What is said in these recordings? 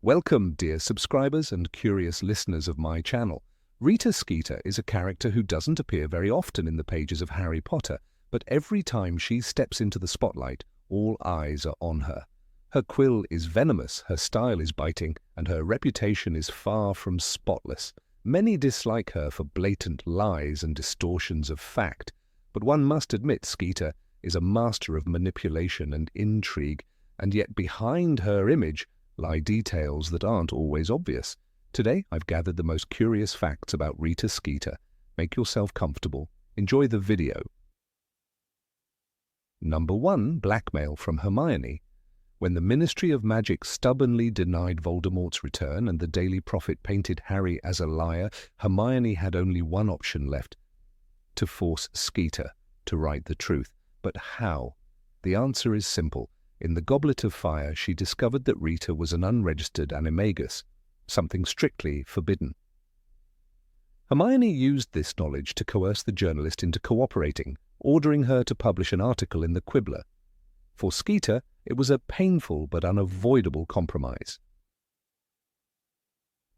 Welcome, dear subscribers and curious listeners of my channel. Rita Skeeter is a character who doesn't appear very often in the pages of Harry Potter, but every time she steps into the spotlight, all eyes are on her. Her quill is venomous, her style is biting, and her reputation is far from spotless. Many dislike her for blatant lies and distortions of fact, but one must admit Skeeter is a master of manipulation and intrigue, and yet behind her image lie details that aren't always obvious. Today, I've gathered the most curious facts about Rita Skeeter. Make yourself comfortable. Enjoy the video. Number 1. Blackmail from Hermione. When the Ministry of Magic stubbornly denied Voldemort's return and the Daily Prophet painted Harry as a liar, Hermione had only one option left: to force Skeeter to write the truth. But how? The answer is simple. In the Goblet of Fire, she discovered that Rita was an unregistered animagus, something strictly forbidden. Hermione used this knowledge to coerce the journalist into cooperating, ordering her to publish an article in the Quibbler. For Skeeter, it was a painful but unavoidable compromise.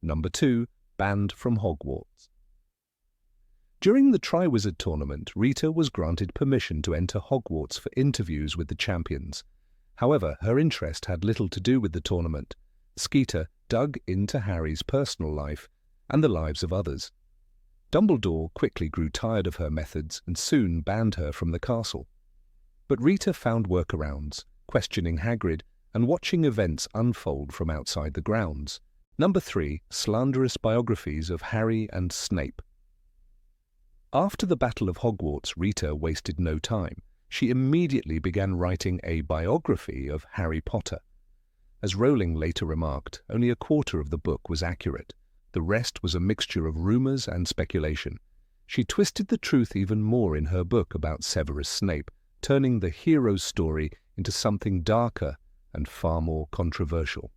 Number 2. Banned from Hogwarts. During the Triwizard Tournament, Rita was granted permission to enter Hogwarts for interviews with the champions. However, her interest had little to do with the tournament. Skeeter dug into Harry's personal life and the lives of others. Dumbledore quickly grew tired of her methods and soon banned her from the castle. But Rita found workarounds, questioning Hagrid and watching events unfold from outside the grounds. Number 3. Slanderous biographies of Harry and Snape. After the Battle of Hogwarts, Rita wasted no time. She immediately began writing a biography of Harry Potter. As Rowling later remarked, only a quarter of the book was accurate. The rest was a mixture of rumors and speculation. She twisted the truth even more in her book about Severus Snape, turning the hero's story into something darker and far more controversial.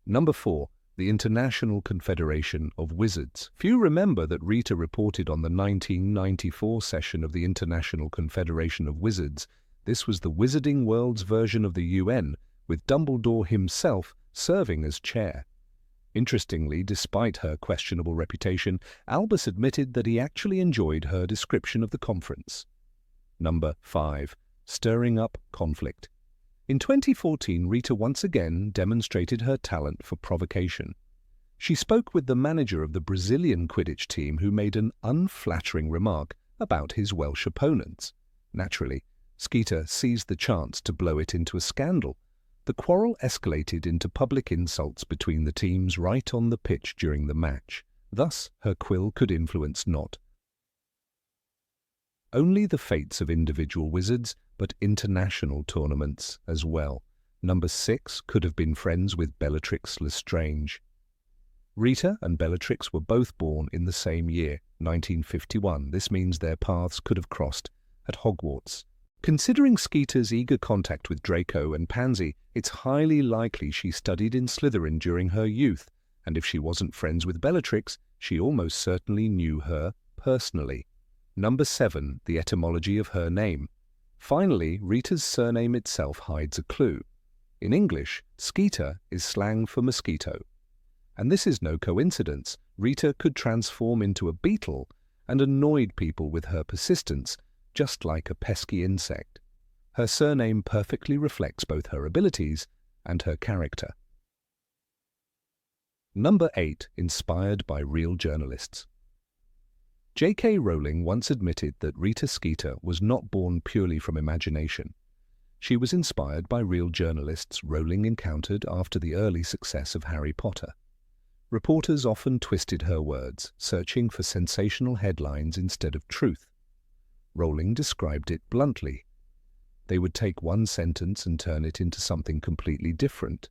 Number 4. The International Confederation of Wizards. Few remember that Rita reported on the 1994 session of the International Confederation of Wizards. This was the wizarding world's version of the UN, with Dumbledore himself serving as chair. Interestingly, despite her questionable reputation, Albus admitted that he actually enjoyed her description of the conference. Number 5. Stirring up conflict. In 2014, Rita once again demonstrated her talent for provocation. She spoke with the manager of the Brazilian Quidditch team, who made an unflattering remark about his Welsh opponents. Naturally, Skeeter seized the chance to blow it into a scandal. The quarrel escalated into public insults between the teams right on the pitch during the match. Thus, her quill could influence not only the fates of individual wizards, but international tournaments as well. Number 6 could have been friends with Bellatrix Lestrange. Rita and Bellatrix were both born in the same year, 1951. This means their paths could have crossed at Hogwarts. Considering Skeeter's eager contact with Draco and Pansy, it's highly likely she studied in Slytherin during her youth, and if she wasn't friends with Bellatrix, she almost certainly knew her personally. Number 7. The etymology of her name. Finally, Rita's surname itself hides a clue. In English, Skeeter is slang for mosquito. And this is no coincidence. Rita could transform into a beetle and annoyed people with her persistence, just like a pesky insect. Her surname perfectly reflects both her abilities and her character. Number 8. Inspired by real journalists. J.K. Rowling once admitted that Rita Skeeter was not born purely from imagination. She was inspired by real journalists Rowling encountered after the early success of Harry Potter. Reporters often twisted her words, searching for sensational headlines instead of truth. Rowling described it bluntly. They would take one sentence and turn it into something completely different.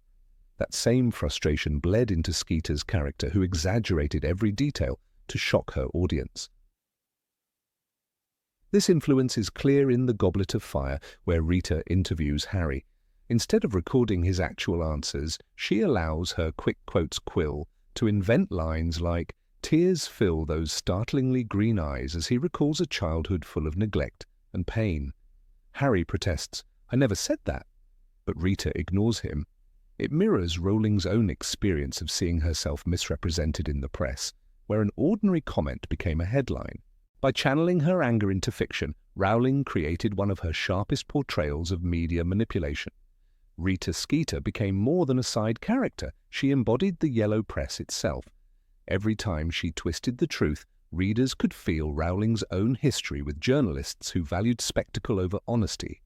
That same frustration bled into Skeeter's character, who exaggerated every detail to shock her audience. This influence is clear in the Goblet of Fire, where Rita interviews Harry. Instead of recording his actual answers, she allows her quick quotes quill to invent lines like, "Tears fill those startlingly green eyes," as he recalls a childhood full of neglect and pain. Harry protests, "I never said that," but Rita ignores him. It mirrors Rowling's own experience of seeing herself misrepresented in the press, where an ordinary comment became a headline. By channeling her anger into fiction, Rowling created one of her sharpest portrayals of media manipulation. Rita Skeeter became more than a side character. She embodied the yellow press itself. Every time she twisted the truth, readers could feel Rowling's own history with journalists who valued spectacle over honesty.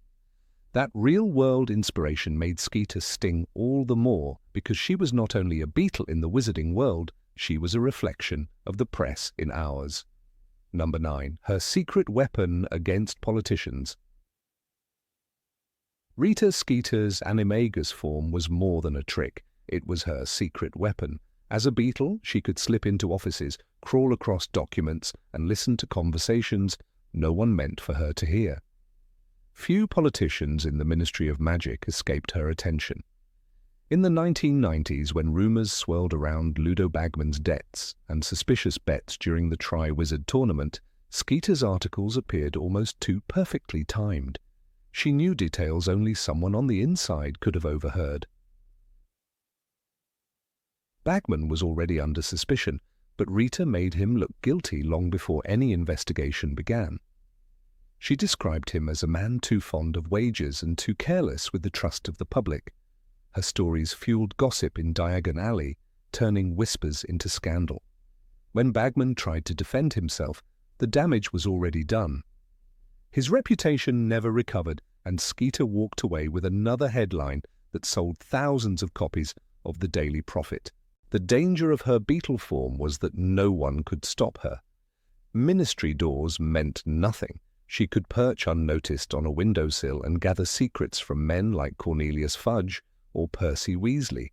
That real-world inspiration made Skeeter sting all the more because she was not only a beetle in the wizarding world, she was a reflection of the press in ours. Number 9. Her secret weapon against politicians. Rita Skeeter's animagus form was more than a trick. It was her secret weapon. As a beetle, she could slip into offices, crawl across documents, and listen to conversations no one meant for her to hear. Few politicians in the Ministry of Magic escaped her attention. In the 1990s, when rumours swirled around Ludo Bagman's debts and suspicious bets during the Tri-Wizard tournament, Skeeter's articles appeared almost too perfectly timed. She knew details only someone on the inside could have overheard. Bagman was already under suspicion, but Rita made him look guilty long before any investigation began. She described him as a man too fond of wagers and too careless with the trust of the public. Her stories fueled gossip in Diagon Alley, turning whispers into scandal. When Bagman tried to defend himself, the damage was already done. His reputation never recovered, and Skeeter walked away with another headline that sold thousands of copies of the Daily Prophet. The danger of her beetle form was that no one could stop her. Ministry doors meant nothing. She could perch unnoticed on a windowsill and gather secrets from men like Cornelius Fudge or Percy Weasley.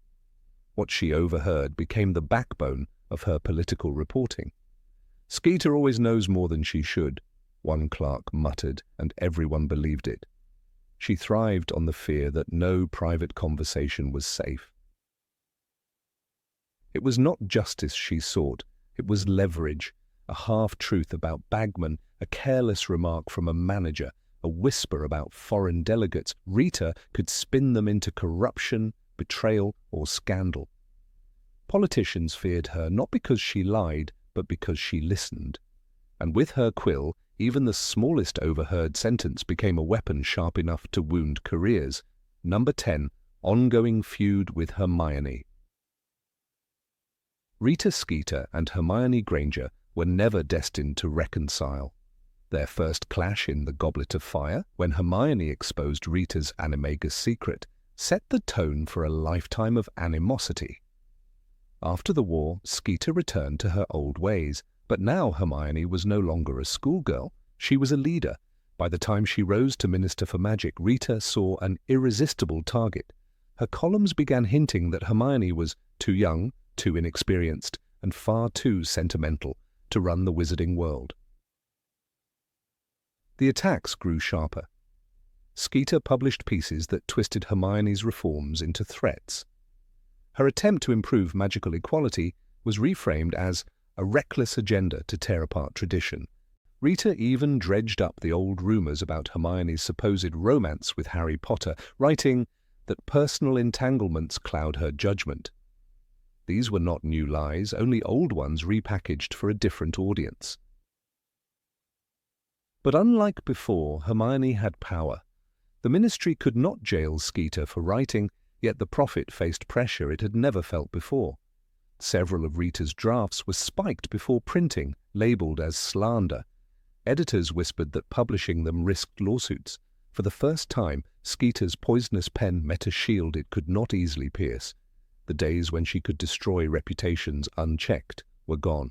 What she overheard became the backbone of her political reporting. "Skeeter always knows more than she should," one clerk muttered, and everyone believed it. She thrived on the fear that no private conversation was safe. It was not justice she sought, it was leverage, a half-truth about Bagman, a careless remark from a manager, a whisper about foreign delegates. Rita could spin them into corruption, betrayal, or scandal. Politicians feared her not because she lied, but because she listened. And with her quill, even the smallest overheard sentence became a weapon sharp enough to wound careers. Number 10. Ongoing feud with Hermione. Rita Skeeter and Hermione Granger were never destined to reconcile. Their first clash in the Goblet of Fire, when Hermione exposed Rita's animagus secret, set the tone for a lifetime of animosity. After the war, Skeeter returned to her old ways, but now Hermione was no longer a schoolgirl. She was a leader. By the time she rose to Minister for Magic, Rita saw an irresistible target. Her columns began hinting that Hermione was too young, too inexperienced, and far too sentimental to run the wizarding world. The attacks grew sharper. Skeeter published pieces that twisted Hermione's reforms into threats. Her attempt to improve magical equality was reframed as a reckless agenda to tear apart tradition. Rita even dredged up the old rumors about Hermione's supposed romance with Harry Potter, writing that personal entanglements cloud her judgment. These were not new lies, only old ones repackaged for a different audience. But unlike before, Hermione had power. The Ministry could not jail Skeeter for writing, yet the Prophet faced pressure it had never felt before. Several of Rita's drafts were spiked before printing, labelled as slander. Editors whispered that publishing them risked lawsuits. For the first time, Skeeter's poisonous pen met a shield it could not easily pierce. The days when she could destroy reputations unchecked were gone.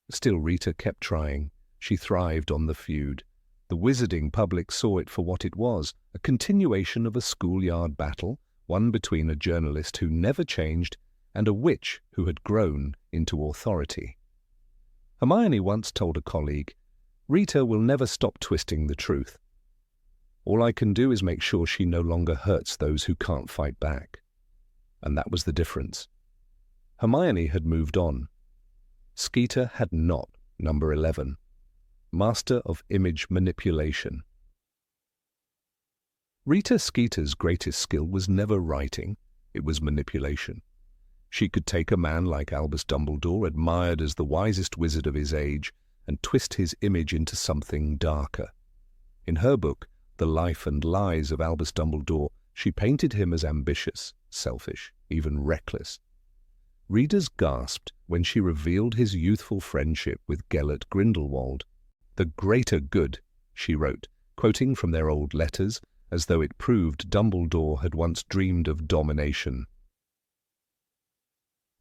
Still, Rita kept trying. She thrived on the feud. The wizarding public saw it for what it was, a continuation of a schoolyard battle, one between a journalist who never changed and a witch who had grown into authority. Hermione once told a colleague, "Rita will never stop twisting the truth. All I can do is make sure she no longer hurts those who can't fight back." And that was the difference. Hermione had moved on. Skeeter had not. Number 11. Master of Image Manipulation. Rita Skeeter's greatest skill was never writing, it was manipulation. She could take a man like Albus Dumbledore, admired as the wisest wizard of his age, and twist his image into something darker. In her book, The Life and Lies of Albus Dumbledore, she painted him as ambitious, selfish, even reckless. Readers gasped when she revealed his youthful friendship with Gellert Grindelwald. "The greater good," she wrote, quoting from their old letters, as though it proved Dumbledore had once dreamed of domination.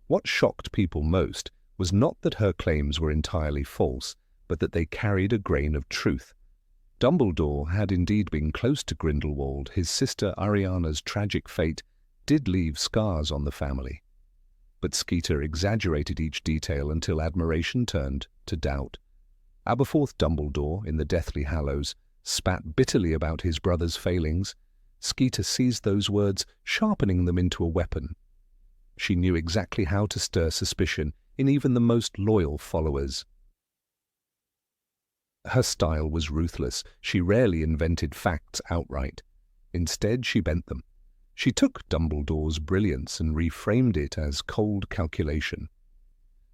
What shocked people most was not that her claims were entirely false, but that they carried a grain of truth. Dumbledore had indeed been close to Grindelwald. His sister Ariana's tragic fate did leave scars on the family. But Skeeter exaggerated each detail until admiration turned to doubt. Aberforth Dumbledore, in the Deathly Hallows, spat bitterly about his brother's failings. Skeeter seized those words, sharpening them into a weapon. She knew exactly how to stir suspicion in even the most loyal followers. Her style was ruthless. She rarely invented facts outright. Instead, she bent them. She took Dumbledore's brilliance and reframed it as cold calculation.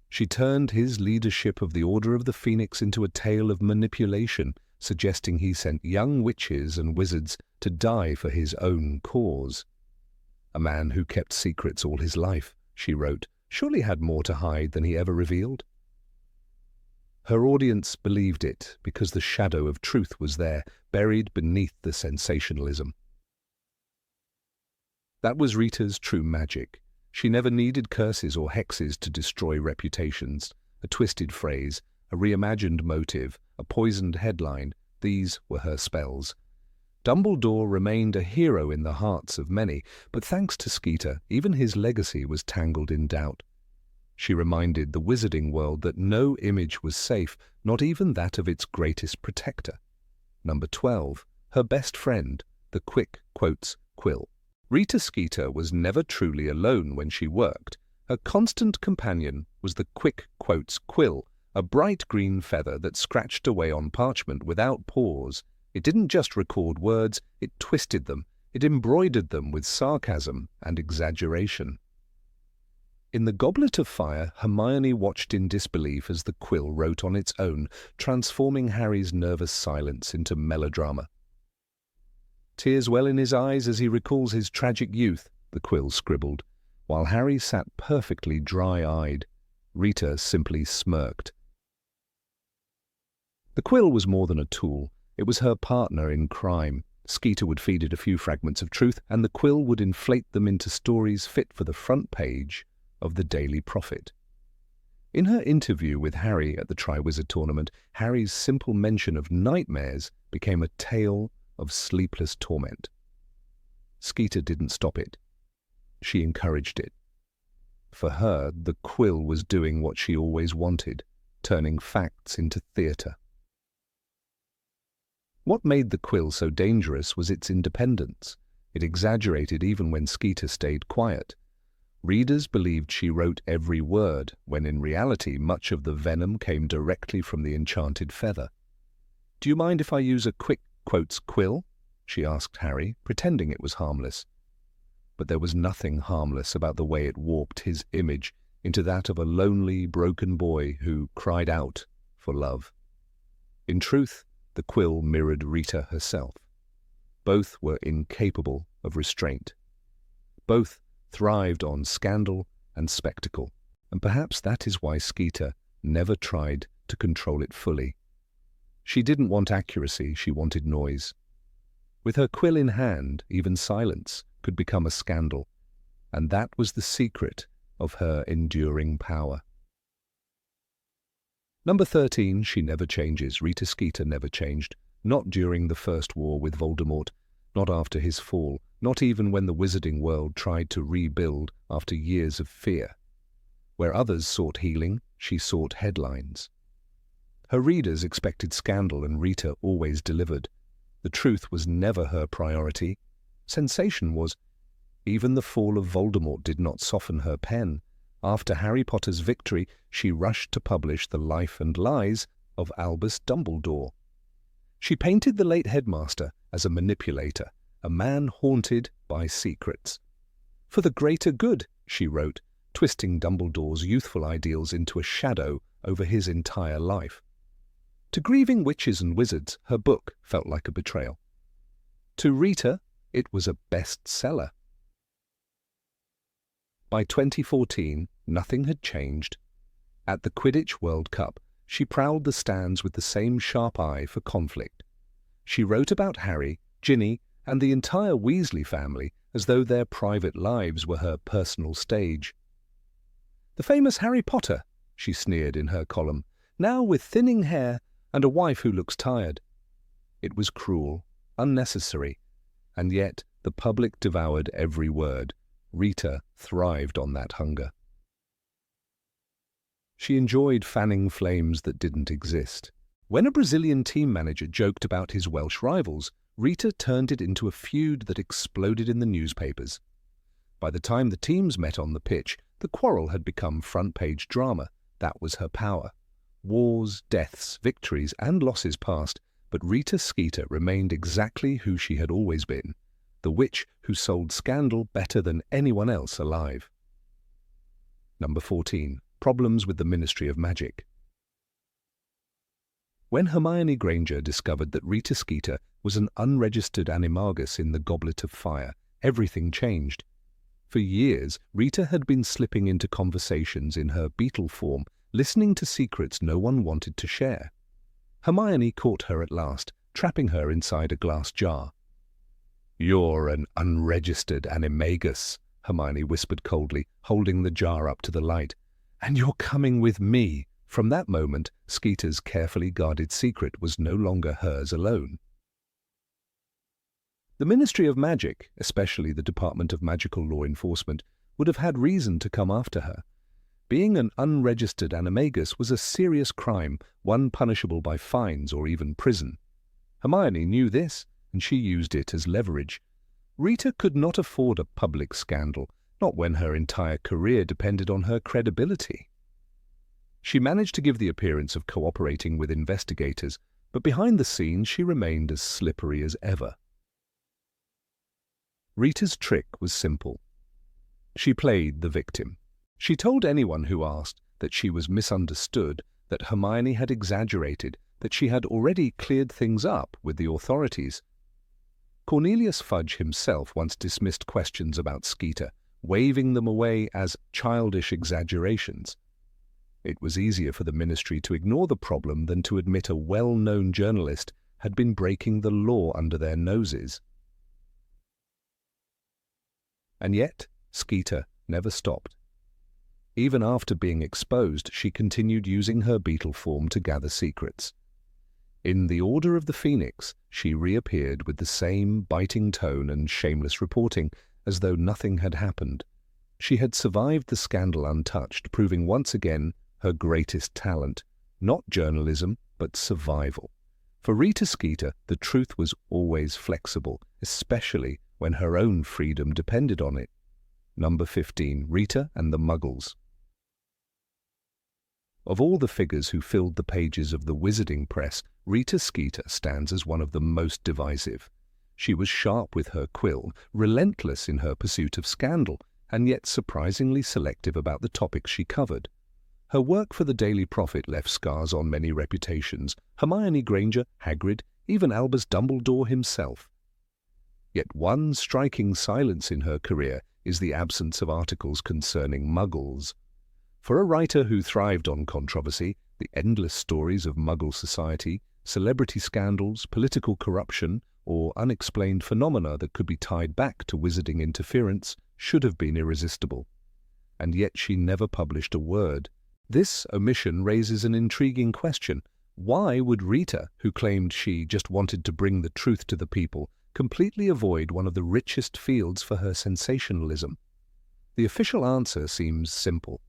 She turned his leadership of the Order of the Phoenix into a tale of manipulation, suggesting he sent young witches and wizards to die for his own cause. "A man who kept secrets all his life," she wrote, "surely had more to hide than he ever revealed." Her audience believed it because the shadow of truth was there, buried beneath the sensationalism. That was Rita's true magic. She never needed curses or hexes to destroy reputations. A twisted phrase, a reimagined motive, a poisoned headline, these were her spells. Dumbledore remained a hero in the hearts of many, but thanks to Skeeter, even his legacy was tangled in doubt. She reminded the wizarding world that no image was safe, not even that of its greatest protector. Number 12. Her best friend, the quick quotes quill. Rita Skeeter was never truly alone when she worked. Her constant companion was the quick quotes quill, a bright green feather that scratched away on parchment without pause. It didn't just record words, it twisted them, it embroidered them with sarcasm and exaggeration. In The Goblet of Fire, Hermione watched in disbelief as the quill wrote on its own, transforming Harry's nervous silence into melodrama. "Tears well in his eyes as he recalls his tragic youth," the quill scribbled, while Harry sat perfectly dry-eyed. Rita simply smirked. The quill was more than a tool. It was her partner in crime. Skeeter would feed it a few fragments of truth, and the quill would inflate them into stories fit for the front page of the Daily Prophet. In her interview with Harry at the Triwizard Tournament, Harry's simple mention of nightmares became a tale of sleepless torment. Skeeter didn't stop it. She encouraged it. For her, the quill was doing what she always wanted, turning facts into theatre. What made the quill so dangerous was its independence. It exaggerated even when Skeeter stayed quiet. Readers believed she wrote every word, when in reality much of the venom came directly from the enchanted feather. "Do you mind if I use a quick quotes quill?" she asked Harry, pretending it was harmless. But there was nothing harmless about the way it warped his image into that of a lonely, broken boy who cried out for love. In truth, the quill mirrored Rita herself. Both were incapable of restraint. Both thrived on scandal and spectacle, and perhaps that is why Skeeter never tried to control it fully. She didn't want accuracy, she wanted noise. With her quill in hand, even silence could become a scandal, and that was the secret of her enduring power. Number 13, she never changes. Rita Skeeter never changed, not during the First War with Voldemort, not after his fall, not even when the wizarding world tried to rebuild after years of fear. Where others sought healing, she sought headlines. Her readers expected scandal, and Rita always delivered. The truth was never her priority. Sensation was. Even the fall of Voldemort did not soften her pen. After Harry Potter's victory, she rushed to publish The Life and Lies of Albus Dumbledore. She painted the late headmaster as a manipulator, a man haunted by secrets. "For the greater good," she wrote, twisting Dumbledore's youthful ideals into a shadow over his entire life. To grieving witches and wizards, her book felt like a betrayal. To Rita, it was a bestseller. By 2014, nothing had changed. At the Quidditch World Cup, she prowled the stands with the same sharp eye for conflict. She wrote about Harry, Ginny, and the entire Weasley family as though their private lives were her personal stage. "The famous Harry Potter," she sneered in her column, "now with thinning hair and a wife who looks tired." It was cruel, unnecessary, and yet the public devoured every word. Rita thrived on that hunger. She enjoyed fanning flames that didn't exist. When a Brazilian team manager joked about his Welsh rivals, Rita turned it into a feud that exploded in the newspapers. By the time the teams met on the pitch, the quarrel had become front-page drama. That was her power. Wars, deaths, victories, and losses passed, but Rita Skeeter remained exactly who she had always been, the witch who sold scandal better than anyone else alive. Number 14. Problems with the Ministry of Magic. When Hermione Granger discovered that Rita Skeeter was an unregistered animagus in the Goblet of Fire, everything changed. For years, Rita had been slipping into conversations in her beetle form, listening to secrets no one wanted to share. Hermione caught her at last, trapping her inside a glass jar. "You're an unregistered animagus," Hermione whispered coldly, holding the jar up to the light. "And you're coming with me." From that moment, Skeeter's carefully guarded secret was no longer hers alone. The Ministry of Magic, especially the Department of Magical Law Enforcement, would have had reason to come after her. Being an unregistered animagus was a serious crime, one punishable by fines or even prison. Hermione knew this, and she used it as leverage. Rita could not afford a public scandal, not when her entire career depended on her credibility. She managed to give the appearance of cooperating with investigators, but behind the scenes she remained as slippery as ever. Rita's trick was simple. She played the victim. She told anyone who asked that she was misunderstood, that Hermione had exaggerated, that she had already cleared things up with the authorities. Cornelius Fudge himself once dismissed questions about Skeeter, waving them away as childish exaggerations. It was easier for the ministry to ignore the problem than to admit a well-known journalist had been breaking the law under their noses. And yet, Skeeter never stopped. Even after being exposed, she continued using her beetle form to gather secrets. In the Order of the Phoenix, she reappeared with the same biting tone and shameless reporting, as though nothing had happened. She had survived the scandal untouched, proving once again her greatest talent, not journalism, but survival. For Rita Skeeter, the truth was always flexible, especially when her own freedom depended on it. Number 15. Rita and the Muggles. Of all the figures who filled the pages of the wizarding press, Rita Skeeter stands as one of the most divisive. She was sharp with her quill, relentless in her pursuit of scandal, and yet surprisingly selective about the topics she covered. Her work for the Daily Prophet left scars on many reputations: Hermione Granger, Hagrid, even Albus Dumbledore himself. Yet one striking silence in her career is the absence of articles concerning Muggles. For a writer who thrived on controversy, the endless stories of Muggle society, celebrity scandals, political corruption, or unexplained phenomena that could be tied back to wizarding interference should have been irresistible. And yet she never published a word. This omission raises an intriguing question. Why would Rita, who claimed she just wanted to bring the truth to the people, completely avoid one of the richest fields for her sensationalism? The official answer seems simple.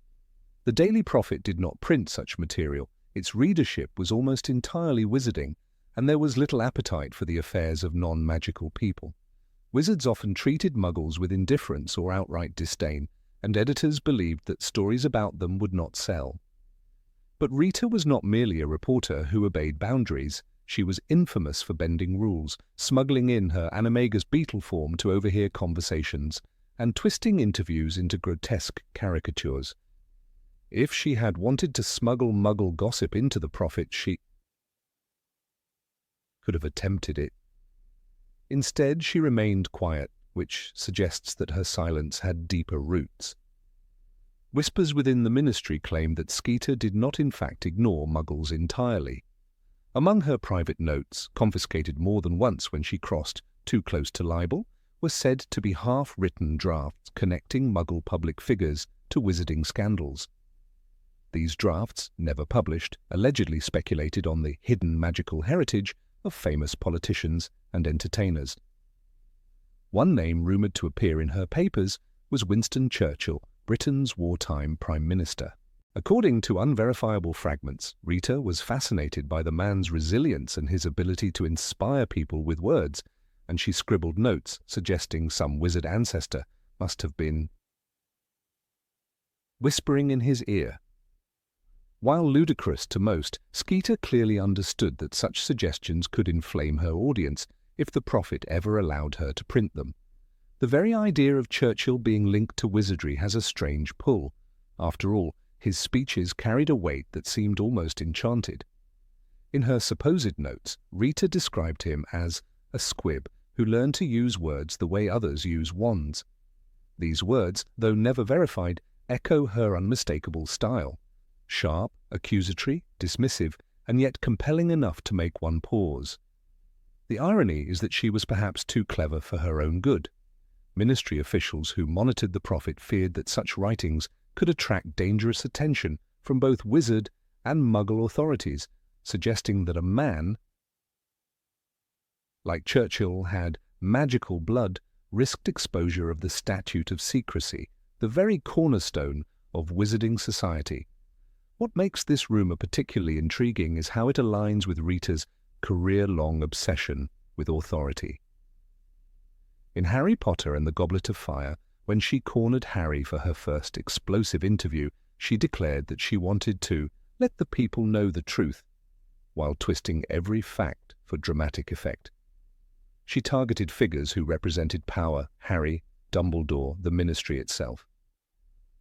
The Daily Prophet did not print such material. Its readership was almost entirely wizarding, and there was little appetite for the affairs of non-magical people. Wizards often treated Muggles with indifference or outright disdain, and editors believed that stories about them would not sell. But Rita was not merely a reporter who obeyed boundaries. She was infamous for bending rules, smuggling in her animagus beetle form to overhear conversations, and twisting interviews into grotesque caricatures. If she had wanted to smuggle Muggle gossip into the Prophet, she could have attempted it. Instead, she remained quiet, which suggests that her silence had deeper roots. Whispers within the Ministry claim that Skeeter did not in fact ignore Muggles entirely. Among her private notes, confiscated more than once when she crossed too close to libel, were said to be half-written drafts connecting Muggle public figures to wizarding scandals. These drafts, never published, allegedly speculated on the hidden magical heritage of famous politicians and entertainers. One name rumoured to appear in her papers was Winston Churchill, Britain's wartime Prime Minister. According to unverifiable fragments, Rita was fascinated by the man's resilience and his ability to inspire people with words, and she scribbled notes suggesting some wizard ancestor must have been whispering in his ear. While ludicrous to most, Skeeter clearly understood that such suggestions could inflame her audience if the Prophet ever allowed her to print them. The very idea of Churchill being linked to wizardry has a strange pull. After all, his speeches carried a weight that seemed almost enchanted. In her supposed notes, Rita described him as a squib who learned to use words the way others use wands. These words, though never verified, echo her unmistakable style. Sharp, accusatory, dismissive, and yet compelling enough to make one pause. The irony is that she was perhaps too clever for her own good. Ministry officials who monitored the Prophet feared that such writings could attract dangerous attention from both wizard and Muggle authorities, suggesting that a man like Churchill had magical blood risked exposure of the Statute of Secrecy, the very cornerstone of wizarding society. What makes this rumour particularly intriguing is how it aligns with Rita's career-long obsession with authority. In Harry Potter and the Goblet of Fire, when she cornered Harry for her first explosive interview, she declared that she wanted to let the people know the truth, while twisting every fact for dramatic effect. She targeted figures who represented power: Harry, Dumbledore, the Ministry itself.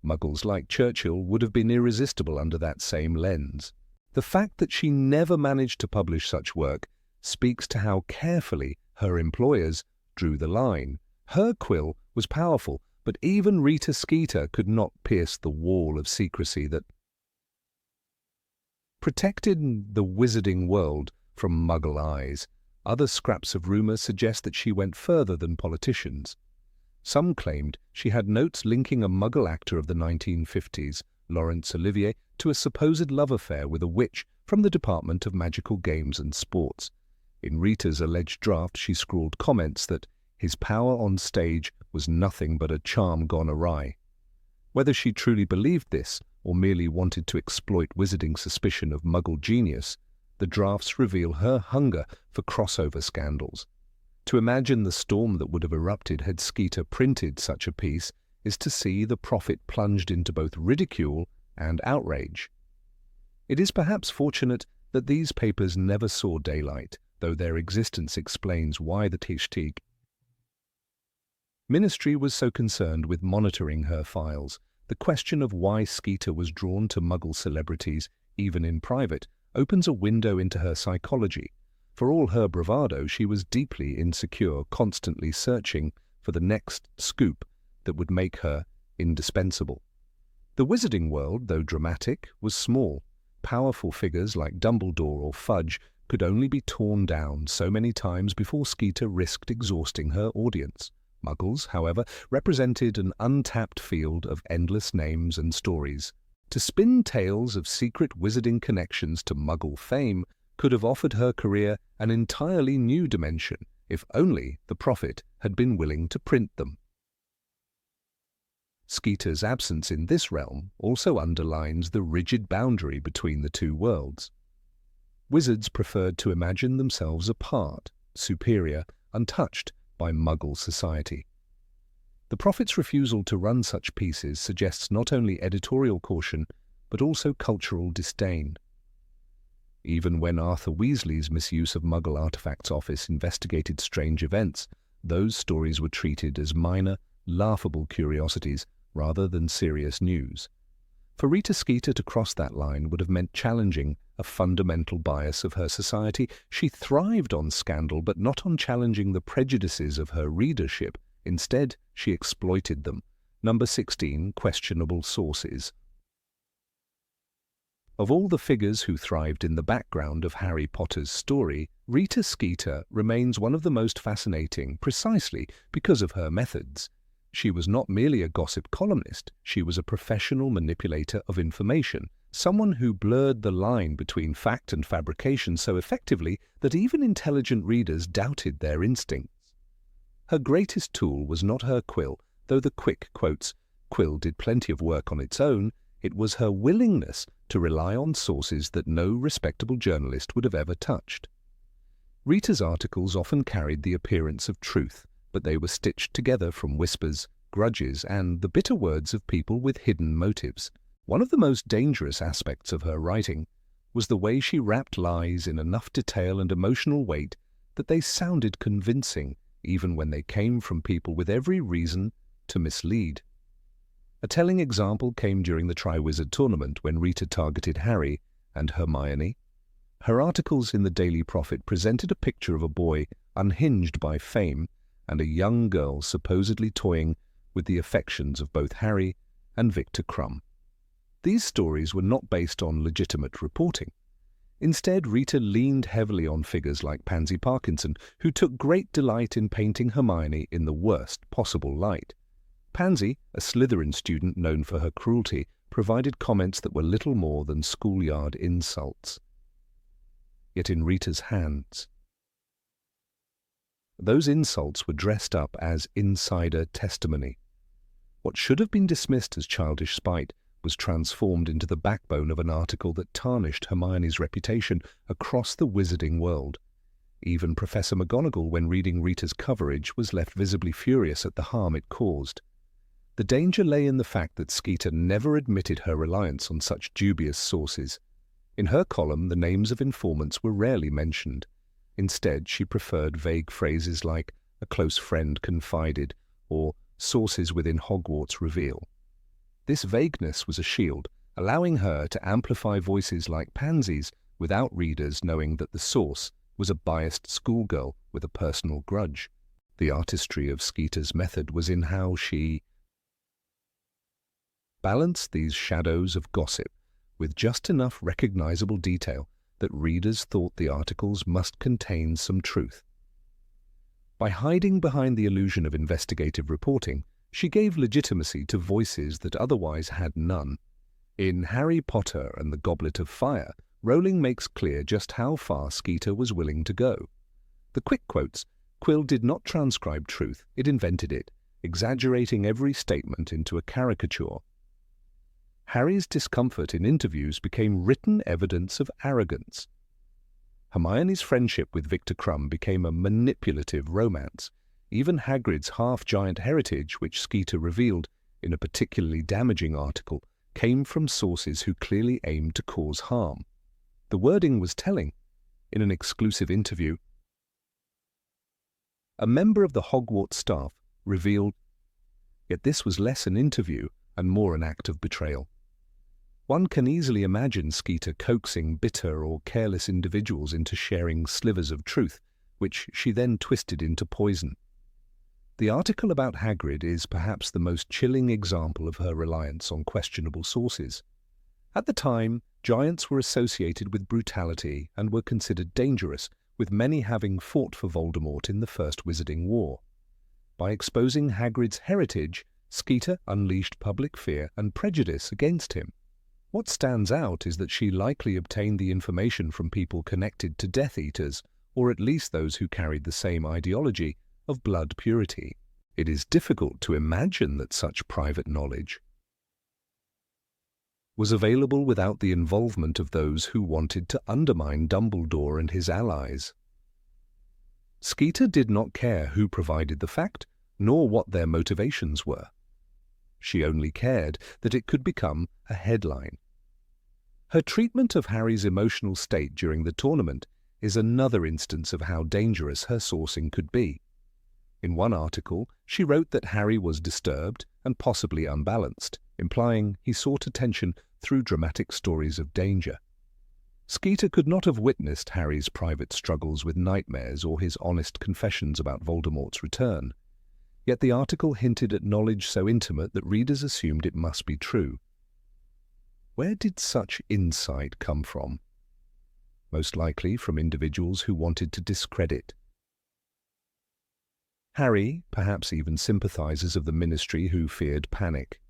Muggles like Churchill would have been irresistible under that same lens. The fact that she never managed to publish such work speaks to how carefully her employers drew the line. Her quill was powerful, but even Rita Skeeter could not pierce the wall of secrecy that protected the wizarding world from Muggle eyes. Other scraps of rumour suggest that she went further than politicians. Some claimed she had notes linking a Muggle actor of the 1950s, Laurence Olivier, to a supposed love affair with a witch from the Department of Magical Games and Sports. In Rita's alleged draft, she scrawled comments that his power on stage was nothing but a charm gone awry. Whether she truly believed this or merely wanted to exploit wizarding suspicion of Muggle genius, the drafts reveal her hunger for crossover scandals. To imagine the storm that would have erupted had Skeeter printed such a piece is to see the Prophet plunged into both ridicule and outrage. It is perhaps fortunate that these papers never saw daylight, though their existence explains why the Tishtig Ministry was so concerned with monitoring her files. The question of why Skeeter was drawn to Muggle celebrities, even in private, opens a window into her psychology. For all her bravado, she was deeply insecure, constantly searching for the next scoop that would make her indispensable. The wizarding world, though dramatic, was small. Powerful figures like Dumbledore or Fudge could only be torn down so many times before Skeeter risked exhausting her audience. Muggles, however, represented an untapped field of endless names and stories. To spin tales of secret wizarding connections to Muggle fame could have offered her career an entirely new dimension, if only the Prophet had been willing to print them. Skeeter's absence in this realm also underlines the rigid boundary between the two worlds. Wizards preferred to imagine themselves apart, superior, untouched by Muggle society. The Prophet's refusal to run such pieces suggests not only editorial caution, but also cultural disdain. Even when Arthur Weasley's misuse of Muggle artifacts office investigated strange events, those stories were treated as minor, laughable curiosities rather than serious news. For Rita Skeeter to cross that line would have meant challenging a fundamental bias of her society. She thrived on scandal, but not on challenging the prejudices of her readership. Instead, she exploited them. Number 16, questionable sources. Of all the figures who thrived in the background of Harry Potter's story, Rita Skeeter remains one of the most fascinating precisely because of her methods. She was not merely a gossip columnist, she was a professional manipulator of information, someone who blurred the line between fact and fabrication so effectively that even intelligent readers doubted their instincts. Her greatest tool was not her quill, though the quick quotes, "Quill did plenty of work on its own," it was her willingness to rely on sources that no respectable journalist would have ever touched. Rita's articles often carried the appearance of truth, but they were stitched together from whispers, grudges, and the bitter words of people with hidden motives. One of the most dangerous aspects of her writing was the way she wrapped lies in enough detail and emotional weight that they sounded convincing, even when they came from people with every reason to mislead. A telling example came during the Triwizard Tournament when Rita targeted Harry and Hermione. Her articles in the Daily Prophet presented a picture of a boy unhinged by fame and a young girl supposedly toying with the affections of both Harry and Viktor Krum. These stories were not based on legitimate reporting. Instead, Rita leaned heavily on figures like Pansy Parkinson, who took great delight in painting Hermione in the worst possible light. Pansy, a Slytherin student known for her cruelty, provided comments that were little more than schoolyard insults. Yet in Rita's hands, those insults were dressed up as insider testimony. What should have been dismissed as childish spite was transformed into the backbone of an article that tarnished Hermione's reputation across the wizarding world. Even Professor McGonagall, when reading Rita's coverage, was left visibly furious at the harm it caused. The danger lay in the fact that Skeeter never admitted her reliance on such dubious sources. In her column, the names of informants were rarely mentioned. Instead, she preferred vague phrases like "a close friend confided" or "sources within Hogwarts reveal." This vagueness was a shield, allowing her to amplify voices like Pansy's without readers knowing that the source was a biased schoolgirl with a personal grudge. The artistry of Skeeter's method was in how she balanced these shadows of gossip with just enough recognizable detail that readers thought the articles must contain some truth. By hiding behind the illusion of investigative reporting, she gave legitimacy to voices that otherwise had none. In Harry Potter and the Goblet of Fire, Rowling makes clear just how far Skeeter was willing to go. The quick quotes, "Quill did not transcribe truth, it invented it," exaggerating every statement into a caricature. Harry's discomfort in interviews became written evidence of arrogance. Hermione's friendship with Viktor Krum became a manipulative romance. Even Hagrid's half-giant heritage, which Skeeter revealed in a particularly damaging article, came from sources who clearly aimed to cause harm. The wording was telling. In an exclusive interview, a member of the Hogwarts staff revealed, yet this was less an interview and more an act of betrayal. One can easily imagine Skeeter coaxing bitter or careless individuals into sharing slivers of truth, which she then twisted into poison. The article about Hagrid is perhaps the most chilling example of her reliance on questionable sources. At the time, giants were associated with brutality and were considered dangerous, with many having fought for Voldemort in the First Wizarding War. By exposing Hagrid's heritage, Skeeter unleashed public fear and prejudice against him. What stands out is that she likely obtained the information from people connected to Death Eaters, or at least those who carried the same ideology of blood purity. It is difficult to imagine that such private knowledge was available without the involvement of those who wanted to undermine Dumbledore and his allies. Skeeter did not care who provided the fact, nor what their motivations were. She only cared that it could become a headline. Her treatment of Harry's emotional state during the tournament is another instance of how dangerous her sourcing could be. In one article, she wrote that Harry was disturbed and possibly unbalanced, implying he sought attention through dramatic stories of danger. Skeeter could not have witnessed Harry's private struggles with nightmares or his honest confessions about Voldemort's return. Yet the article hinted at knowledge so intimate that readers assumed it must be true. Where did such insight come from? Most likely from individuals who wanted to discredit. Harry, perhaps even sympathizers of the Ministry who feared panic.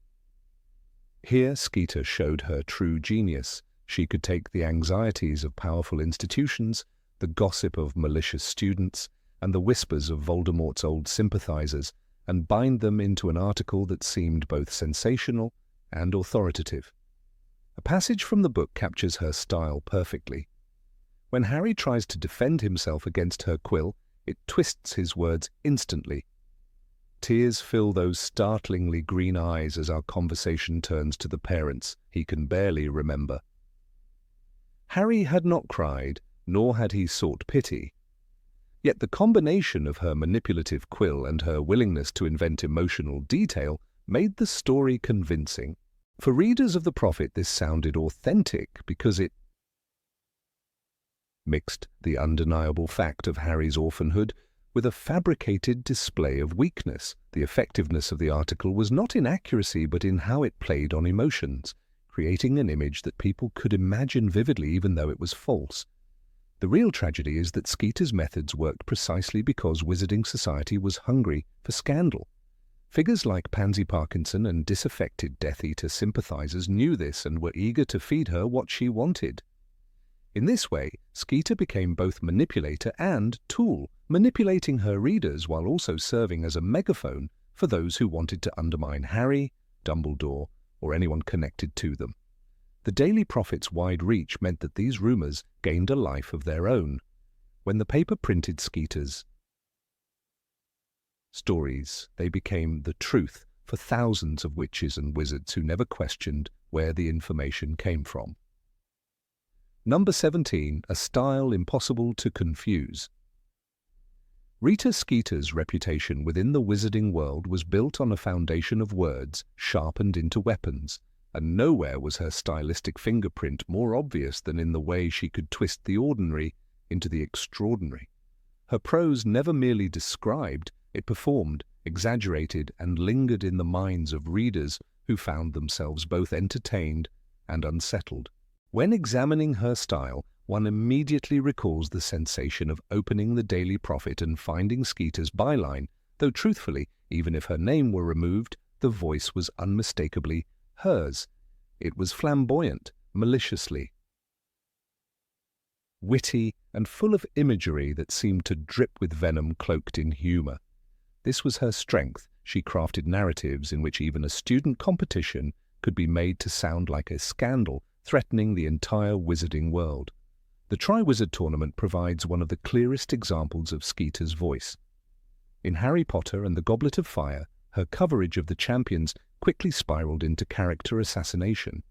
Here Skeeter showed her true genius. She could take the anxieties of powerful institutions, the gossip of malicious students, and the whispers of Voldemort's old sympathizers, and bind them into an article that seemed both sensational and authoritative. A passage from the book captures her style perfectly. When Harry tries to defend himself against her quill, it twists his words instantly. Tears fill those startlingly green eyes as our conversation turns to the parents he can barely remember. Harry had not cried, nor had he sought pity. Yet the combination of her manipulative quill and her willingness to invent emotional detail made the story convincing. For readers of The Prophet, this sounded authentic because it mixed the undeniable fact of Harry's orphanhood with a fabricated display of weakness. The effectiveness of the article was not in accuracy but in how it played on emotions, creating an image that people could imagine vividly even though it was false. The real tragedy is that Skeeter's methods worked precisely because Wizarding Society was hungry for scandal. Figures like Pansy Parkinson and disaffected Death Eater sympathizers knew this and were eager to feed her what she wanted. In this way, Skeeter became both manipulator and tool, manipulating her readers while also serving as a megaphone for those who wanted to undermine Harry, Dumbledore, or anyone connected to them. The Daily Prophet's wide reach meant that these rumors gained a life of their own. When the paper printed Skeeter's stories, they became the truth for thousands of witches and wizards who never questioned where the information came from. Number 17, a style impossible to confuse. Rita Skeeter's reputation within the wizarding world was built on a foundation of words sharpened into weapons, and nowhere was her stylistic fingerprint more obvious than in the way she could twist the ordinary into the extraordinary. Her prose never merely described, it performed, exaggerated, and lingered in the minds of readers who found themselves both entertained and unsettled. When examining her style, one immediately recalls the sensation of opening the Daily Prophet and finding Skeeter's byline, though truthfully, even if her name were removed, the voice was unmistakably hers. It was flamboyant, maliciously witty, and full of imagery that seemed to drip with venom cloaked in humor. This was her strength. She crafted narratives in which even a student competition could be made to sound like a scandal threatening the entire wizarding world. The Triwizard Tournament provides one of the clearest examples of Skeeter's voice. In Harry Potter and the Goblet of Fire, her coverage of the champions quickly spiraled into character assassination.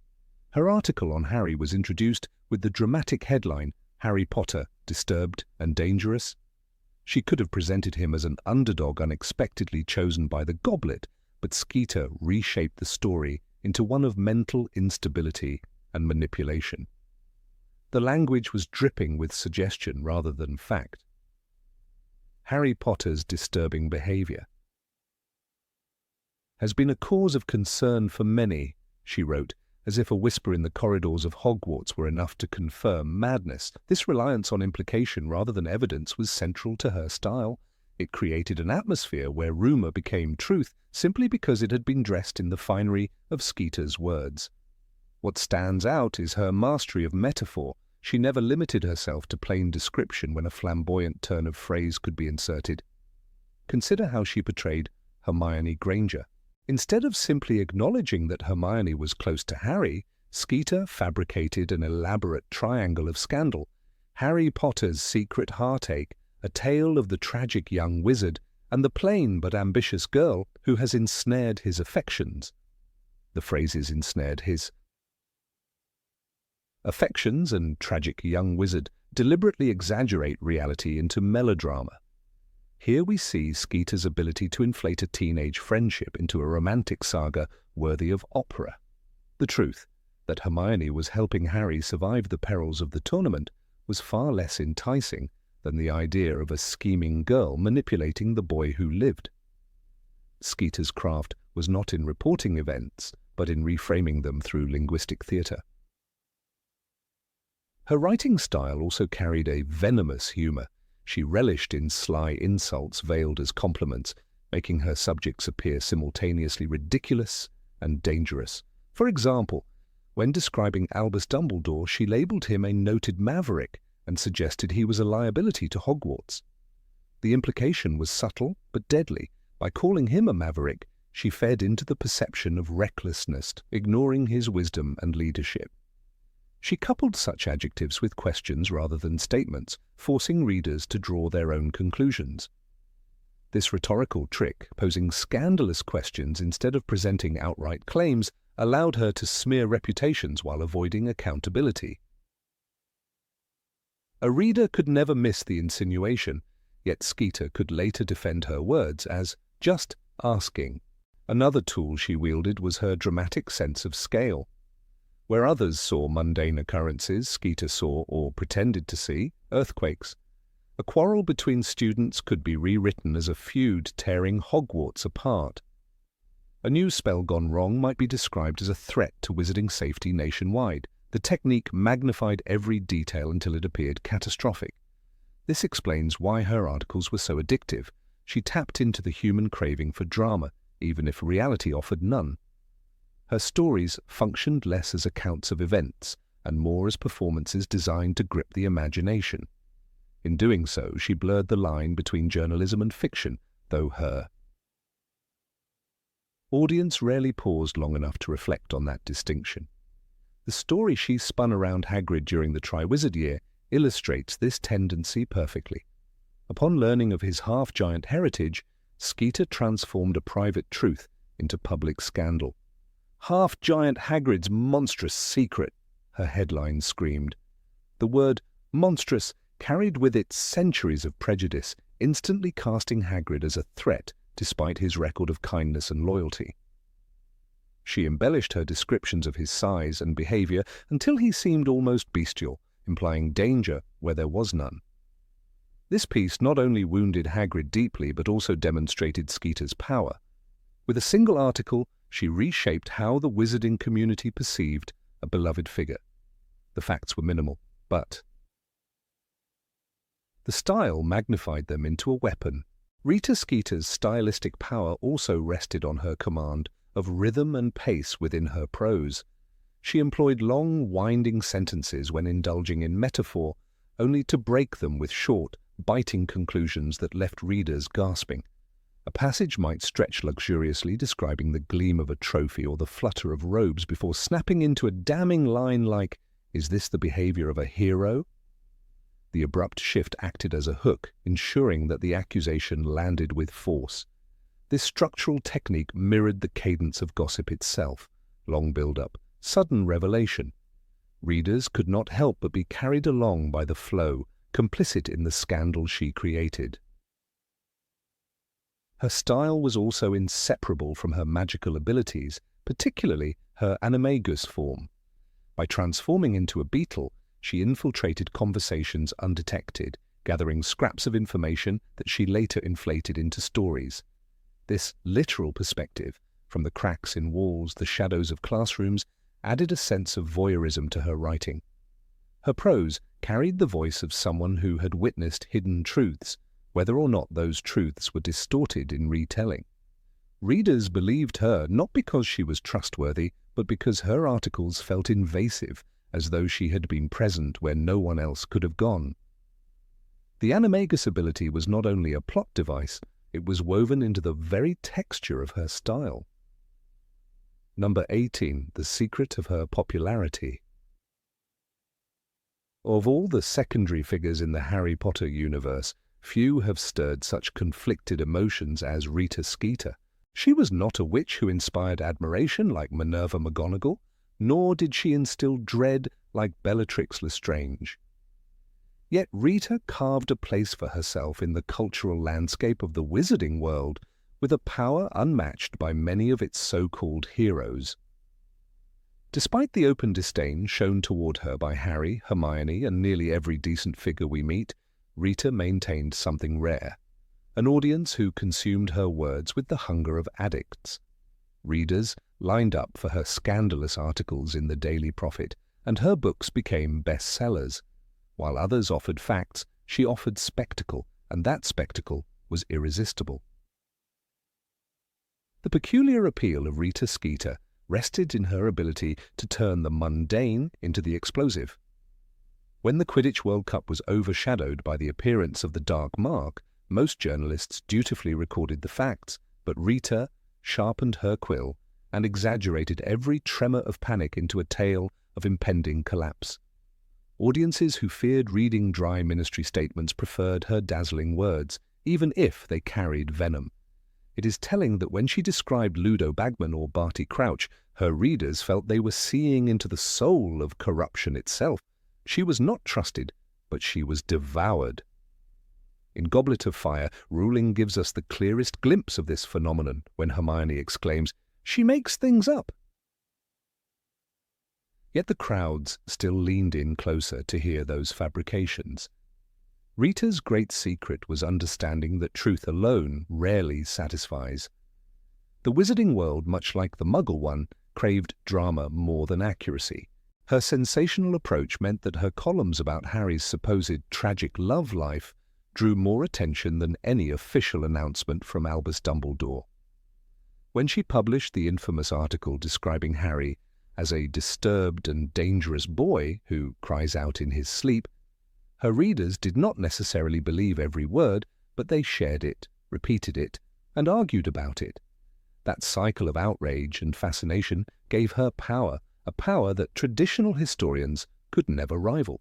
Her article on Harry was introduced with the dramatic headline, "Harry Potter, Disturbed and Dangerous." She could have presented him as an underdog unexpectedly chosen by the goblet, but Skeeter reshaped the story into one of mental instability and manipulation. The language was dripping with suggestion rather than fact. Harry Potter's disturbing behavior has been a cause of concern for many, she wrote, as if a whisper in the corridors of Hogwarts were enough to confirm madness. This reliance on implication rather than evidence was central to her style. It created an atmosphere where rumor became truth simply because it had been dressed in the finery of Skeeter's words. What stands out is her mastery of metaphor. She never limited herself to plain description when a flamboyant turn of phrase could be inserted. Consider how she portrayed Hermione Granger. Instead of simply acknowledging that Hermione was close to Harry, Skeeter fabricated an elaborate triangle of scandal. Harry Potter's secret heartache, a tale of the tragic young wizard, and the plain but ambitious girl who has ensnared his affections. The phrases ensnared his Affections and tragic young wizard deliberately exaggerate reality into melodrama. Here we see Skeeter's ability to inflate a teenage friendship into a romantic saga worthy of opera. The truth, that Hermione was helping Harry survive the perils of the tournament, was far less enticing than the idea of a scheming girl manipulating the boy who lived. Skeeter's craft was not in reporting events, but in reframing them through linguistic theatre. Her writing style also carried a venomous humour. She relished in sly insults veiled as compliments, making her subjects appear simultaneously ridiculous and dangerous. For example, when describing Albus Dumbledore, she labelled him a noted maverick and suggested he was a liability to Hogwarts. The implication was subtle but deadly. By calling him a maverick, she fed into the perception of recklessness, ignoring his wisdom and leadership. She coupled such adjectives with questions rather than statements, forcing readers to draw their own conclusions. This rhetorical trick, posing scandalous questions instead of presenting outright claims, allowed her to smear reputations while avoiding accountability. A reader could never miss the insinuation, yet Skeeter could later defend her words as just asking. Another tool she wielded was her dramatic sense of scale. Where others saw mundane occurrences, Skeeter saw, or pretended to see, earthquakes. A quarrel between students could be rewritten as a feud tearing Hogwarts apart. A new spell gone wrong might be described as a threat to wizarding safety nationwide. The technique magnified every detail until it appeared catastrophic. This explains why her articles were so addictive. She tapped into the human craving for drama, even if reality offered none. Her stories functioned less as accounts of events and more as performances designed to grip the imagination. In doing so, she blurred the line between journalism and fiction, though her audience rarely paused long enough to reflect on that distinction. The story she spun around Hagrid during the Triwizard Year illustrates this tendency perfectly. Upon learning of his half-giant heritage, Skeeter transformed a private truth into public scandal. "Half-giant Hagrid's monstrous secret," her headline screamed. The word monstrous carried with it centuries of prejudice, instantly casting Hagrid as a threat despite his record of kindness and loyalty. She embellished her descriptions of his size and behavior until he seemed almost bestial, implying danger where there was none. This piece not only wounded Hagrid deeply but also demonstrated Skeeter's power. With a single article, she reshaped how the wizarding community perceived a beloved figure. The facts were minimal, but the style magnified them into a weapon. Rita Skeeter's stylistic power also rested on her command of rhythm and pace within her prose. She employed long, winding sentences when indulging in metaphor, only to break them with short, biting conclusions that left readers gasping. A passage might stretch luxuriously, describing the gleam of a trophy or the flutter of robes before snapping into a damning line like, "Is this the behavior of a hero?" The abrupt shift acted as a hook, ensuring that the accusation landed with force. This structural technique mirrored the cadence of gossip itself: long build-up, sudden revelation. Readers could not help but be carried along by the flow, complicit in the scandal she created. Her style was also inseparable from her magical abilities, particularly her animagus form. By transforming into a beetle, she infiltrated conversations undetected, gathering scraps of information that she later inflated into stories. This literal perspective, from the cracks in walls, the shadows of classrooms, added a sense of voyeurism to her writing. Her prose carried the voice of someone who had witnessed hidden truths, whether or not those truths were distorted in retelling. Readers believed her not because she was trustworthy, but because her articles felt invasive, as though she had been present where no one else could have gone. The animagus ability was not only a plot device, it was woven into the very texture of her style. Number 18. The secret of her popularity. Of all the secondary figures in the Harry Potter universe, few have stirred such conflicted emotions as Rita Skeeter. She was not a witch who inspired admiration like Minerva McGonagall, nor did she instill dread like Bellatrix Lestrange. Yet Rita carved a place for herself in the cultural landscape of the wizarding world with a power unmatched by many of its so-called heroes. Despite the open disdain shown toward her by Harry, Hermione, and nearly every decent figure we meet, Rita maintained something rare, an audience who consumed her words with the hunger of addicts. Readers lined up for her scandalous articles in the Daily Prophet, and her books became bestsellers. While others offered facts, she offered spectacle, and that spectacle was irresistible. The peculiar appeal of Rita Skeeter rested in her ability to turn the mundane into the explosive. When the Quidditch World Cup was overshadowed by the appearance of the Dark Mark, most journalists dutifully recorded the facts, but Rita sharpened her quill and exaggerated every tremor of panic into a tale of impending collapse. Audiences who feared reading dry ministry statements preferred her dazzling words, even if they carried venom. It is telling that when she described Ludo Bagman or Barty Crouch, her readers felt they were seeing into the soul of corruption itself. She was not trusted, but she was devoured. In Goblet of Fire, Rowling gives us the clearest glimpse of this phenomenon when Hermione exclaims, "She makes things up!" Yet the crowds still leaned in closer to hear those fabrications. Rita's great secret was understanding that truth alone rarely satisfies. The wizarding world, much like the Muggle one, craved drama more than accuracy. Her sensational approach meant that her columns about Harry's supposed tragic love life drew more attention than any official announcement from Albus Dumbledore. When she published the infamous article describing Harry as a disturbed and dangerous boy who cries out in his sleep, her readers did not necessarily believe every word, but they shared it, repeated it, and argued about it. That cycle of outrage and fascination gave her power, a power that traditional historians could never rival.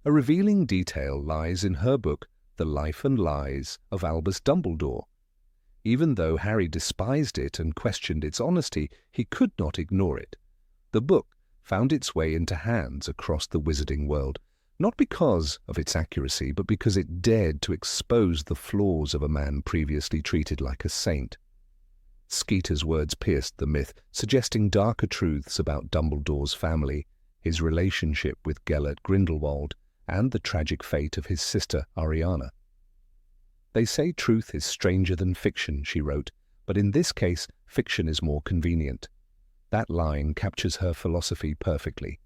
A revealing detail lies in her book, The Life and Lies of Albus Dumbledore. Even though Harry despised it and questioned its honesty, he could not ignore it. The book found its way into hands across the wizarding world, not because of its accuracy, but because it dared to expose the flaws of a man previously treated like a saint. Skeeter's words pierced the myth, suggesting darker truths about Dumbledore's family, his relationship with Gellert Grindelwald, and the tragic fate of his sister Ariana. "They say truth is stranger than fiction," she wrote, "but in this case, fiction is more convenient." That line captures her philosophy perfectly.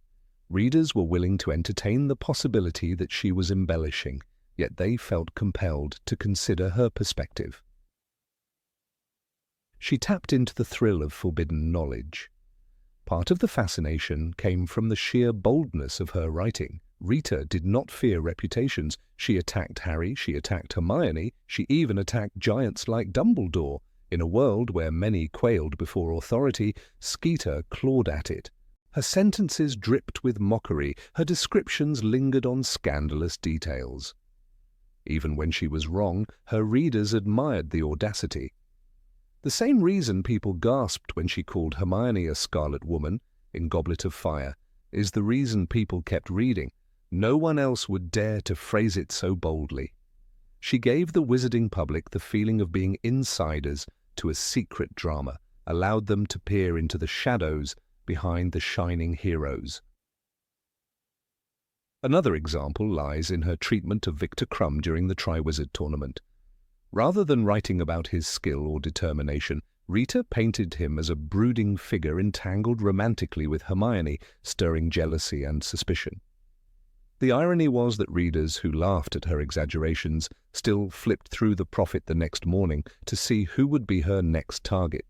Readers were willing to entertain the possibility that she was embellishing, yet they felt compelled to consider her perspective. She tapped into the thrill of forbidden knowledge. Part of the fascination came from the sheer boldness of her writing. Rita did not fear reputations. She attacked Harry, she attacked Hermione, she even attacked giants like Dumbledore. In a world where many quailed before authority, Skeeter clawed at it. Her sentences dripped with mockery, her descriptions lingered on scandalous details. Even when she was wrong, her readers admired the audacity. The same reason people gasped when she called Hermione a Scarlet Woman in Goblet of Fire is the reason people kept reading. No one else would dare to phrase it so boldly. She gave the wizarding public the feeling of being insiders to a secret drama, allowed them to peer into the shadows behind the shining heroes. Another example lies in her treatment of Viktor Krum during the Triwizard Tournament. Rather than writing about his skill or determination, Rita painted him as a brooding figure entangled romantically with Hermione, stirring jealousy and suspicion. The irony was that readers who laughed at her exaggerations still flipped through the Prophet the next morning to see who would be her next target.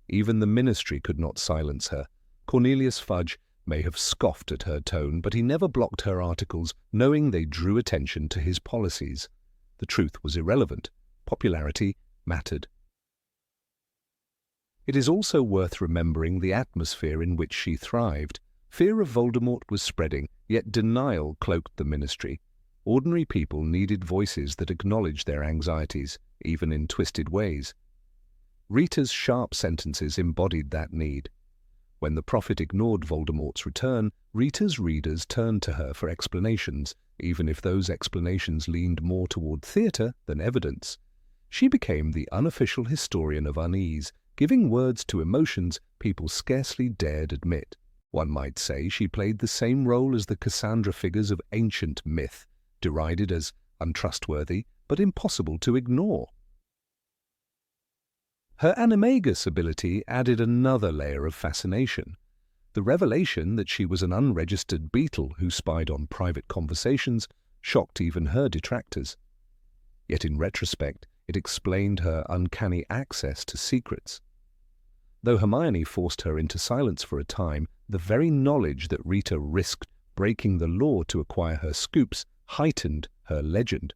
Even the ministry could not silence her. Cornelius Fudge may have scoffed at her tone, but he never blocked her articles, knowing they drew attention to his policies. The truth was irrelevant. Popularity mattered. It is also worth remembering the atmosphere in which she thrived. Fear of Voldemort was spreading, yet denial cloaked the ministry. Ordinary people needed voices that acknowledged their anxieties, even in twisted ways. Rita's sharp sentences embodied that need. When the prophet ignored Voldemort's return, Rita's readers turned to her for explanations, even if those explanations leaned more toward theatre than evidence. She became the unofficial historian of unease, giving words to emotions people scarcely dared admit. One might say she played the same role as the Cassandra figures of ancient myth, derided as untrustworthy but impossible to ignore. Her animagus ability added another layer of fascination. The revelation that she was an unregistered beetle who spied on private conversations shocked even her detractors. Yet in retrospect, it explained her uncanny access to secrets. Though Hermione forced her into silence for a time, the very knowledge that Rita risked breaking the law to acquire her scoops heightened her legend.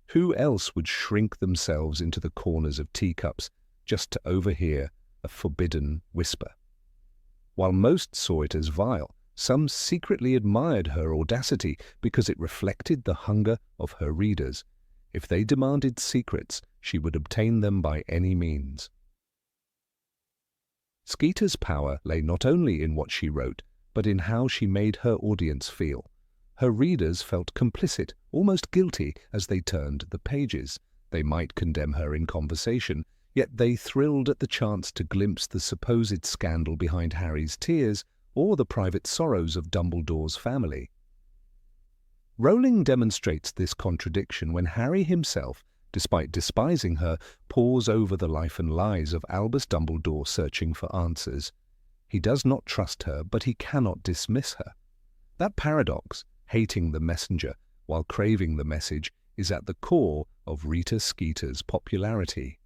Who else would shrink themselves into the corners of teacups just to overhear a forbidden whisper? While most saw it as vile, some secretly admired her audacity because it reflected the hunger of her readers. If they demanded secrets, she would obtain them by any means. Skeeter's power lay not only in what she wrote, but in how she made her audience feel. Her readers felt complicit, almost guilty, as they turned the pages. They might condemn her in conversation, yet they thrilled at the chance to glimpse the supposed scandal behind Harry's tears or the private sorrows of Dumbledore's family. Rowling demonstrates this contradiction when Harry himself, despite despising her, pores over the life and lies of Albus Dumbledore searching for answers. He does not trust her, but he cannot dismiss her. That paradox, hating the messenger while craving the message, is at the core of Rita Skeeter's popularity.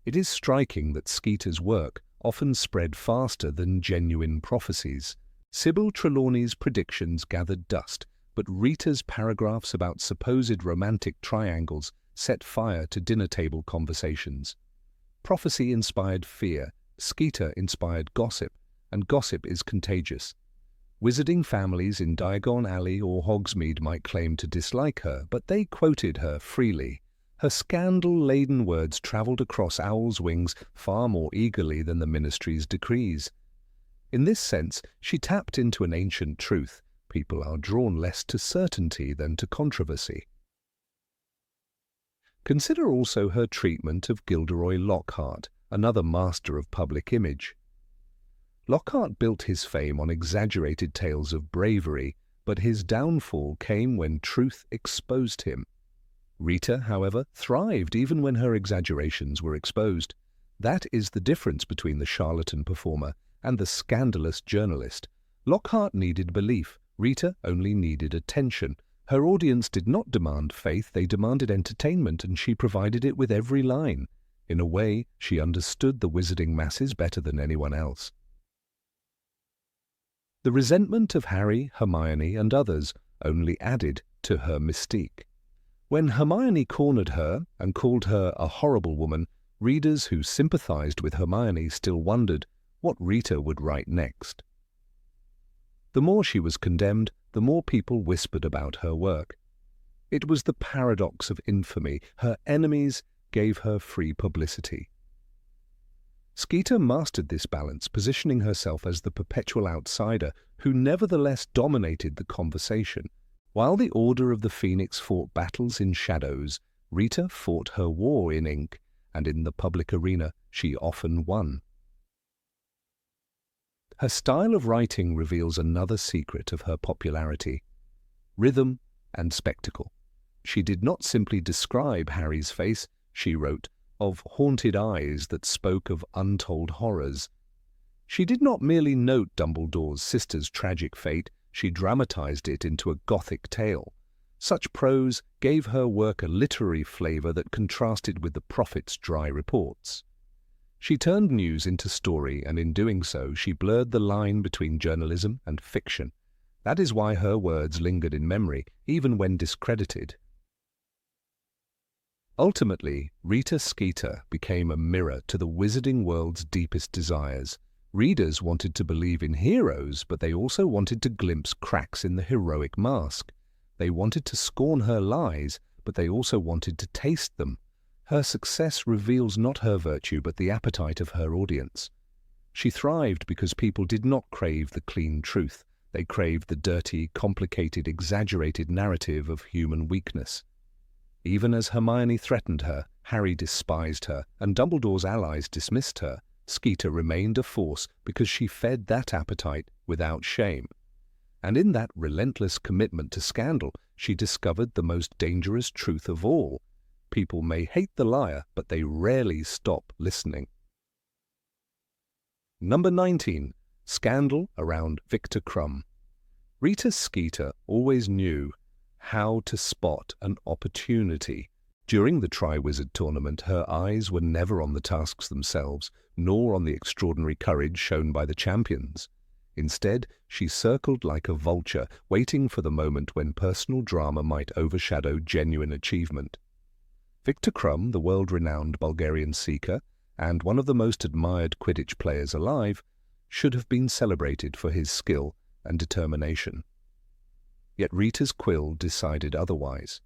It is striking that Skeeter's work often spread faster than genuine prophecies. Sybil Trelawney's predictions gathered dust, but Rita's paragraphs about supposed romantic triangles set fire to dinner-table conversations. Prophecy inspired fear, Skeeter inspired gossip, and gossip is contagious. Wizarding families in Diagon Alley or Hogsmeade might claim to dislike her, but they quoted her freely. Her scandal-laden words travelled across owls' wings far more eagerly than the ministry's decrees. In this sense, she tapped into an ancient truth. People are drawn less to certainty than to controversy. Consider also her treatment of Gilderoy Lockhart, another master of public image. Lockhart built his fame on exaggerated tales of bravery, but his downfall came when truth exposed him. Rita, however, thrived even when her exaggerations were exposed. That is the difference between the charlatan performer and the scandalous journalist. Lockhart needed belief. Rita only needed attention. Her audience did not demand faith, they demanded entertainment, and she provided it with every line. In a way, she understood the wizarding masses better than anyone else. The resentment of Harry, Hermione, and others only added to her mystique. When Hermione cornered her and called her a horrible woman, readers who sympathized with Hermione still wondered what Rita would write next. The more she was condemned, the more people whispered about her work. It was the paradox of infamy. Her enemies gave her free publicity. Skeeter mastered this balance, positioning herself as the perpetual outsider who nevertheless dominated the conversation. While the Order of the Phoenix fought battles in shadows, Rita fought her war in ink, and in the public arena she often won. Her style of writing reveals another secret of her popularity: rhythm and spectacle. She did not simply describe Harry's face, she wrote of haunted eyes that spoke of untold horrors. She did not merely note Dumbledore's sister's tragic fate, she dramatized it into a Gothic tale. Such prose gave her work a literary flavor that contrasted with the prophet's dry reports. She turned news into story, and in doing so she blurred the line between journalism and fiction. That is why her words lingered in memory, even when discredited. Ultimately, Rita Skeeter became a mirror to the wizarding world's deepest desires. Readers wanted to believe in heroes, but they also wanted to glimpse cracks in the heroic mask. They wanted to scorn her lies, but they also wanted to taste them. Her success reveals not her virtue, but the appetite of her audience. She thrived because people did not crave the clean truth. They craved the dirty, complicated, exaggerated narrative of human weakness. Even as Hermione threatened her, Harry despised her, and Dumbledore's allies dismissed her, Skeeter remained a force because she fed that appetite without shame. And in that relentless commitment to scandal, she discovered the most dangerous truth of all. People may hate the liar, but they rarely stop listening. Number 19. Scandal around Viktor Krum. Rita Skeeter always knew how to spot an opportunity. During the Triwizard Tournament, her eyes were never on the tasks themselves, nor on the extraordinary courage shown by the champions. Instead, she circled like a vulture, waiting for the moment when personal drama might overshadow genuine achievement. Viktor Krum, the world-renowned Bulgarian seeker, and one of the most admired Quidditch players alive, should have been celebrated for his skill and determination. Yet Rita's quill decided otherwise.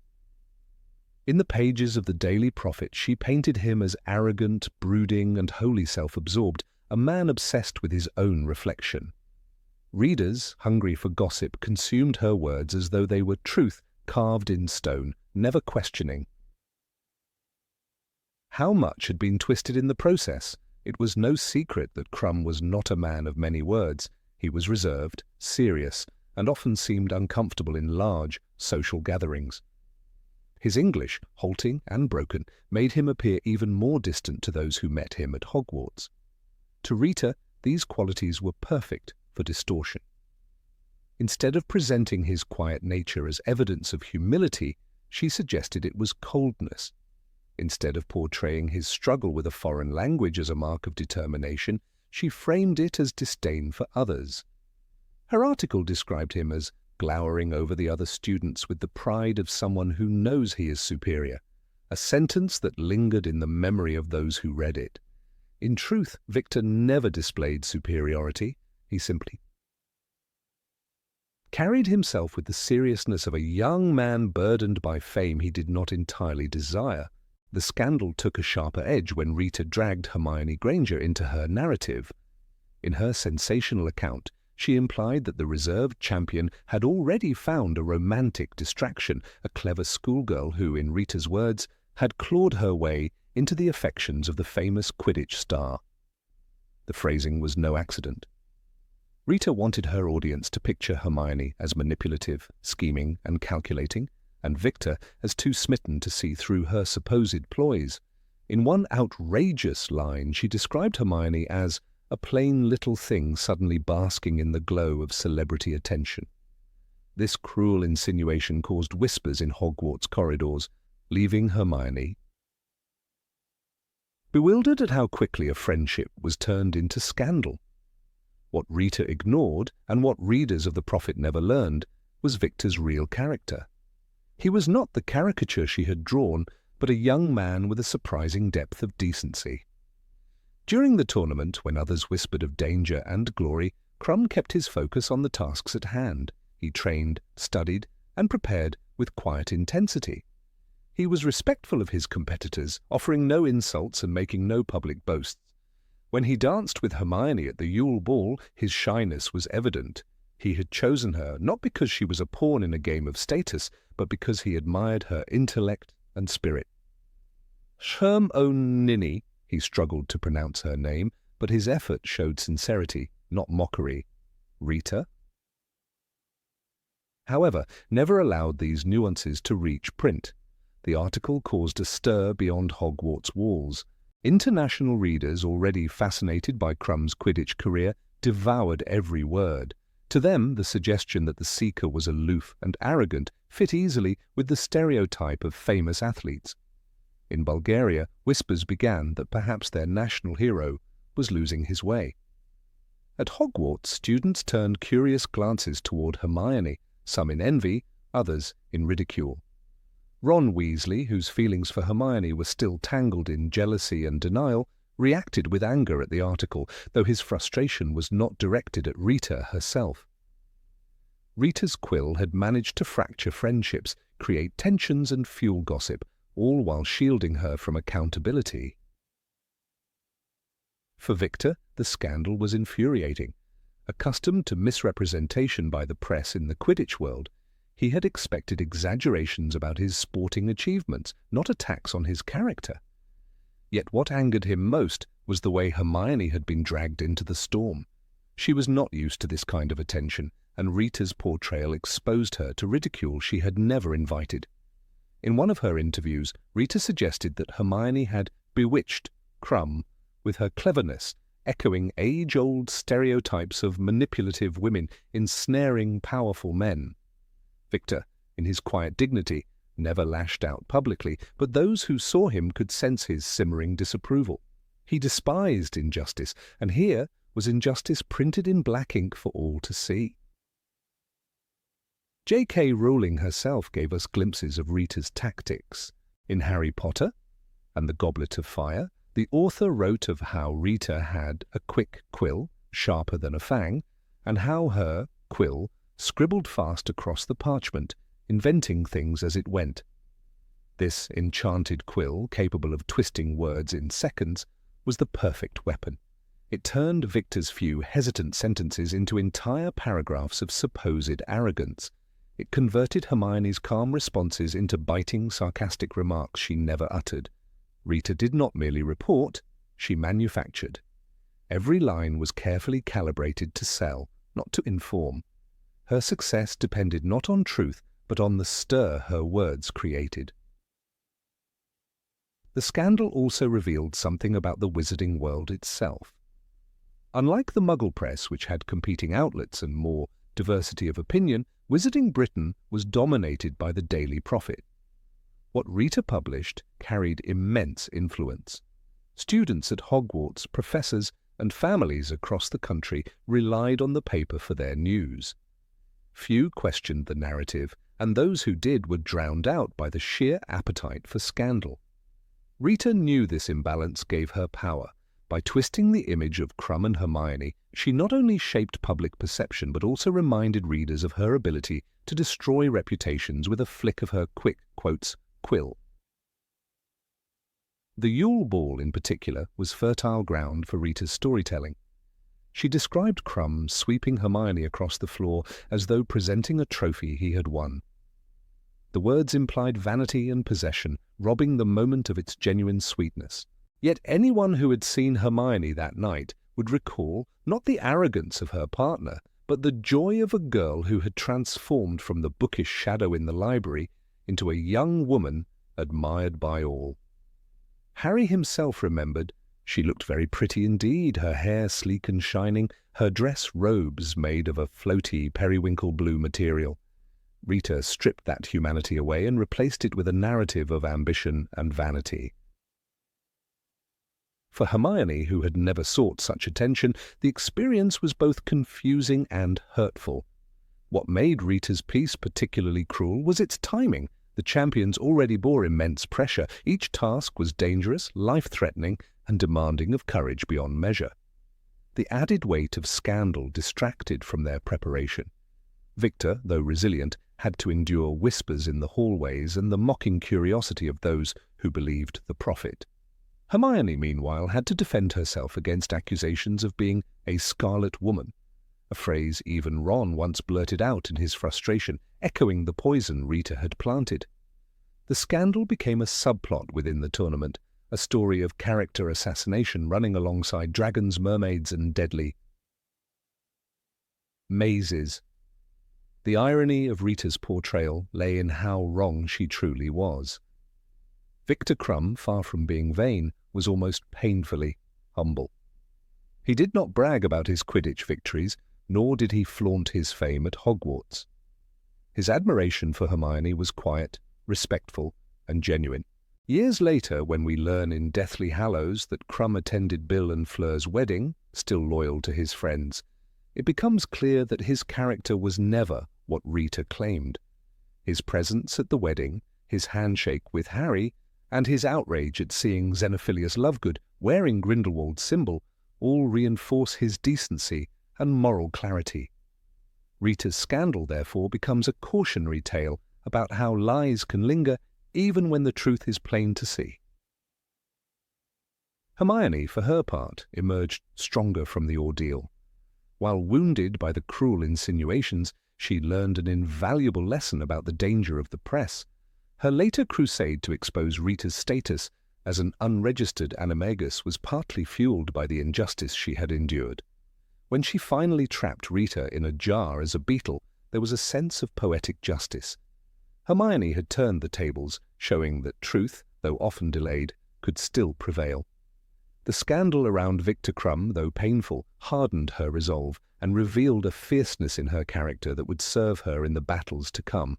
In the pages of the Daily Prophet, she painted him as arrogant, brooding, and wholly self-absorbed, a man obsessed with his own reflection. Readers, hungry for gossip, consumed her words as though they were truth carved in stone, never questioning. How much had been twisted in the process? It was no secret that Krum was not a man of many words. He was reserved, serious, and often seemed uncomfortable in large social gatherings. His English, halting and broken, made him appear even more distant to those who met him at Hogwarts. To Rita, these qualities were perfect for distortion. Instead of presenting his quiet nature as evidence of humility, she suggested it was coldness. Instead of portraying his struggle with a foreign language as a mark of determination, she framed it as disdain for others. Her article described him as glowering over the other students with the pride of someone who knows he is superior, a sentence that lingered in the memory of those who read it. In truth, Viktor never displayed superiority. He simply carried himself with the seriousness of a young man burdened by fame he did not entirely desire. The scandal took a sharper edge when Rita dragged Hermione Granger into her narrative. In her sensational account, she implied that the reserved champion had already found a romantic distraction, a clever schoolgirl who, in Rita's words, had clawed her way into the affections of the famous Quidditch star. The phrasing was no accident. Rita wanted her audience to picture Hermione as manipulative, scheming, and calculating, and Viktor as too smitten to see through her supposed ploys. In one outrageous line, she described Hermione as a plain little thing suddenly basking in the glow of celebrity attention. This cruel insinuation caused whispers in Hogwarts corridors, leaving Hermione bewildered at how quickly a friendship was turned into scandal. What Rita ignored, and what readers of The Prophet never learned, was Viktor's real character. He was not the caricature she had drawn, but a young man with a surprising depth of decency. During the tournament, when others whispered of danger and glory, Krum kept his focus on the tasks at hand. He trained, studied, and prepared with quiet intensity. He was respectful of his competitors, offering no insults and making no public boasts. When he danced with Hermione at the Yule Ball, his shyness was evident. He had chosen her not because she was a pawn in a game of status, but because he admired her intellect and spirit. Hermione, he struggled to pronounce her name, but his effort showed sincerity, not mockery. Rita, however, never allowed these nuances to reach print. The article caused a stir beyond Hogwarts walls. International readers, already fascinated by Krum's Quidditch career, devoured every word. To them, the suggestion that the seeker was aloof and arrogant fit easily with the stereotype of famous athletes. In Bulgaria, whispers began that perhaps their national hero was losing his way. At Hogwarts, students turned curious glances toward Hermione, some in envy, others in ridicule. Ron Weasley, whose feelings for Hermione were still tangled in jealousy and denial, reacted with anger at the article, though his frustration was not directed at Rita herself. Rita's quill had managed to fracture friendships, create tensions and fuel gossip, all while shielding her from accountability. For Viktor, the scandal was infuriating. Accustomed to misrepresentation by the press in the Quidditch world, he had expected exaggerations about his sporting achievements, not attacks on his character. Yet what angered him most was the way Hermione had been dragged into the storm. She was not used to this kind of attention, and Rita's portrayal exposed her to ridicule she had never invited. In one of her interviews, Rita suggested that Hermione had bewitched Krum with her cleverness, echoing age-old stereotypes of manipulative women ensnaring powerful men. Viktor, in his quiet dignity, never lashed out publicly, but those who saw him could sense his simmering disapproval. He despised injustice, and here was injustice printed in black ink for all to see. J.K. Rowling herself gave us glimpses of Rita's tactics. In Harry Potter and the Goblet of Fire, the author wrote of how Rita had a quick quill, sharper than a fang, and how her quill scribbled fast across the parchment, inventing things as it went. This enchanted quill, capable of twisting words in seconds, was the perfect weapon. It turned Viktor's few hesitant sentences into entire paragraphs of supposed arrogance. It converted Hermione's calm responses into biting, sarcastic remarks she never uttered. Rita did not merely report, she manufactured. Every line was carefully calibrated to sell, not to inform. Her success depended not on truth, but on the stir her words created. The scandal also revealed something about the wizarding world itself. Unlike the Muggle press, which had competing outlets and more diversity of opinion, Wizarding Britain was dominated by the Daily Prophet. What Rita published carried immense influence. Students at Hogwarts, professors, and families across the country relied on the paper for their news. Few questioned the narrative, and those who did were drowned out by the sheer appetite for scandal. Rita knew this imbalance gave her power. By twisting the image of Krum and Hermione, she not only shaped public perception but also reminded readers of her ability to destroy reputations with a flick of her quick, quotes, quill. The Yule Ball, in particular, was fertile ground for Rita's storytelling. She described Krum sweeping Hermione across the floor as though presenting a trophy he had won. The words implied vanity and possession, robbing the moment of its genuine sweetness. Yet anyone who had seen Hermione that night would recall not the arrogance of her partner, but the joy of a girl who had transformed from the bookish shadow in the library into a young woman admired by all. Harry himself remembered she looked very pretty indeed, her hair sleek and shining, her dress robes made of a floaty periwinkle blue material. Rita stripped that humanity away and replaced it with a narrative of ambition and vanity. For Hermione, who had never sought such attention, the experience was both confusing and hurtful. What made Rita's piece particularly cruel was its timing. The champions already bore immense pressure. Each task was dangerous, life-threatening, and demanding of courage beyond measure. The added weight of scandal distracted from their preparation. Viktor, though resilient, had to endure whispers in the hallways and the mocking curiosity of those who believed the prophet. Hermione, meanwhile, had to defend herself against accusations of being a scarlet woman, a phrase even Ron once blurted out in his frustration, echoing the poison Rita had planted. The scandal became a subplot within the tournament, a story of character assassination running alongside dragons, mermaids, and deadly mazes. The irony of Rita's portrayal lay in how wrong she truly was. Viktor Krum, far from being vain, was almost painfully humble. He did not brag about his Quidditch victories, nor did he flaunt his fame at Hogwarts. His admiration for Hermione was quiet, respectful, and genuine. Years later, when we learn in Deathly Hallows that Krum attended Bill and Fleur's wedding, still loyal to his friends, it becomes clear that his character was never what Rita claimed. His presence at the wedding, his handshake with Harry, and his outrage at seeing Xenophilius Lovegood wearing Grindelwald's symbol all reinforce his decency and moral clarity. Rita's scandal, therefore, becomes a cautionary tale about how lies can linger even when the truth is plain to see. Hermione, for her part, emerged stronger from the ordeal. While wounded by the cruel insinuations, she learned an invaluable lesson about the danger of the press. Her later crusade to expose Rita's status as an unregistered animagus was partly fueled by the injustice she had endured. When she finally trapped Rita in a jar as a beetle, there was a sense of poetic justice. Hermione had turned the tables, showing that truth, though often delayed, could still prevail. The scandal around Viktor Krum, though painful, hardened her resolve and revealed a fierceness in her character that would serve her in the battles to come.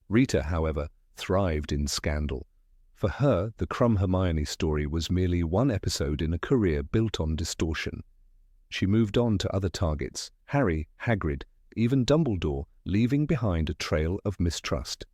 Rita, however, thrived in scandal. For her, the Krum-Hermione story was merely one episode in a career built on distortion. She moved on to other targets, Harry, Hagrid, even Dumbledore, leaving behind a trail of mistrust.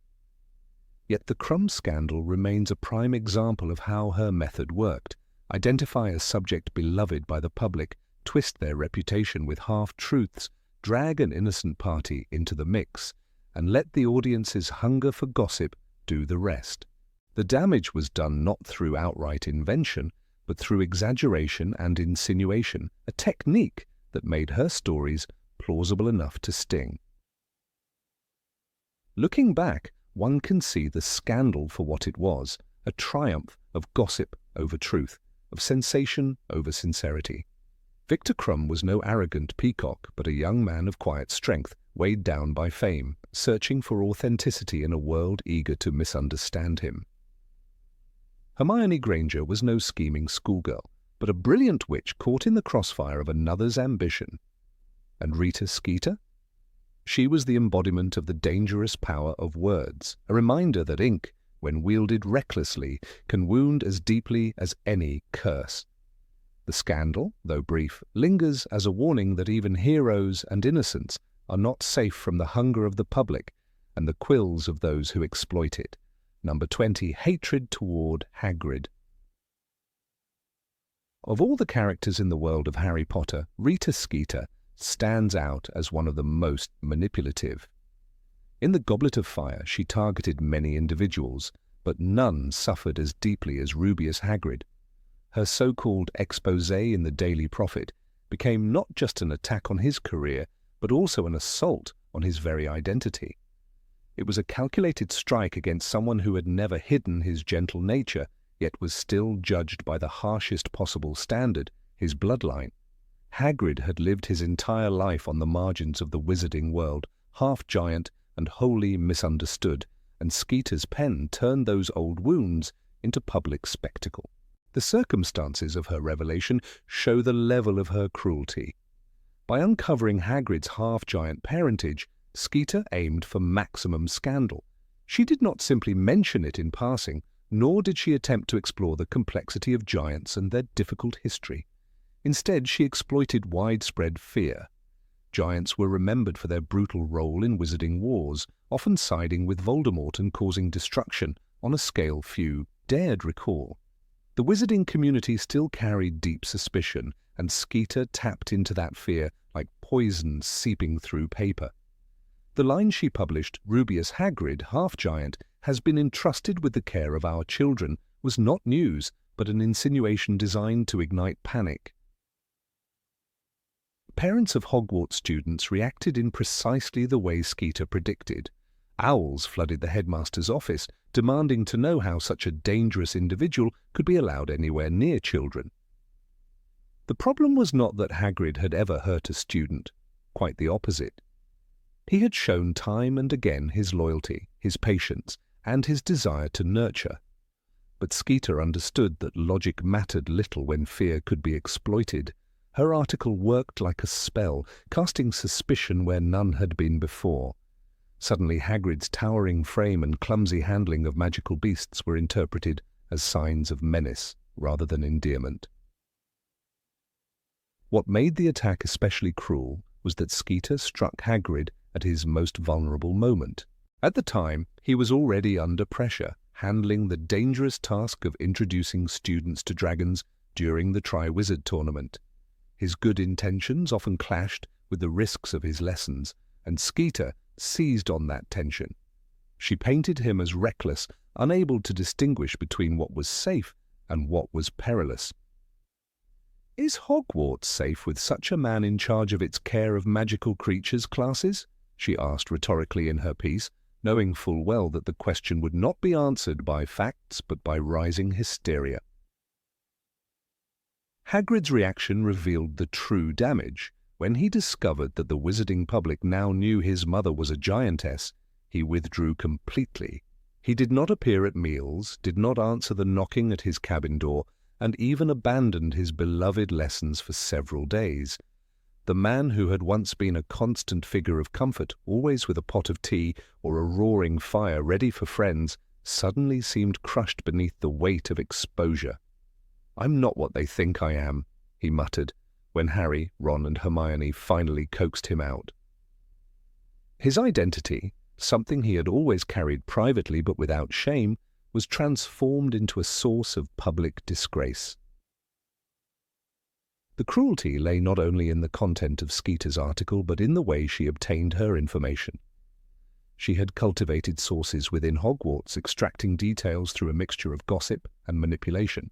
Yet the Krum scandal remains a prime example of how her method worked. Identify a subject beloved by the public, twist their reputation with half-truths, drag an innocent party into the mix, and let the audience's hunger for gossip do the rest. The damage was done not through outright invention, but through exaggeration and insinuation, a technique that made her stories plausible enough to sting. Looking back, one can see the scandal for what it was, a triumph of gossip over truth, of sensation over sincerity. Viktor Krum was no arrogant peacock, but a young man of quiet strength, weighed down by fame, searching for authenticity in a world eager to misunderstand him. Hermione Granger was no scheming schoolgirl, but a brilliant witch caught in the crossfire of another's ambition. And Rita Skeeter? She was the embodiment of the dangerous power of words, a reminder that ink, when wielded recklessly, can wound as deeply as any curse. The scandal, though brief, lingers as a warning that even heroes and innocents are not safe from the hunger of the public and the quills of those who exploit it. Number 20, hatred toward Hagrid. Of all the characters in the world of Harry Potter, Rita Skeeter stands out as one of the most manipulative. In the Goblet of Fire, she targeted many individuals, but none suffered as deeply as Rubius Hagrid. Her so-called exposé in the Daily Prophet became not just an attack on his career, but also an assault on his very identity. It was a calculated strike against someone who had never hidden his gentle nature, yet was still judged by the harshest possible standard, his bloodline. Hagrid had lived his entire life on the margins of the wizarding world, half-giant and wholly misunderstood, and Skeeter's pen turned those old wounds into public spectacle. The circumstances of her revelation show the level of her cruelty. By uncovering Hagrid's half-giant parentage, Skeeter aimed for maximum scandal. She did not simply mention it in passing, nor did she attempt to explore the complexity of giants and their difficult history. Instead, she exploited widespread fear. Giants were remembered for their brutal role in wizarding wars, often siding with Voldemort and causing destruction on a scale few dared recall. The wizarding community still carried deep suspicion, and Skeeter tapped into that fear like poison seeping through paper. The line she published, Rubius Hagrid, half-giant, has been entrusted with the care of our children, was not news, but an insinuation designed to ignite panic. Parents of Hogwarts students reacted in precisely the way Skeeter predicted. Owls flooded the headmaster's office, demanding to know how such a dangerous individual could be allowed anywhere near children. The problem was not that Hagrid had ever hurt a student, quite the opposite. He had shown time and again his loyalty, his patience, and his desire to nurture. But Skeeter understood that logic mattered little when fear could be exploited. Her article worked like a spell, casting suspicion where none had been before. Suddenly Hagrid's towering frame and clumsy handling of magical beasts were interpreted as signs of menace rather than endearment. What made the attack especially cruel was that Skeeter struck Hagrid at his most vulnerable moment. At the time, he was already under pressure, handling the dangerous task of introducing students to dragons during the Triwizard Tournament. His good intentions often clashed with the risks of his lessons, and Skeeter seized on that tension. She painted him as reckless, unable to distinguish between what was safe and what was perilous. "Is Hogwarts safe with such a man in charge of its care of magical creatures classes?" she asked rhetorically in her piece, knowing full well that the question would not be answered by facts but by rising hysteria. Hagrid's reaction revealed the true damage. When he discovered that the wizarding public now knew his mother was a giantess, he withdrew completely. He did not appear at meals, did not answer the knocking at his cabin door, and even abandoned his beloved lessons for several days. The man who had once been a constant figure of comfort, always with a pot of tea or a roaring fire ready for friends, suddenly seemed crushed beneath the weight of exposure. "I'm not what they think I am," he muttered, when Harry, Ron and Hermione finally coaxed him out. His identity, something he had always carried privately but without shame, was transformed into a source of public disgrace. The cruelty lay not only in the content of Skeeter's article but in the way she obtained her information. She had cultivated sources within Hogwarts, extracting details through a mixture of gossip and manipulation.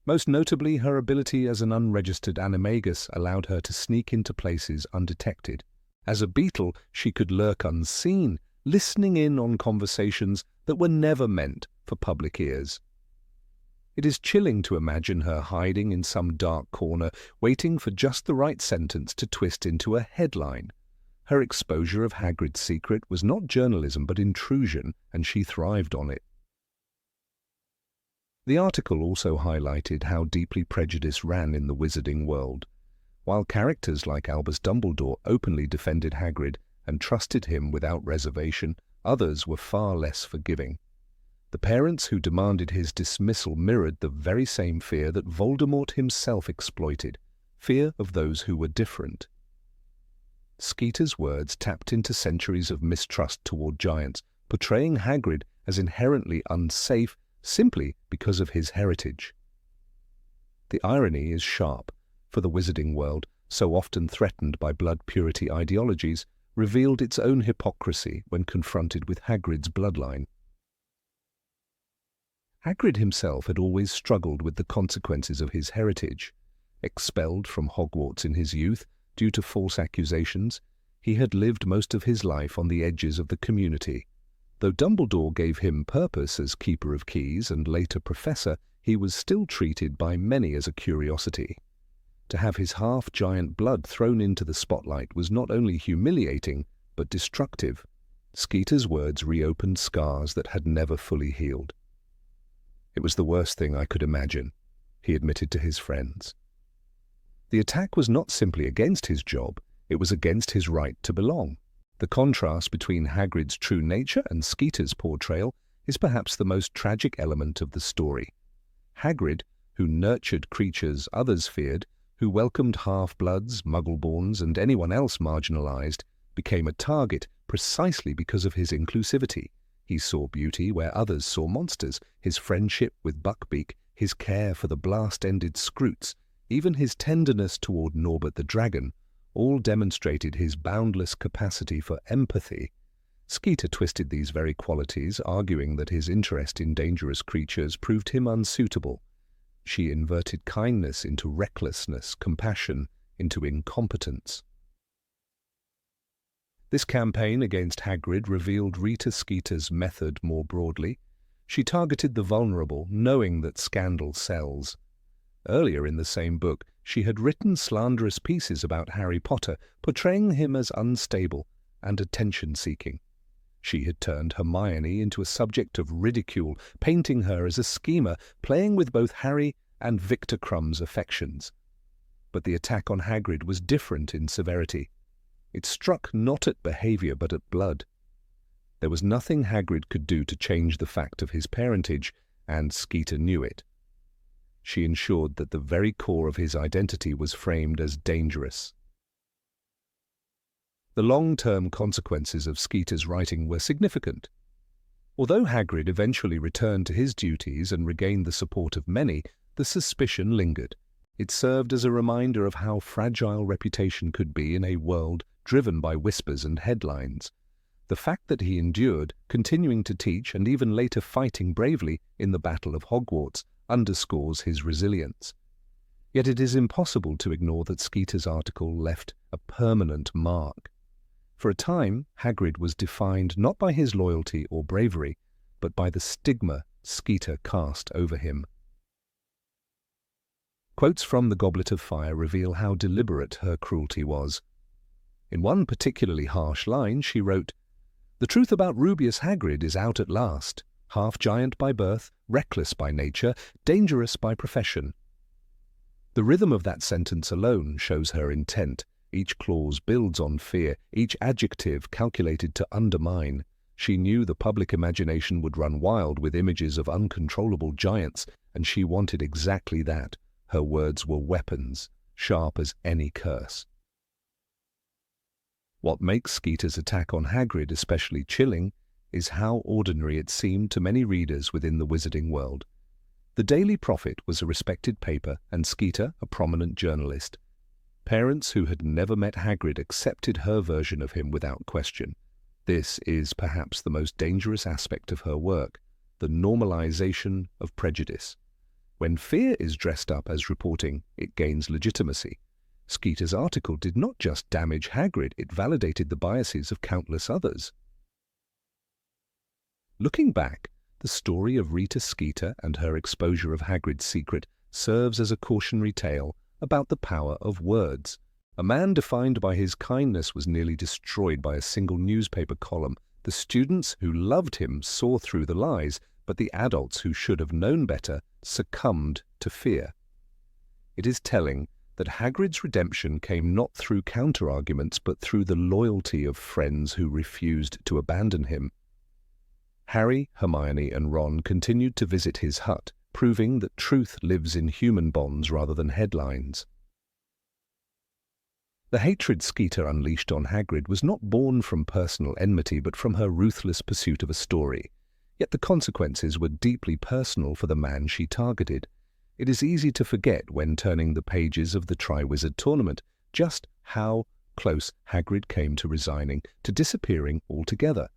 Most notably, her ability as an unregistered animagus allowed her to sneak into places undetected. As a beetle, she could lurk unseen, listening in on conversations that were never meant for public ears. It is chilling to imagine her hiding in some dark corner, waiting for just the right sentence to twist into a headline. Her exposure of Hagrid's secret was not journalism but intrusion, and she thrived on it. The article also highlighted how deeply prejudice ran in the wizarding world. While characters like Albus Dumbledore openly defended Hagrid and trusted him without reservation, others were far less forgiving. The parents who demanded his dismissal mirrored the very same fear that Voldemort himself exploited, fear of those who were different. Skeeter's words tapped into centuries of mistrust toward giants, portraying Hagrid as inherently unsafe simply because of his heritage. The irony is sharp, for the wizarding world, so often threatened by blood purity ideologies, revealed its own hypocrisy when confronted with Hagrid's bloodline. Hagrid himself had always struggled with the consequences of his heritage. Expelled from Hogwarts in his youth due to false accusations, he had lived most of his life on the edges of the community. Though Dumbledore gave him purpose as Keeper of Keys and later Professor, he was still treated by many as a curiosity. To have his half-giant blood thrown into the spotlight was not only humiliating, but destructive. Skeeter's words reopened scars that had never fully healed. "It was the worst thing I could imagine," he admitted to his friends. The attack was not simply against his job, it was against his right to belong. The contrast between Hagrid's true nature and Skeeter's portrayal is perhaps the most tragic element of the story. Hagrid, who nurtured creatures others feared, who welcomed half-bloods, Muggle-borns, and anyone else marginalized, became a target precisely because of his inclusivity. He saw beauty where others saw monsters, his friendship with Buckbeak, his care for the blast-ended Scroots, even his tenderness toward Norbert the Dragon, all demonstrated his boundless capacity for empathy. Skeeter twisted these very qualities, arguing that his interest in dangerous creatures proved him unsuitable. She inverted kindness into recklessness, compassion into incompetence. This campaign against Hagrid revealed Rita Skeeter's method more broadly. She targeted the vulnerable, knowing that scandal sells. Earlier in the same book, she had written slanderous pieces about Harry Potter, portraying him as unstable and attention-seeking. She had turned Hermione into a subject of ridicule, painting her as a schemer, playing with both Harry and Viktor Krum's affections. But the attack on Hagrid was different in severity. It struck not at behavior but at blood. There was nothing Hagrid could do to change the fact of his parentage, and Skeeter knew it. She ensured that the very core of his identity was framed as dangerous. The long-term consequences of Skeeter's writing were significant. Although Hagrid eventually returned to his duties and regained the support of many, the suspicion lingered. It served as a reminder of how fragile reputation could be in a world driven by whispers and headlines. The fact that he endured, continuing to teach and even later fighting bravely in the Battle of Hogwarts, underscores his resilience. Yet it is impossible to ignore that Skeeter's article left a permanent mark. For a time, Hagrid was defined not by his loyalty or bravery, but by the stigma Skeeter cast over him. Quotes from The Goblet of Fire reveal how deliberate her cruelty was. In one particularly harsh line, she wrote, "The truth about Rubius Hagrid is out at last, half-giant by birth, reckless by nature, dangerous by profession." The rhythm of that sentence alone shows her intent. Each clause builds on fear, each adjective calculated to undermine. She knew the public imagination would run wild with images of uncontrollable giants, and she wanted exactly that. Her words were weapons, sharp as any curse. What makes Skeeter's attack on Hagrid especially chilling is how ordinary it seemed to many readers within the wizarding world. The Daily Prophet was a respected paper, and Skeeter a prominent journalist. Parents who had never met Hagrid accepted her version of him without question. This is perhaps the most dangerous aspect of her work, the normalization of prejudice. When fear is dressed up as reporting, it gains legitimacy. Skeeter's article did not just damage Hagrid, it validated the biases of countless others. Looking back, the story of Rita Skeeter and her exposure of Hagrid's secret serves as a cautionary tale about the power of words. A man defined by his kindness was nearly destroyed by a single newspaper column. The students who loved him saw through the lies, but the adults who should have known better succumbed to fear. It is telling that Hagrid's redemption came not through counter-arguments, but through the loyalty of friends who refused to abandon him. Harry, Hermione, and Ron continued to visit his hut, proving that truth lives in human bonds rather than headlines. The hatred Skeeter unleashed on Hagrid was not born from personal enmity, but from her ruthless pursuit of a story. Yet the consequences were deeply personal for the man she targeted. It is easy to forget when turning the pages of the Triwizard Tournament just how close Hagrid came to resigning, to disappearing altogether.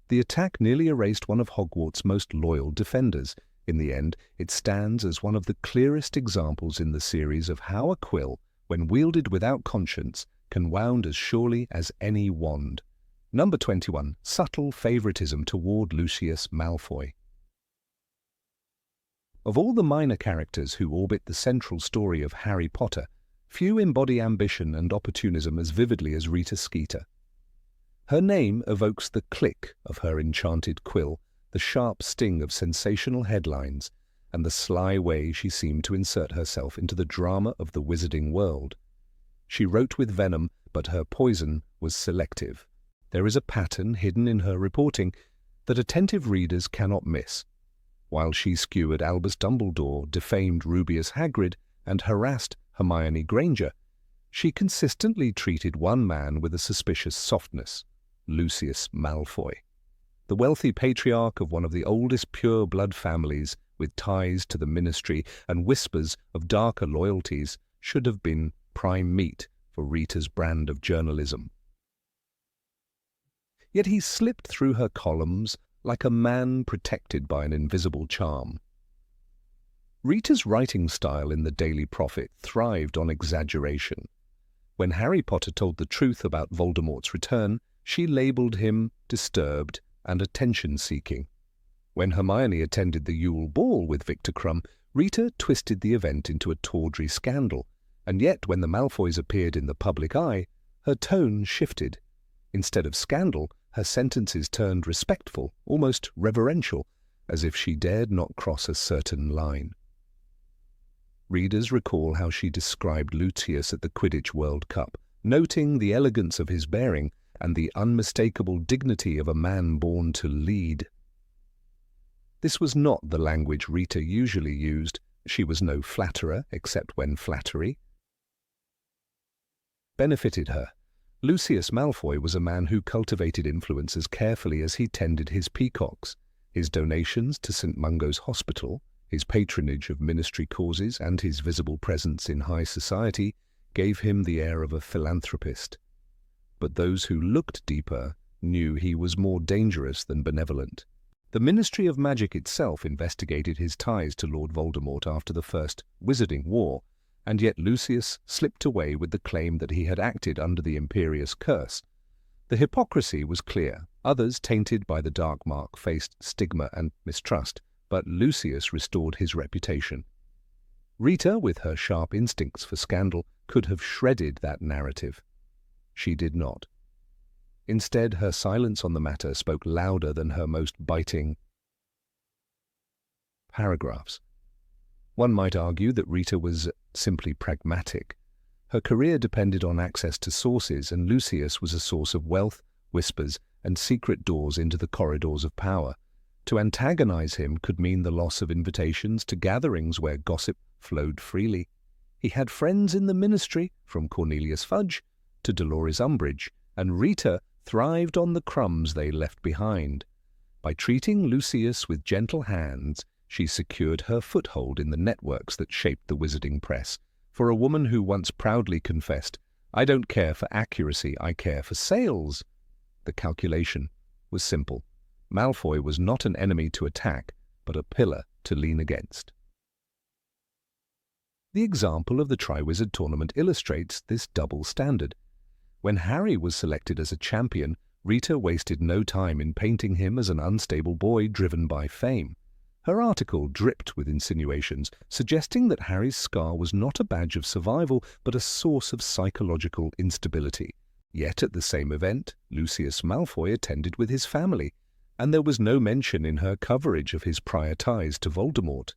The attack nearly erased one of Hogwarts' most loyal defenders. In the end, it stands as one of the clearest examples in the series of how a quill, when wielded without conscience, can wound as surely as any wand. Number 21. Subtle favoritism toward Lucius Malfoy. Of all the minor characters who orbit the central story of Harry Potter, few embody ambition and opportunism as vividly as Rita Skeeter. Her name evokes the click of her enchanted quill, the sharp sting of sensational headlines, and the sly way she seemed to insert herself into the drama of the wizarding world. She wrote with venom, but her poison was selective. There is a pattern hidden in her reporting that attentive readers cannot miss. While she skewered Albus Dumbledore, defamed Rubius Hagrid, and harassed Hermione Granger, she consistently treated one man with a suspicious softness, Lucius Malfoy. The wealthy patriarch of one of the oldest pure-blood families with ties to the ministry and whispers of darker loyalties should have been prime meat for Rita's brand of journalism. Yet he slipped through her columns like a man protected by an invisible charm. Rita's writing style in the Daily Prophet thrived on exaggeration. When Harry Potter told the truth about Voldemort's return, she labelled him disturbed and attention-seeking. When Hermione attended the Yule Ball with Viktor Krum, Rita twisted the event into a tawdry scandal, and yet when the Malfoys appeared in the public eye, her tone shifted. Instead of scandal, her sentences turned respectful, almost reverential, as if she dared not cross a certain line. Readers recall how she described Lucius at the Quidditch World Cup, noting the elegance of his bearing and the unmistakable dignity of a man born to lead. This was not the language Rita usually used. She was no flatterer, except when flattery benefited her. Lucius Malfoy was a man who cultivated influence as carefully as he tended his peacocks. His donations to St. Mungo's Hospital, his patronage of ministry causes, and his visible presence in high society gave him the air of a philanthropist. But those who looked deeper knew he was more dangerous than benevolent. The Ministry of Magic itself investigated his ties to Lord Voldemort after the First Wizarding War, and yet Lucius slipped away with the claim that he had acted under the Imperious curse. The hypocrisy was clear. Others, tainted by the dark mark, faced stigma and mistrust, but Lucius restored his reputation. Rita, with her sharp instincts for scandal, could have shredded that narrative. She did not. Instead, her silence on the matter spoke louder than her most biting paragraphs. One might argue that Rita was simply pragmatic. Her career depended on access to sources, and Lucius was a source of wealth, whispers, and secret doors into the corridors of power. To antagonize him could mean the loss of invitations to gatherings where gossip flowed freely. He had friends in the ministry, from Cornelius Fudge to Dolores Umbridge, and Rita thrived on the crumbs they left behind. By treating Lucius with gentle hands, she secured her foothold in the networks that shaped the wizarding press. For a woman who once proudly confessed, "I don't care for accuracy, I care for sales," the calculation was simple. Malfoy was not an enemy to attack, but a pillar to lean against. The example of the Triwizard Tournament illustrates this double standard. When Harry was selected as a champion, Rita wasted no time in painting him as an unstable boy driven by fame. Her article dripped with insinuations, suggesting that Harry's scar was not a badge of survival, but a source of psychological instability. Yet at the same event, Lucius Malfoy attended with his family, and there was no mention in her coverage of his prior ties to Voldemort.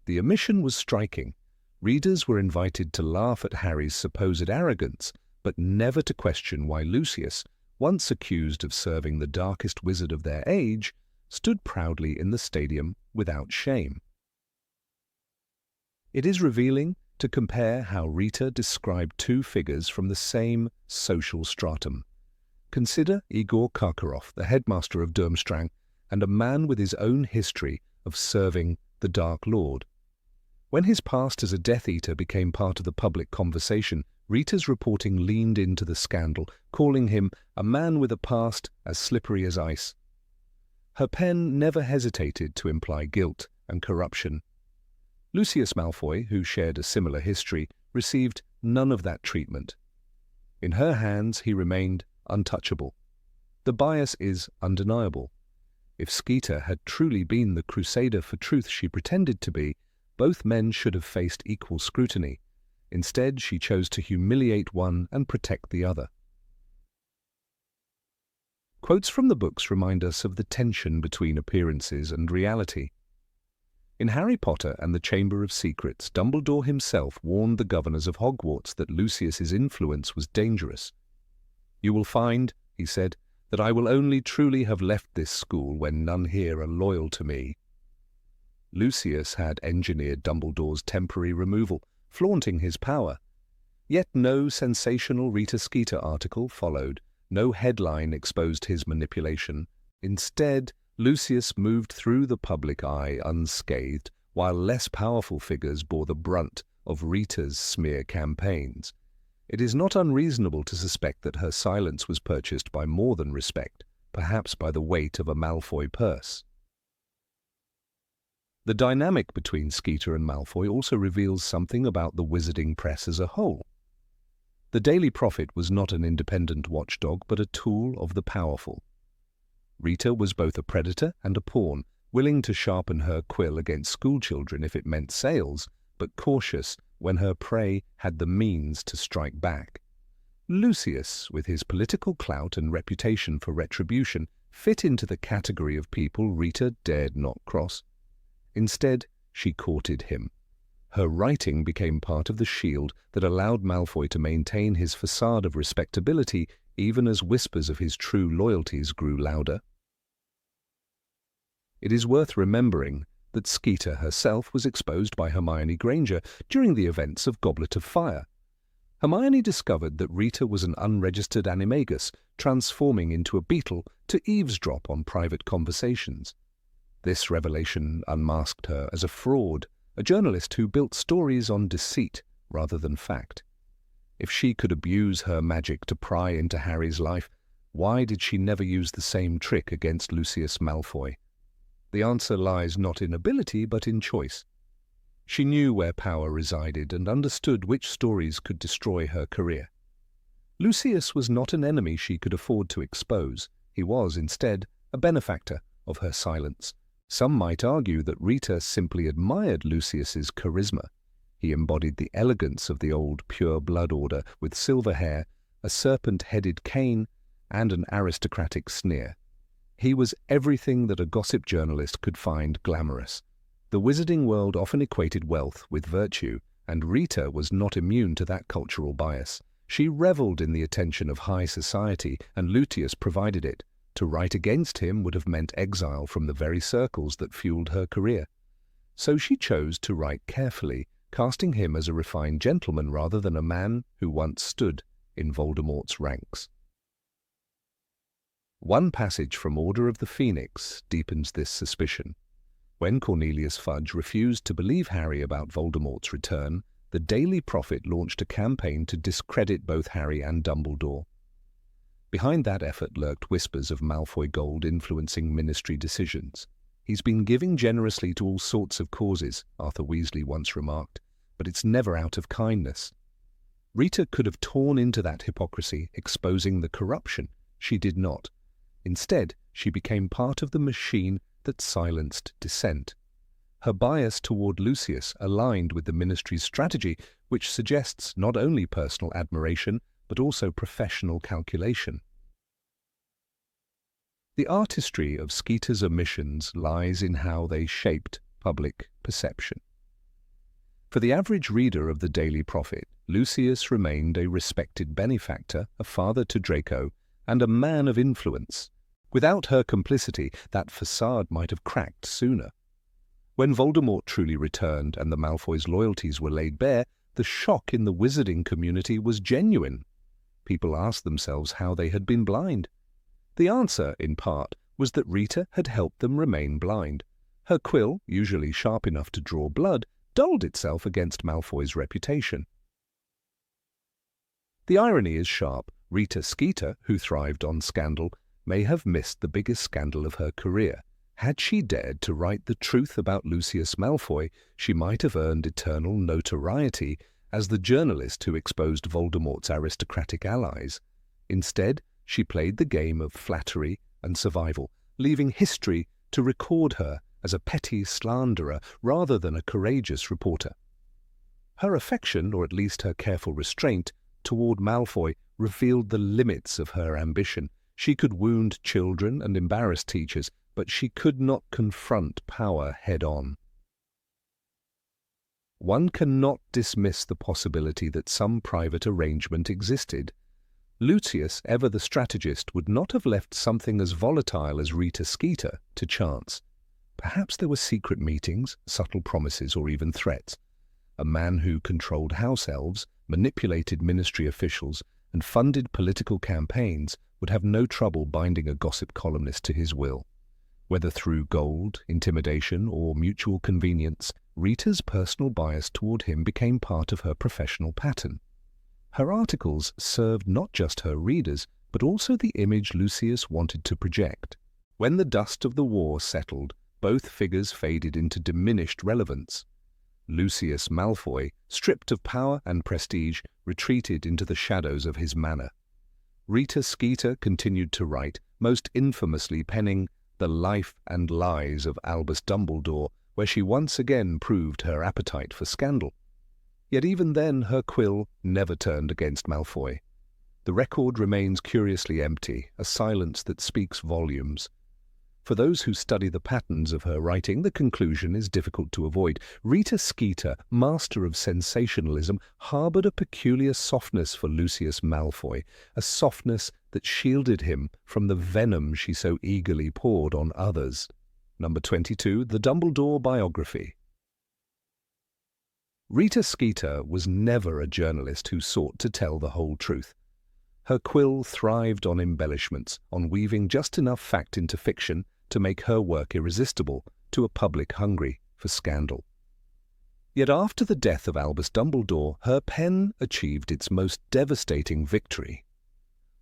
The omission was striking. Readers were invited to laugh at Harry's supposed arrogance, but never to question why Lucius, once accused of serving the darkest wizard of their age, stood proudly in the stadium without shame. It is revealing to compare how Rita described two figures from the same social stratum. Consider Igor Karkaroff, the headmaster of Durmstrang, and a man with his own history of serving the Dark Lord. When his past as a Death Eater became part of the public conversation, Rita's reporting leaned into the scandal, calling him a man with a past as slippery as ice. Her pen never hesitated to imply guilt and corruption. Lucius Malfoy, who shared a similar history, received none of that treatment. In her hands, he remained untouchable. The bias is undeniable. If Skeeter had truly been the crusader for truth she pretended to be, both men should have faced equal scrutiny. Instead, she chose to humiliate one and protect the other. Quotes from the books remind us of the tension between appearances and reality. In Harry Potter and the Chamber of Secrets, Dumbledore himself warned the governors of Hogwarts that Lucius's influence was dangerous. "You will find," he said, "that I will only truly have left this school when none here are loyal to me." Lucius had engineered Dumbledore's temporary removal, flaunting his power. Yet no sensational Rita Skeeter article followed. No headline exposed his manipulation. Instead, Lucius moved through the public eye unscathed, while less powerful figures bore the brunt of Rita's smear campaigns. It is not unreasonable to suspect that her silence was purchased by more than respect, perhaps by the weight of a Malfoy purse. The dynamic between Skeeter and Malfoy also reveals something about the wizarding press as a whole. The Daily Prophet was not an independent watchdog, but a tool of the powerful. Rita was both a predator and a pawn, willing to sharpen her quill against schoolchildren if it meant sales, but cautious when her prey had the means to strike back. Lucius, with his political clout and reputation for retribution, fit into the category of people Rita dared not cross. Instead, she courted him. Her writing became part of the shield that allowed Malfoy to maintain his facade of respectability even as whispers of his true loyalties grew louder. It is worth remembering that Skeeter herself was exposed by Hermione Granger during the events of Goblet of Fire. Hermione discovered that Rita was an unregistered animagus, transforming into a beetle to eavesdrop on private conversations. This revelation unmasked her as a fraud, a journalist who built stories on deceit rather than fact. If she could abuse her magic to pry into Harry's life, Why did she never use the same trick against Lucius Malfoy? The answer lies not in ability, but in choice. She knew where power resided and understood which stories could destroy her career. Lucius was not an enemy she could afford to expose. He was, instead, a benefactor of her silence. Some might argue that Rita simply admired Lucius's charisma. He embodied the elegance of the old pure blood order with silver hair, a serpent-headed cane, and an aristocratic sneer. He was everything that a gossip journalist could find glamorous. The wizarding world often equated wealth with virtue, and Rita was not immune to that cultural bias. She reveled in the attention of high society, and Lucius provided it. To write against him would have meant exile from the very circles that fueled her career. So she chose to write carefully, casting him as a refined gentleman rather than a man who once stood in Voldemort's ranks. One passage from Order of the Phoenix deepens this suspicion. When Cornelius Fudge refused to believe Harry about Voldemort's return, the Daily Prophet launched a campaign to discredit both Harry and Dumbledore. Behind that effort lurked whispers of Malfoy gold influencing ministry decisions. "He's been giving generously to all sorts of causes," Arthur Weasley once remarked, "but it's never out of kindness." Rita could have torn into that hypocrisy, exposing the corruption. She did not. Instead, she became part of the machine that silenced dissent. Her bias toward Lucius aligned with the ministry's strategy, which suggests not only personal admiration, but also professional calculation. The artistry of Skeeter's omissions lies in how they shaped public perception. For the average reader of the Daily Prophet, Lucius remained a respected benefactor, a father to Draco, and a man of influence. Without her complicity, that facade might have cracked sooner. When Voldemort truly returned and the Malfoys' loyalties were laid bare, the shock in the wizarding community was genuine. People asked themselves how they had been blind. The answer, in part, was that Rita had helped them remain blind. Her quill, usually sharp enough to draw blood, dulled itself against Malfoy's reputation. The irony is sharp. Rita Skeeter, who thrived on scandal, may have missed the biggest scandal of her career. Had she dared to write the truth about Lucius Malfoy, she might have earned eternal notoriety as the journalist who exposed Voldemort's aristocratic allies. Instead, she played the game of flattery and survival, leaving history to record her as a petty slanderer rather than a courageous reporter. Her affection, or at least her careful restraint, toward Malfoy revealed the limits of her ambition. She could wound children and embarrass teachers, but she could not confront power head-on. One cannot dismiss the possibility that some private arrangement existed. Lucius, ever the strategist, would not have left something as volatile as Rita Skeeter to chance. Perhaps there were secret meetings, subtle promises, or even threats. A man who controlled house elves, manipulated ministry officials, and funded political campaigns would have no trouble binding a gossip columnist to his will. Whether through gold, intimidation, or mutual convenience, Rita's personal bias toward him became part of her professional pattern. Her articles served not just her readers, but also the image Lucius wanted to project. When the dust of the war settled, both figures faded into diminished relevance. Lucius Malfoy, stripped of power and prestige, retreated into the shadows of his manor. Rita Skeeter continued to write, most infamously penning The Life and Lies of Albus Dumbledore, where she once again proved her appetite for scandal. Yet even then her quill never turned against Malfoy. The record remains curiously empty, a silence that speaks volumes. For those who study the patterns of her writing, the conclusion is difficult to avoid. Rita Skeeter, master of sensationalism, harbored a peculiar softness for Lucius Malfoy, a softness that shielded him from the venom she so eagerly poured on others. Number 22, the Dumbledore Biography. Rita Skeeter was never a journalist who sought to tell the whole truth. Her quill thrived on embellishments, on weaving just enough fact into fiction to make her work irresistible to a public hungry for scandal. Yet after the death of Albus Dumbledore, her pen achieved its most devastating victory.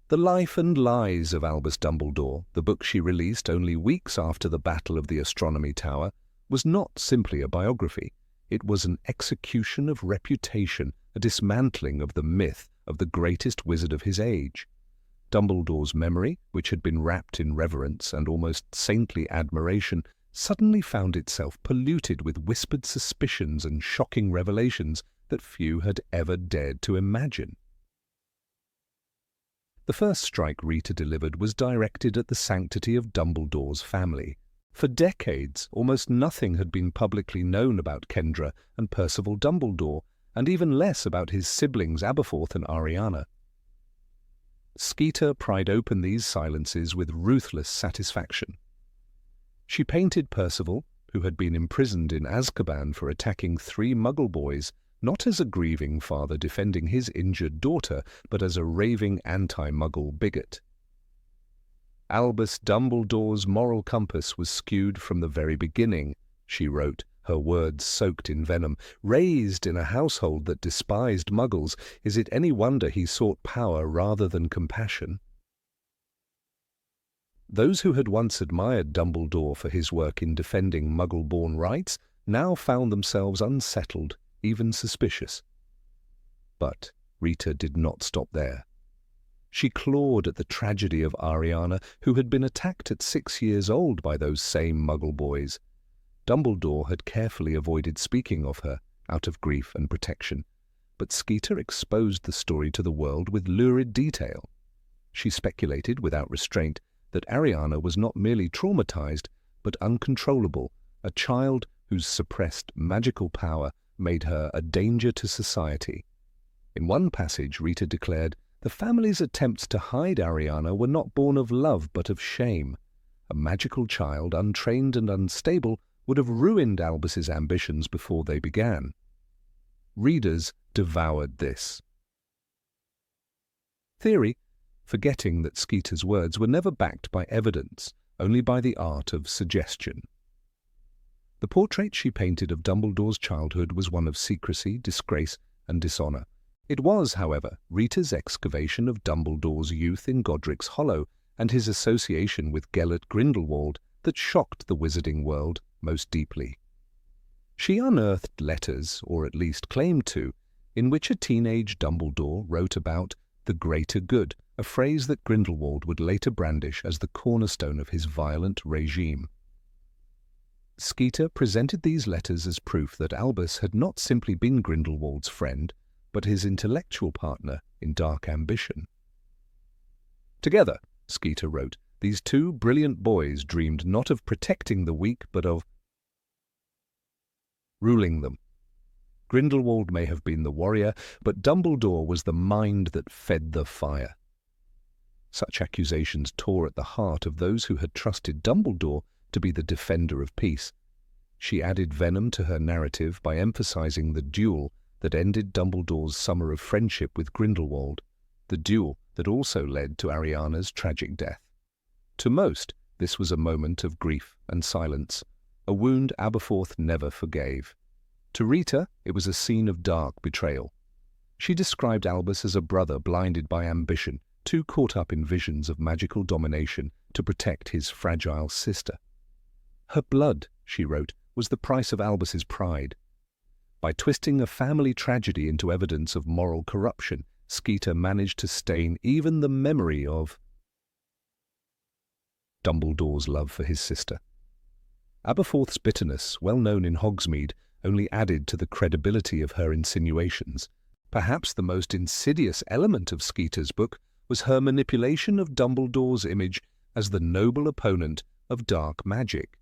The Life and Lies of Albus Dumbledore, the book she released only weeks after the Battle of the Astronomy Tower, was not simply a biography. It was an execution of reputation, a dismantling of the myth of the greatest wizard of his age. Dumbledore's memory, which had been wrapped in reverence and almost saintly admiration, suddenly found itself polluted with whispered suspicions and shocking revelations that few had ever dared to imagine. The first strike Rita delivered was directed at the sanctity of Dumbledore's family. For decades, almost nothing had been publicly known about Kendra and Percival Dumbledore, and even less about his siblings Aberforth and Ariana. Skeeter pried open these silences with ruthless satisfaction. She painted Percival, who had been imprisoned in Azkaban for attacking 3 Muggle boys, not as a grieving father defending his injured daughter, but as a raving anti-Muggle bigot. Albus Dumbledore's moral compass was skewed from the very beginning, she wrote, her words soaked in venom. Raised in a household that despised Muggles, is it any wonder he sought power rather than compassion? Those who had once admired Dumbledore for his work in defending Muggle-born rights now found themselves unsettled, even suspicious. But Rita did not stop there. She clawed at the tragedy of Ariana, who had been attacked at 6 years old by those same Muggle boys. Dumbledore had carefully avoided speaking of her, out of grief and protection, but Skeeter exposed the story to the world with lurid detail. She speculated, without restraint, that Ariana was not merely traumatized, but uncontrollable, a child whose suppressed magical power made her a danger to society. In one passage, Rita declared, the family's attempts to hide Ariana were not born of love but of shame. A magical child, untrained and unstable, would have ruined Albus's ambitions before they began. Readers devoured this. Theory, forgetting that Skeeter's words were never backed by evidence, only by the art of suggestion. The portrait she painted of Dumbledore's childhood was one of secrecy, disgrace, and dishonor. It was, however, Rita's excavation of Dumbledore's youth in Godric's Hollow and his association with Gellert Grindelwald that shocked the wizarding world most deeply. She unearthed letters, or at least claimed to, in which a teenage Dumbledore wrote about the greater good, a phrase that Grindelwald would later brandish as the cornerstone of his violent regime. Skeeter presented these letters as proof that Albus had not simply been Grindelwald's friend, but his intellectual partner in dark ambition. Together, Skeeter wrote, these 2 brilliant boys dreamed not of protecting the weak, but of ruling them. Grindelwald may have been the warrior, but Dumbledore was the mind that fed the fire. Such accusations tore at the heart of those who had trusted Dumbledore to be the defender of peace. She added venom to her narrative by emphasizing the duel that ended Dumbledore's summer of friendship with Grindelwald, the duel that also led to Ariana's tragic death. To most, this was a moment of grief and silence, a wound Aberforth never forgave. To Rita, it was a scene of dark betrayal. She described Albus as a brother blinded by ambition, too caught up in visions of magical domination to protect his fragile sister. Her blood, she wrote, was the price of Albus's pride. By twisting a family tragedy into evidence of moral corruption, Skeeter managed to stain even the memory of Dumbledore's love for his sister. Aberforth's bitterness, well known in Hogsmeade, only added to the credibility of her insinuations. Perhaps the most insidious element of Skeeter's book was her manipulation of Dumbledore's image as the noble opponent of dark magic.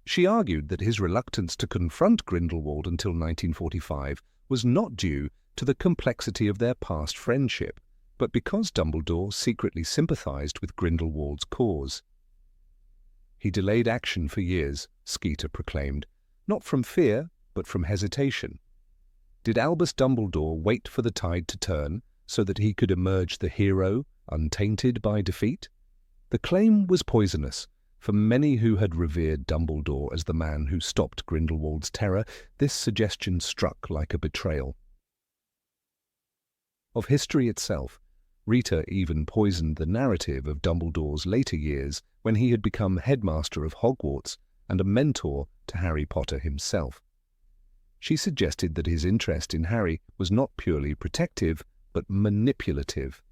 She argued that his reluctance to confront Grindelwald until 1945 was not due to the complexity of their past friendship, but because Dumbledore secretly sympathized with Grindelwald's cause. He delayed action for years, Skeeter proclaimed, not from fear, but from hesitation. Did Albus Dumbledore wait for the tide to turn so that he could emerge the hero, untainted by defeat? The claim was poisonous. For many who had revered Dumbledore as the man who stopped Grindelwald's terror, this suggestion struck like a betrayal. Of history itself, Rita even poisoned the narrative of Dumbledore's later years when he had become headmaster of Hogwarts and a mentor to Harry Potter himself. She suggested that his interest in Harry was not purely protective, but manipulative.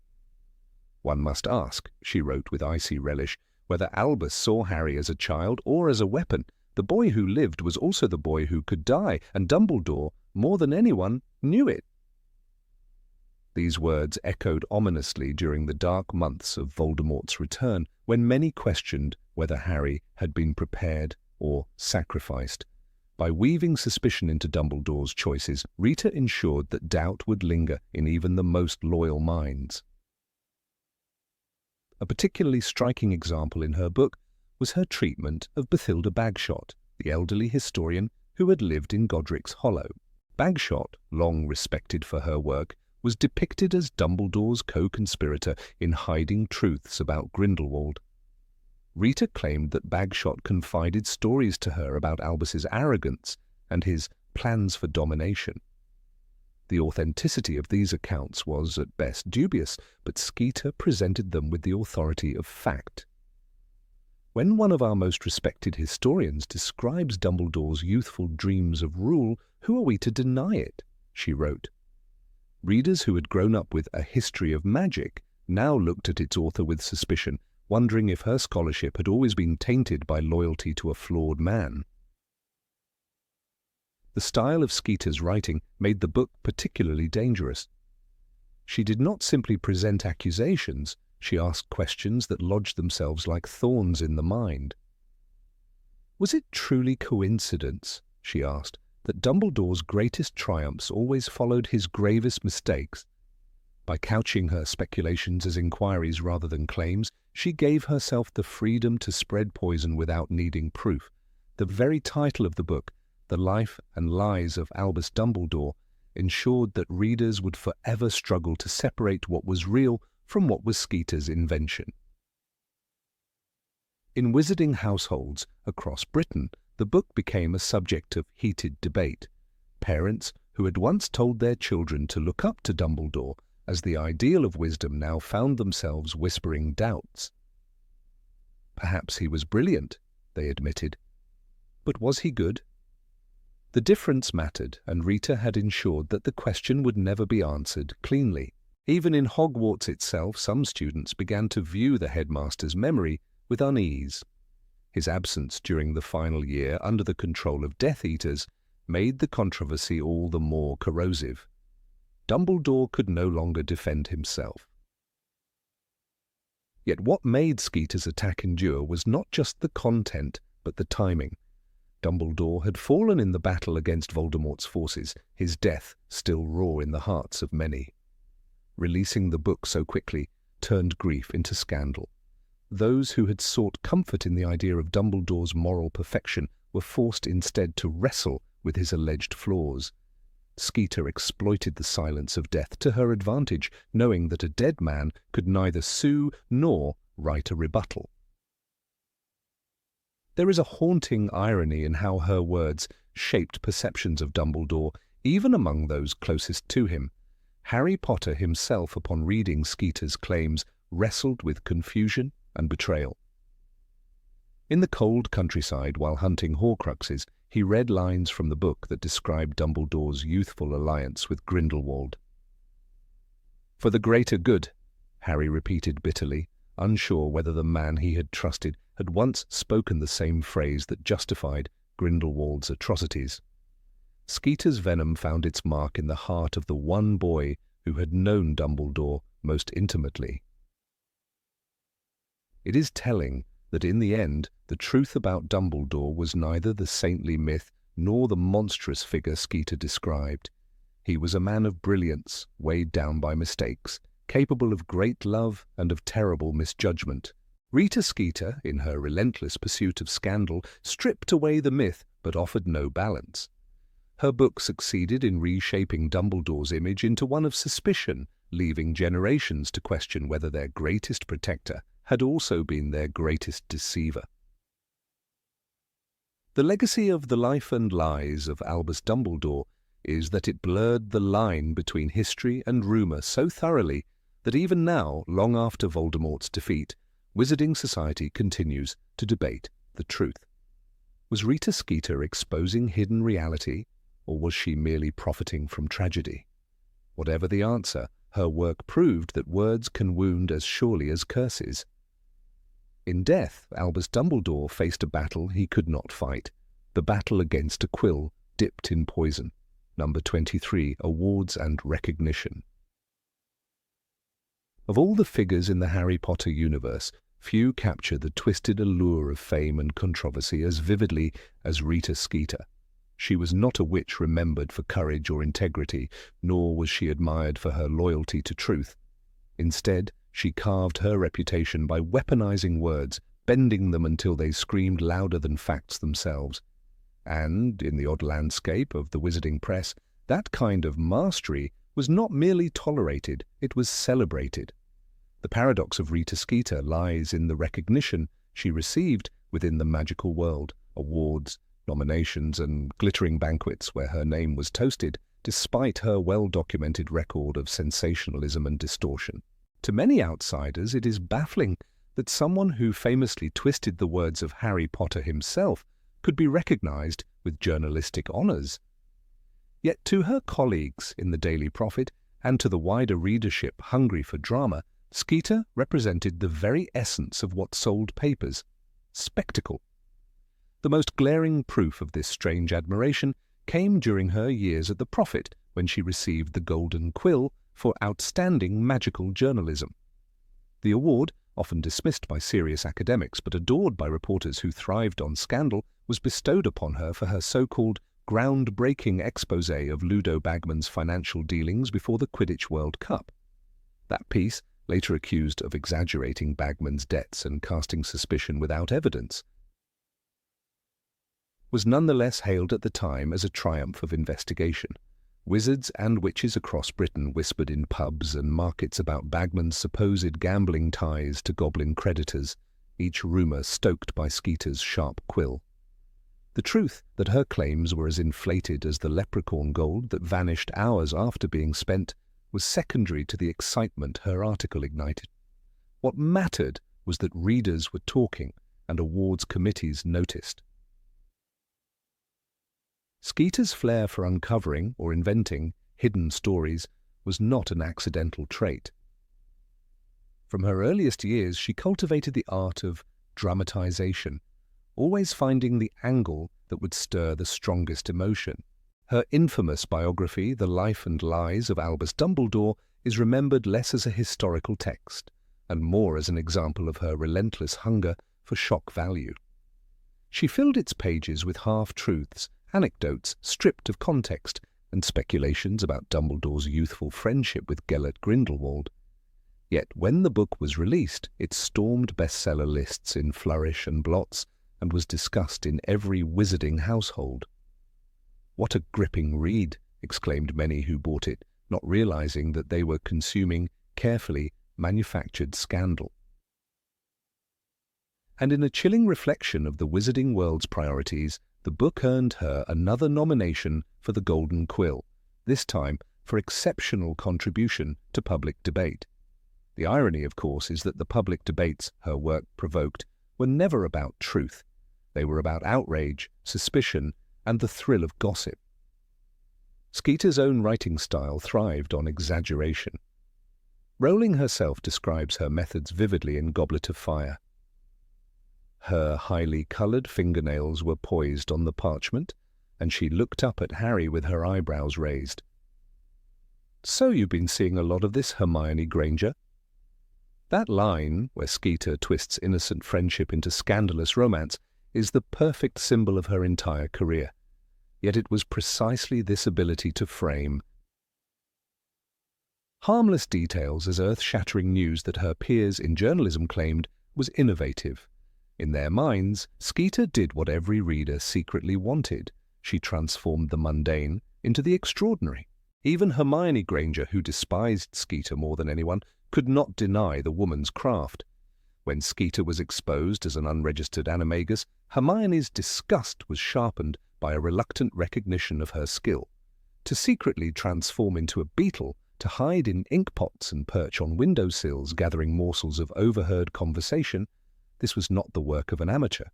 "One must ask," she wrote with icy relish, "whether Albus saw Harry as a child or as a weapon. The boy who lived was also the boy who could die, and Dumbledore, more than anyone, knew it." These words echoed ominously during the dark months of Voldemort's return, when many questioned whether Harry had been prepared or sacrificed. By weaving suspicion into Dumbledore's choices, Rita ensured that doubt would linger in even the most loyal minds. A particularly striking example in her book was her treatment of Bathilda Bagshot, the elderly historian who had lived in Godric's Hollow. Bagshot, long respected for her work, was depicted as Dumbledore's co-conspirator in hiding truths about Grindelwald. Rita claimed that Bagshot confided stories to her about Albus's arrogance and his plans for domination. The authenticity of these accounts was, at best, dubious, but Skeeter presented them with the authority of fact. When one of our most respected historians describes Dumbledore's youthful dreams of rule, who are we to deny it? She wrote. Readers who had grown up with A History of Magic now looked at its author with suspicion, wondering if her scholarship had always been tainted by loyalty to a flawed man. The style of Skeeter's writing made the book particularly dangerous. She did not simply present accusations, she asked questions that lodged themselves like thorns in the mind. Was it truly coincidence, she asked, that Dumbledore's greatest triumphs always followed his gravest mistakes? By couching her speculations as inquiries rather than claims, she gave herself the freedom to spread poison without needing proof. The very title of the book, The Life and Lies of Albus Dumbledore, ensured that readers would forever struggle to separate what was real from what was Skeeter's invention. In wizarding households across Britain, the book became a subject of heated debate. Parents who had once told their children to look up to Dumbledore as the ideal of wisdom now found themselves whispering doubts. Perhaps he was brilliant, they admitted. But was he good? The difference mattered, and Rita had ensured that the question would never be answered cleanly. Even in Hogwarts itself, some students began to view the headmaster's memory with unease. His absence during the final year, under the control of Death Eaters, made the controversy all the more corrosive. Dumbledore could no longer defend himself. Yet what made Skeeter's attack endure was not just the content, but the timing. Dumbledore had fallen in the battle against Voldemort's forces, his death still raw in the hearts of many. Releasing the book so quickly turned grief into scandal. Those who had sought comfort in the idea of Dumbledore's moral perfection were forced instead to wrestle with his alleged flaws. Skeeter exploited the silence of death to her advantage, knowing that a dead man could neither sue nor write a rebuttal. There is a haunting irony in how her words shaped perceptions of Dumbledore, even among those closest to him. Harry Potter himself, upon reading Skeeter's claims, wrestled with confusion and betrayal. In the cold countryside, while hunting Horcruxes, he read lines from the book that described Dumbledore's youthful alliance with Grindelwald. "For the greater good," Harry repeated bitterly, unsure whether the man he had trusted had once spoken the same phrase that justified Grindelwald's atrocities. Skeeter's venom found its mark in the heart of the one boy who had known Dumbledore most intimately. It is telling that in the end, the truth about Dumbledore was neither the saintly myth nor the monstrous figure Skeeter described. He was a man of brilliance, weighed down by mistakes, capable of great love and of terrible misjudgment. Rita Skeeter, in her relentless pursuit of scandal, stripped away the myth but offered no balance. Her book succeeded in reshaping Dumbledore's image into one of suspicion, leaving generations to question whether their greatest protector had also been their greatest deceiver. The legacy of The Life and Lies of Albus Dumbledore is that it blurred the line between history and rumour so thoroughly that even now, long after Voldemort's defeat, Wizarding Society continues to debate the truth. Was Rita Skeeter exposing hidden reality, or was she merely profiting from tragedy? Whatever the answer, her work proved that words can wound as surely as curses. In death, Albus Dumbledore faced a battle he could not fight, the battle against a quill dipped in poison. Number 23, Awards and Recognition. Of all the figures in the Harry Potter universe, few capture the twisted allure of fame and controversy as vividly as Rita Skeeter. She was not a witch remembered for courage or integrity, nor was she admired for her loyalty to truth. Instead, she carved her reputation by weaponizing words, bending them until they screamed louder than facts themselves. And, in the odd landscape of the wizarding press, that kind of mastery was not merely tolerated, it was celebrated. The paradox of Rita Skeeter lies in the recognition she received within the magical world, awards, nominations, and glittering banquets where her name was toasted, despite her well-documented record of sensationalism and distortion. To many outsiders, it is baffling that someone who famously twisted the words of Harry Potter himself could be recognized with journalistic honors. Yet to her colleagues in the Daily Prophet and to the wider readership hungry for drama, Skeeter represented the very essence of what sold papers: spectacle. The most glaring proof of this strange admiration came during her years at the Prophet, when she received the Golden Quill for outstanding magical journalism. The award, often dismissed by serious academics but adored by reporters who thrived on scandal, was bestowed upon her for her so-called groundbreaking exposé of Ludo Bagman's financial dealings before the Quidditch World Cup. That piece, later accused of exaggerating Bagman's debts and casting suspicion without evidence, was nonetheless hailed at the time as a triumph of investigation. Wizards and witches across Britain whispered in pubs and markets about Bagman's supposed gambling ties to goblin creditors, each rumour stoked by Skeeter's sharp quill. The truth that her claims were as inflated as the leprechaun gold that vanished hours after being spent was secondary to the excitement her article ignited. What mattered was that readers were talking and awards committees noticed. Skeeter's flair for uncovering or inventing hidden stories was not an accidental trait. From her earliest years, she cultivated the art of dramatization, always finding the angle that would stir the strongest emotion. Her infamous biography, The Life and Lies of Albus Dumbledore, is remembered less as a historical text and more as an example of her relentless hunger for shock value. She filled its pages with half-truths, anecdotes stripped of context, and speculations about Dumbledore's youthful friendship with Gellert Grindelwald. Yet when the book was released, it stormed bestseller lists in flourish and blots and was discussed in every wizarding household. "What a gripping read!" exclaimed many who bought it, not realizing that they were consuming carefully manufactured scandal. And in a chilling reflection of the wizarding world's priorities, the book earned her another nomination for the Golden Quill, this time for exceptional contribution to public debate. The irony, of course, is that the public debates her work provoked were never about truth. They were about outrage, suspicion, and the thrill of gossip. Skeeter's own writing style thrived on exaggeration. Rowling herself describes her methods vividly in Goblet of Fire. Her highly coloured fingernails were poised on the parchment, and she looked up at Harry with her eyebrows raised. "So you've been seeing a lot of this, Hermione Granger?" That line, where Skeeter twists innocent friendship into scandalous romance, is the perfect symbol of her entire career. Yet it was precisely this ability to frame harmless details as earth-shattering news that her peers in journalism claimed was innovative. In their minds, Skeeter did what every reader secretly wanted. She transformed the mundane into the extraordinary. Even Hermione Granger, who despised Skeeter more than anyone, could not deny the woman's craft. When Skeeter was exposed as an unregistered animagus, Hermione's disgust was sharpened by a reluctant recognition of her skill. To secretly transform into a beetle to hide in inkpots and perch on windowsills gathering morsels of overheard conversation, this was not the work of an amateur.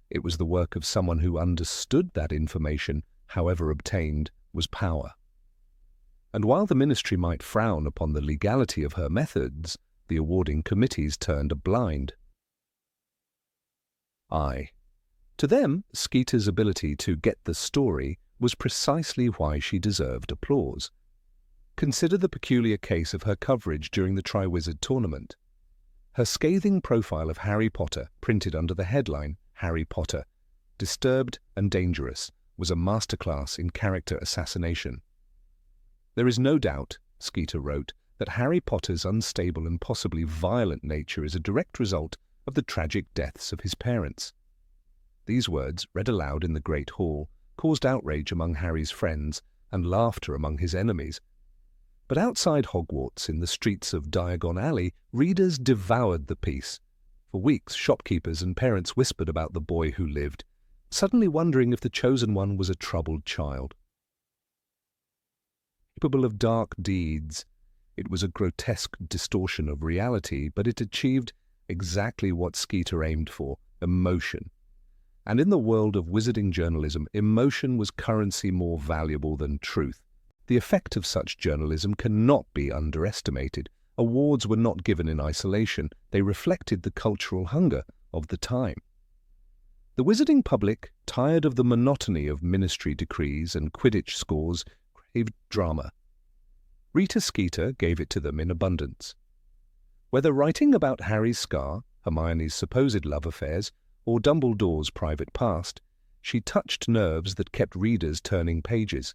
It was the work of someone who understood that information, however obtained, was power. And while the ministry might frown upon the legality of her methods, the awarding committees turned a blind eye. To them, Skeeter's ability to get the story was precisely why she deserved applause. Consider the peculiar case of her coverage during the Triwizard Tournament. Her scathing profile of Harry Potter, printed under the headline, Harry Potter, Disturbed and Dangerous, was a masterclass in character assassination. There is no doubt, Skeeter wrote, that Harry Potter's unstable and possibly violent nature is a direct result of the tragic deaths of his parents. These words, read aloud in the Great Hall, caused outrage among Harry's friends and laughter among his enemies. But outside Hogwarts, in the streets of Diagon Alley, readers devoured the piece. For weeks, shopkeepers and parents whispered about the boy who lived, suddenly wondering if the chosen one was a troubled child. Capable of dark deeds, it was a grotesque distortion of reality, but it achieved exactly what Skeeter aimed for, emotion. And in the world of wizarding journalism, emotion was currency more valuable than truth. The effect of such journalism cannot be underestimated. Awards were not given in isolation. They reflected the cultural hunger of the time. The wizarding public, tired of the monotony of ministry decrees and Quidditch scores, craved drama. Rita Skeeter gave it to them in abundance. Whether writing about Harry's scar, Hermione's supposed love affairs, or Dumbledore's private past, she touched nerves that kept readers turning pages.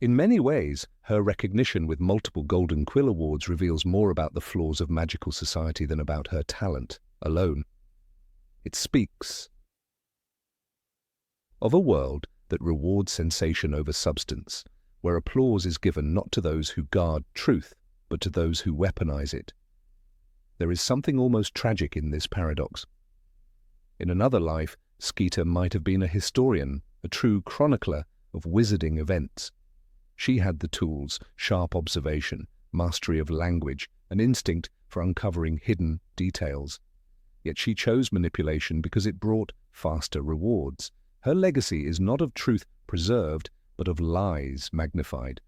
In many ways, her recognition with multiple Golden Quill Awards reveals more about the flaws of magical society than about her talent alone. It speaks of a world that rewards sensation over substance, where applause is given not to those who guard truth, but to those who weaponize it. There is something almost tragic in this paradox. In another life, Skeeter might have been a historian, a true chronicler of wizarding events. She had the tools, sharp observation, mastery of language, an instinct for uncovering hidden details. Yet she chose manipulation because it brought faster rewards. Her legacy is not of truth preserved, but of lies magnified.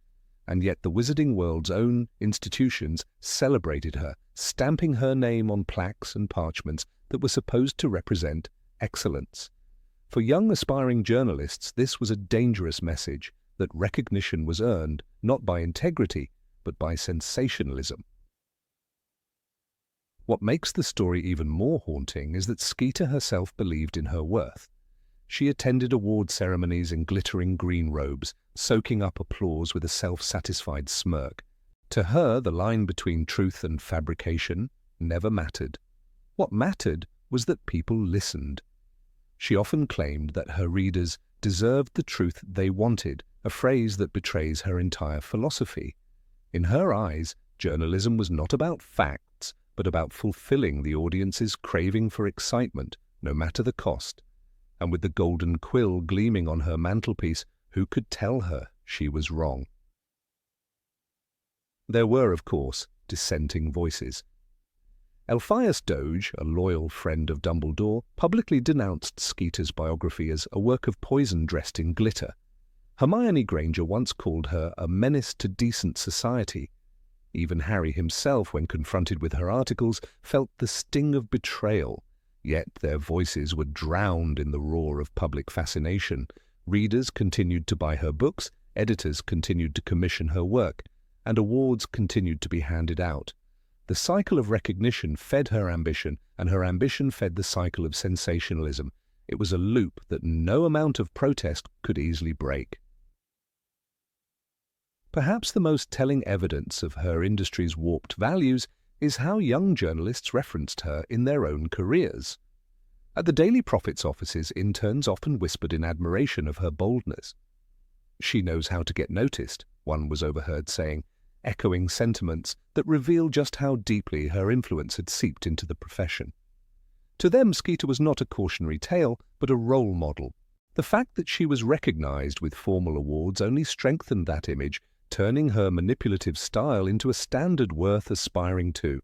And yet the wizarding world's own institutions celebrated her, stamping her name on plaques and parchments that were supposed to represent excellence. For young aspiring journalists, this was a dangerous message, that recognition was earned not by integrity, but by sensationalism. What makes the story even more haunting is that Skeeter herself believed in her worth. She attended award ceremonies in glittering green robes, soaking up applause with a self-satisfied smirk. To her, the line between truth and fabrication never mattered. What mattered was that people listened. She often claimed that her readers deserved the truth they wanted, a phrase that betrays her entire philosophy. In her eyes, journalism was not about facts, but about fulfilling the audience's craving for excitement, no matter the cost. And with the golden quill gleaming on her mantelpiece, who could tell her she was wrong? There were, of course, dissenting voices. Elphias Doge, a loyal friend of Dumbledore, publicly denounced Skeeter's biography as a work of poison dressed in glitter. Hermione Granger once called her a menace to decent society. Even Harry himself, when confronted with her articles, felt the sting of betrayal. Yet their voices were drowned in the roar of public fascination. Readers continued to buy her books, editors continued to commission her work, and awards continued to be handed out. The cycle of recognition fed her ambition, and her ambition fed the cycle of sensationalism. It was a loop that no amount of protest could easily break. Perhaps the most telling evidence of her industry's warped values is how young journalists referenced her in their own careers. At the Daily Prophet's offices, interns often whispered in admiration of her boldness. "She knows how to get noticed," one was overheard saying, echoing sentiments that reveal just how deeply her influence had seeped into the profession. To them, Skeeter was not a cautionary tale, but a role model. The fact that she was recognized with formal awards only strengthened that image, turning her manipulative style into a standard worth aspiring to.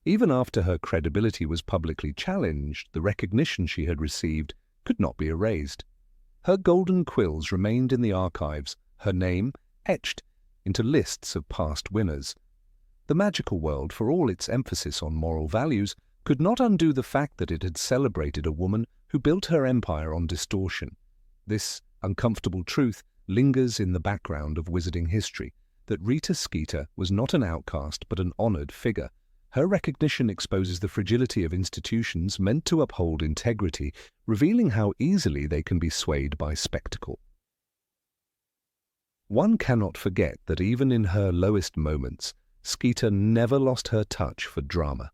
Even after her credibility was publicly challenged, the recognition she had received could not be erased. Her golden quills remained in the archives, her name etched into lists of past winners. The magical world, for all its emphasis on moral values, could not undo the fact that it had celebrated a woman who built her empire on distortion. This uncomfortable truth lingers in the background of wizarding history, that Rita Skeeter was not an outcast but an honored figure. Her recognition exposes the fragility of institutions meant to uphold integrity, revealing how easily they can be swayed by spectacle. One cannot forget that even in her lowest moments, Skeeter never lost her touch for drama.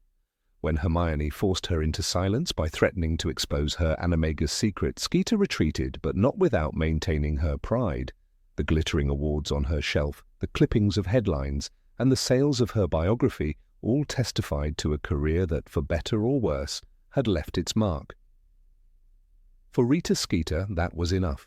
When Hermione forced her into silence by threatening to expose her animagus secret, Skeeter retreated, but not without maintaining her pride. The glittering awards on her shelf, the clippings of headlines, and the sales of her biography all testified to a career that, for better or worse, had left its mark. For Rita Skeeter, that was enough.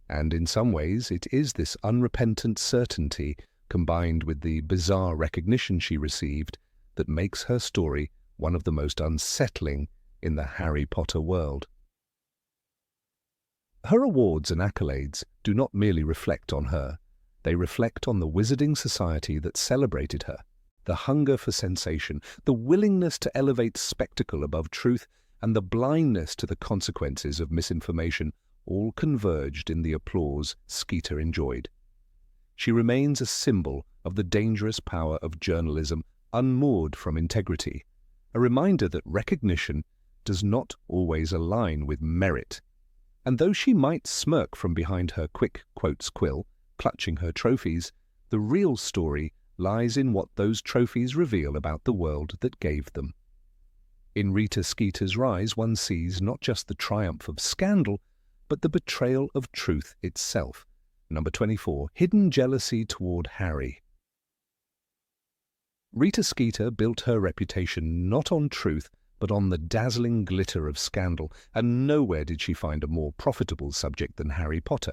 And in some ways, it is this unrepentant certainty, combined with the bizarre recognition she received, that makes her story one of the most unsettling in the Harry Potter world. Her awards and accolades do not merely reflect on her. They reflect on the wizarding society that celebrated her. The hunger for sensation, the willingness to elevate spectacle above truth, and the blindness to the consequences of misinformation all converged in the applause Skeeter enjoyed. She remains a symbol of the dangerous power of journalism unmoored from integrity, a reminder that recognition does not always align with merit. And though she might smirk from behind her quick quotes quill, clutching her trophies, the real story lies in what those trophies reveal about the world that gave them. In Rita Skeeter's rise, one sees not just the triumph of scandal, but the betrayal of truth itself. Number 24, hidden jealousy toward Harry. Rita Skeeter built her reputation not on truth, but on the dazzling glitter of scandal, and nowhere did she find a more profitable subject than Harry Potter.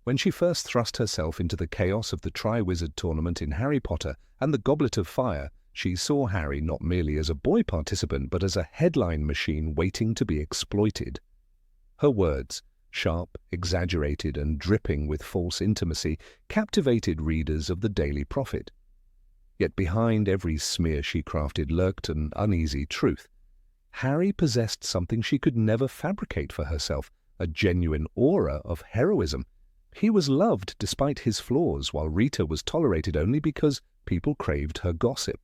When she first thrust herself into the chaos of the Triwizard Tournament in Harry Potter and the Goblet of Fire, she saw Harry not merely as a boy participant, but as a headline machine waiting to be exploited. Her words, sharp, exaggerated, and dripping with false intimacy, captivated readers of the Daily Prophet. Yet behind every smear she crafted lurked an uneasy truth. Harry possessed something she could never fabricate for herself, a genuine aura of heroism. He was loved despite his flaws, while Rita was tolerated only because people craved her gossip.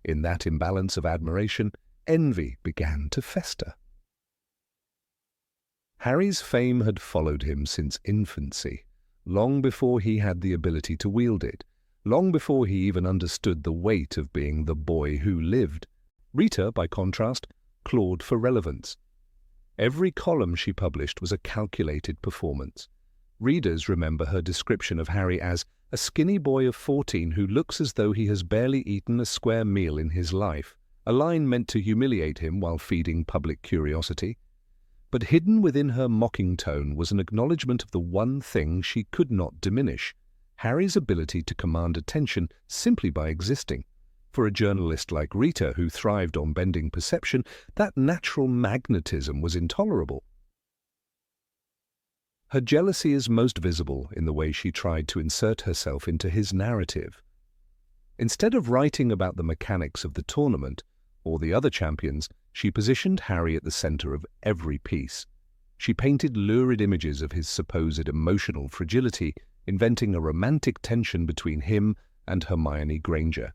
In that imbalance of admiration, envy began to fester. Harry's fame had followed him since infancy, long before he had the ability to wield it, long before he even understood the weight of being the boy who lived. Rita, by contrast, clawed for relevance. Every column she published was a calculated performance. Readers remember her description of Harry as a skinny boy of 14 who looks as though he has barely eaten a square meal in his life, a line meant to humiliate him while feeding public curiosity. But hidden within her mocking tone was an acknowledgement of the one thing she could not diminish, Harry's ability to command attention simply by existing. For a journalist like Rita, who thrived on bending perception, that natural magnetism was intolerable. Her jealousy is most visible in the way she tried to insert herself into his narrative. Instead of writing about the mechanics of the tournament or the other champions, she positioned Harry at the center of every piece. She painted lurid images of his supposed emotional fragility, inventing a romantic tension between him and Hermione Granger.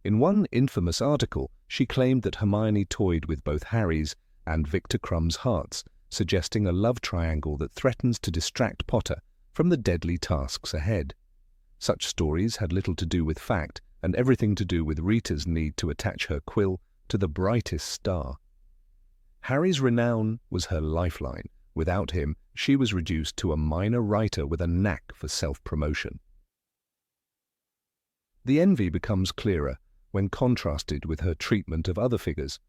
In one infamous article, she claimed that Hermione toyed with both Harry's and Viktor Krum's hearts, suggesting a love triangle that threatens to distract Potter from the deadly tasks ahead. Such stories had little to do with fact and everything to do with Rita's need to attach her quill to the brightest star. Harry's renown was her lifeline. Without him, she was reduced to a minor writer with a knack for self-promotion. The envy becomes clearer when contrasted with her treatment of other figures.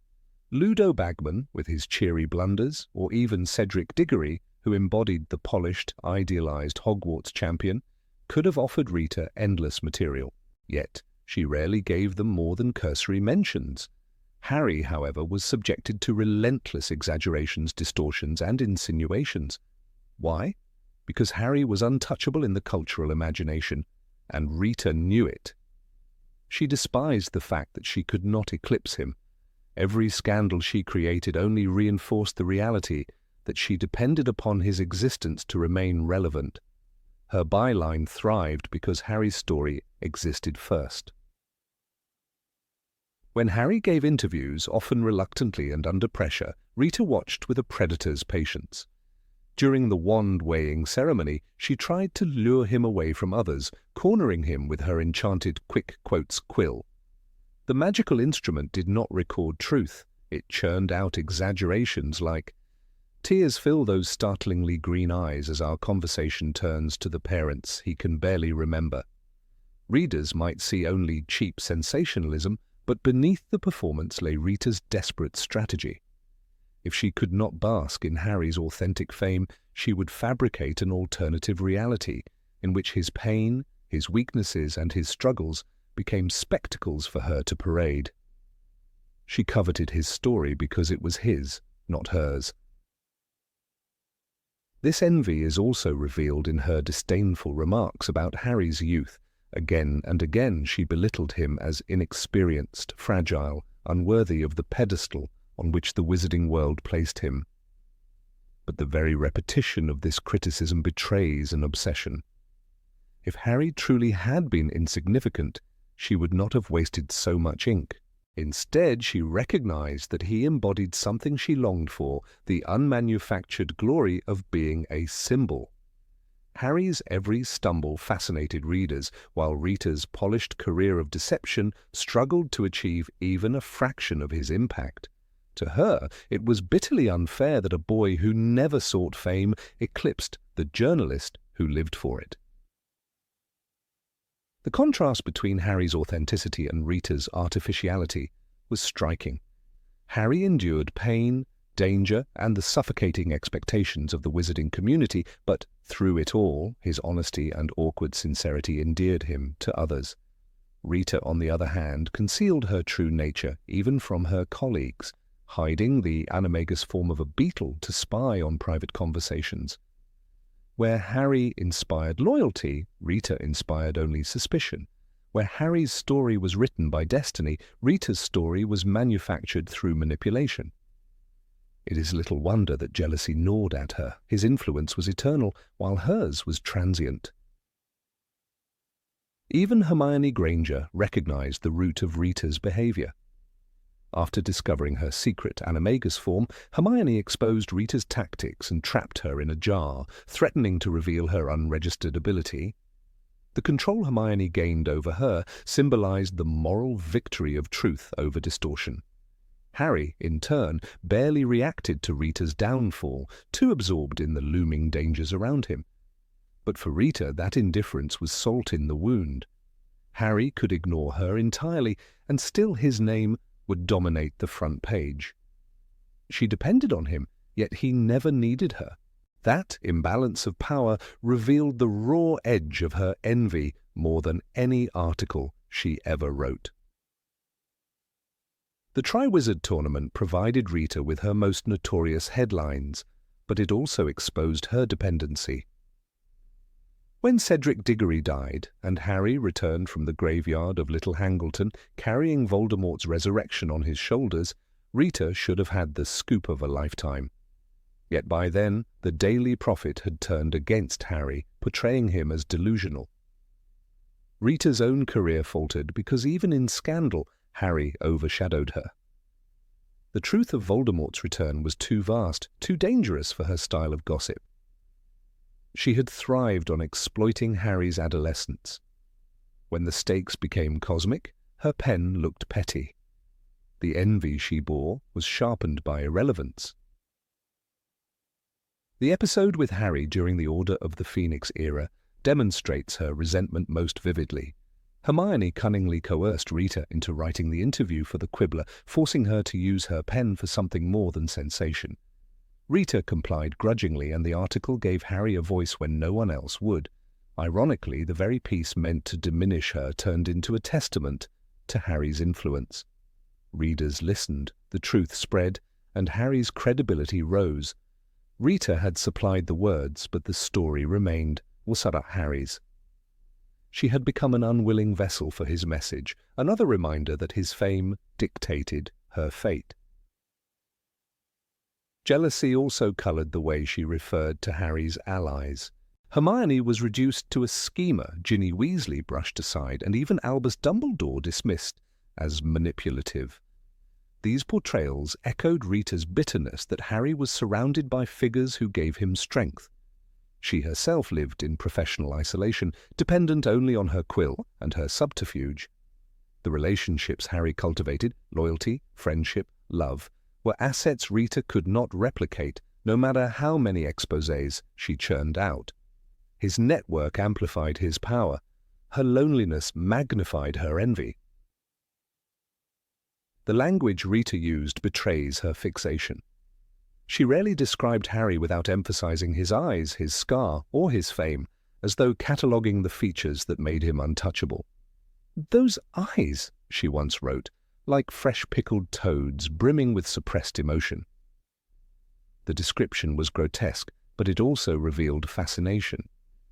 Ludo Bagman, with his cheery blunders, or even Cedric Diggory, who embodied the polished, idealized Hogwarts champion, could have offered Rita endless material, yet she rarely gave them more than cursory mentions. Harry, however, was subjected to relentless exaggerations, distortions, and insinuations. Why? Because Harry was untouchable in the cultural imagination, and Rita knew it. She despised the fact that she could not eclipse him. Every scandal she created only reinforced the reality that she depended upon his existence to remain relevant. Her byline thrived because Harry's story existed first. When Harry gave interviews, often reluctantly and under pressure, Rita watched with a predator's patience. During the wand-weighing ceremony, she tried to lure him away from others, cornering him with her enchanted quick quotes quill. The magical instrument did not record truth. It churned out exaggerations like, "Tears fill those startlingly green eyes as our conversation turns to the parents he can barely remember." Readers might see only cheap sensationalism, but beneath the performance lay Rita's desperate strategy. If she could not bask in Harry's authentic fame, she would fabricate an alternative reality in which his pain, his weaknesses, and his struggles became spectacles for her to parade. She coveted his story because it was his, not hers. This envy is also revealed in her disdainful remarks about Harry's youth. Again and again she belittled him as inexperienced, fragile, unworthy of the pedestal on which the wizarding world placed him. But the very repetition of this criticism betrays an obsession. If Harry truly had been insignificant, she would not have wasted so much ink. Instead, she recognized that he embodied something she longed for, the unmanufactured glory of being a symbol. Harry's every stumble fascinated readers, while Rita's polished career of deception struggled to achieve even a fraction of his impact. To her, it was bitterly unfair that a boy who never sought fame eclipsed the journalist who lived for it. The contrast between Harry's authenticity and Rita's artificiality was striking. Harry endured pain, danger, and the suffocating expectations of the wizarding community, but through it all, his honesty and awkward sincerity endeared him to others. Rita, on the other hand, concealed her true nature even from her colleagues, hiding the animagus form of a beetle to spy on private conversations. Where Harry inspired loyalty, Rita inspired only suspicion. Where Harry's story was written by destiny, Rita's story was manufactured through manipulation. It is little wonder that jealousy gnawed at her. His influence was eternal, while hers was transient. Even Hermione Granger recognized the root of Rita's behavior. After discovering her secret animagus form, Hermione exposed Rita's tactics and trapped her in a jar, threatening to reveal her unregistered ability. The control Hermione gained over her symbolized the moral victory of truth over distortion. Harry, in turn, barely reacted to Rita's downfall, too absorbed in the looming dangers around him. But for Rita, that indifference was salt in the wound. Harry could ignore her entirely, and still his name would dominate the front page. She depended on him, yet he never needed her. That imbalance of power revealed the raw edge of her envy more than any article she ever wrote. The Triwizard Tournament provided Rita with her most notorious headlines, but it also exposed her dependency. When Cedric Diggory died, and Harry returned from the graveyard of Little Hangleton carrying Voldemort's resurrection on his shoulders, Rita should have had the scoop of a lifetime. Yet by then, the Daily Prophet had turned against Harry, portraying him as delusional. Rita's own career faltered because even in scandal, Harry overshadowed her. The truth of Voldemort's return was too vast, too dangerous for her style of gossip. She had thrived on exploiting Harry's adolescence. When the stakes became cosmic, her pen looked petty. The envy she bore was sharpened by irrelevance. The episode with Harry during the Order of the Phoenix era demonstrates her resentment most vividly. Hermione cunningly coerced Rita into writing the interview for the Quibbler, forcing her to use her pen for something more than sensation. Rita complied grudgingly, and the article gave Harry a voice when no one else would. Ironically, the very piece meant to diminish her turned into a testament to Harry's influence. Readers listened, the truth spread, and Harry's credibility rose. Rita had supplied the words, but the story remained, Harry's. She had become an unwilling vessel for his message, another reminder that his fame dictated her fate. Jealousy also coloured the way she referred to Harry's allies. Hermione was reduced to a schemer Ginny Weasley brushed aside, and even Albus Dumbledore dismissed as manipulative. These portrayals echoed Rita's bitterness that Harry was surrounded by figures who gave him strength. She herself lived in professional isolation, dependent only on her quill and her subterfuge. The relationships Harry cultivated, loyalty, friendship, love, were assets Rita could not replicate, no matter how many exposés she churned out. His network amplified his power. Her loneliness magnified her envy. The language Rita used betrays her fixation. She rarely described Harry without emphasizing his eyes, his scar, or his fame, as though cataloguing the features that made him untouchable. "Those eyes," she once wrote, "like fresh pickled toads brimming with suppressed emotion." The description was grotesque, but it also revealed fascination.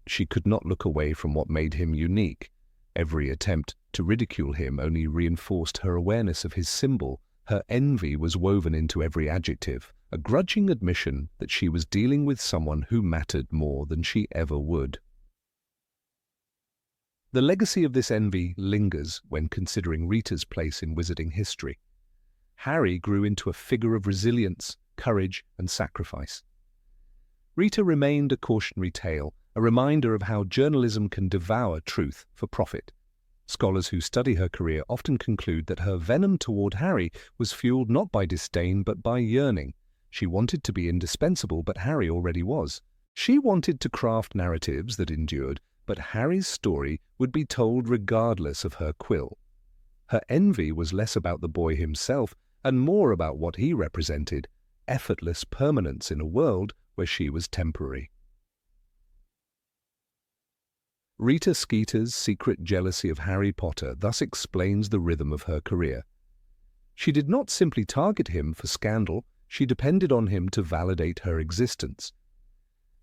She could not look away from what made him unique. Every attempt to ridicule him only reinforced her awareness of his symbol. Her envy was woven into every adjective, a grudging admission that she was dealing with someone who mattered more than she ever would. The legacy of this envy lingers when considering Rita's place in wizarding history. Harry grew into a figure of resilience, courage, and sacrifice. Rita remained a cautionary tale, a reminder of how journalism can devour truth for profit. Scholars who study her career often conclude that her venom toward Harry was fueled not by disdain but by yearning. She wanted to be indispensable, but Harry already was. She wanted to craft narratives that endured, but Harry's story would be told regardless of her quill. Her envy was less about the boy himself and more about what he represented, effortless permanence in a world where she was temporary. Rita Skeeter's secret jealousy of Harry Potter thus explains the rhythm of her career. She did not simply target him for scandal, she depended on him to validate her existence.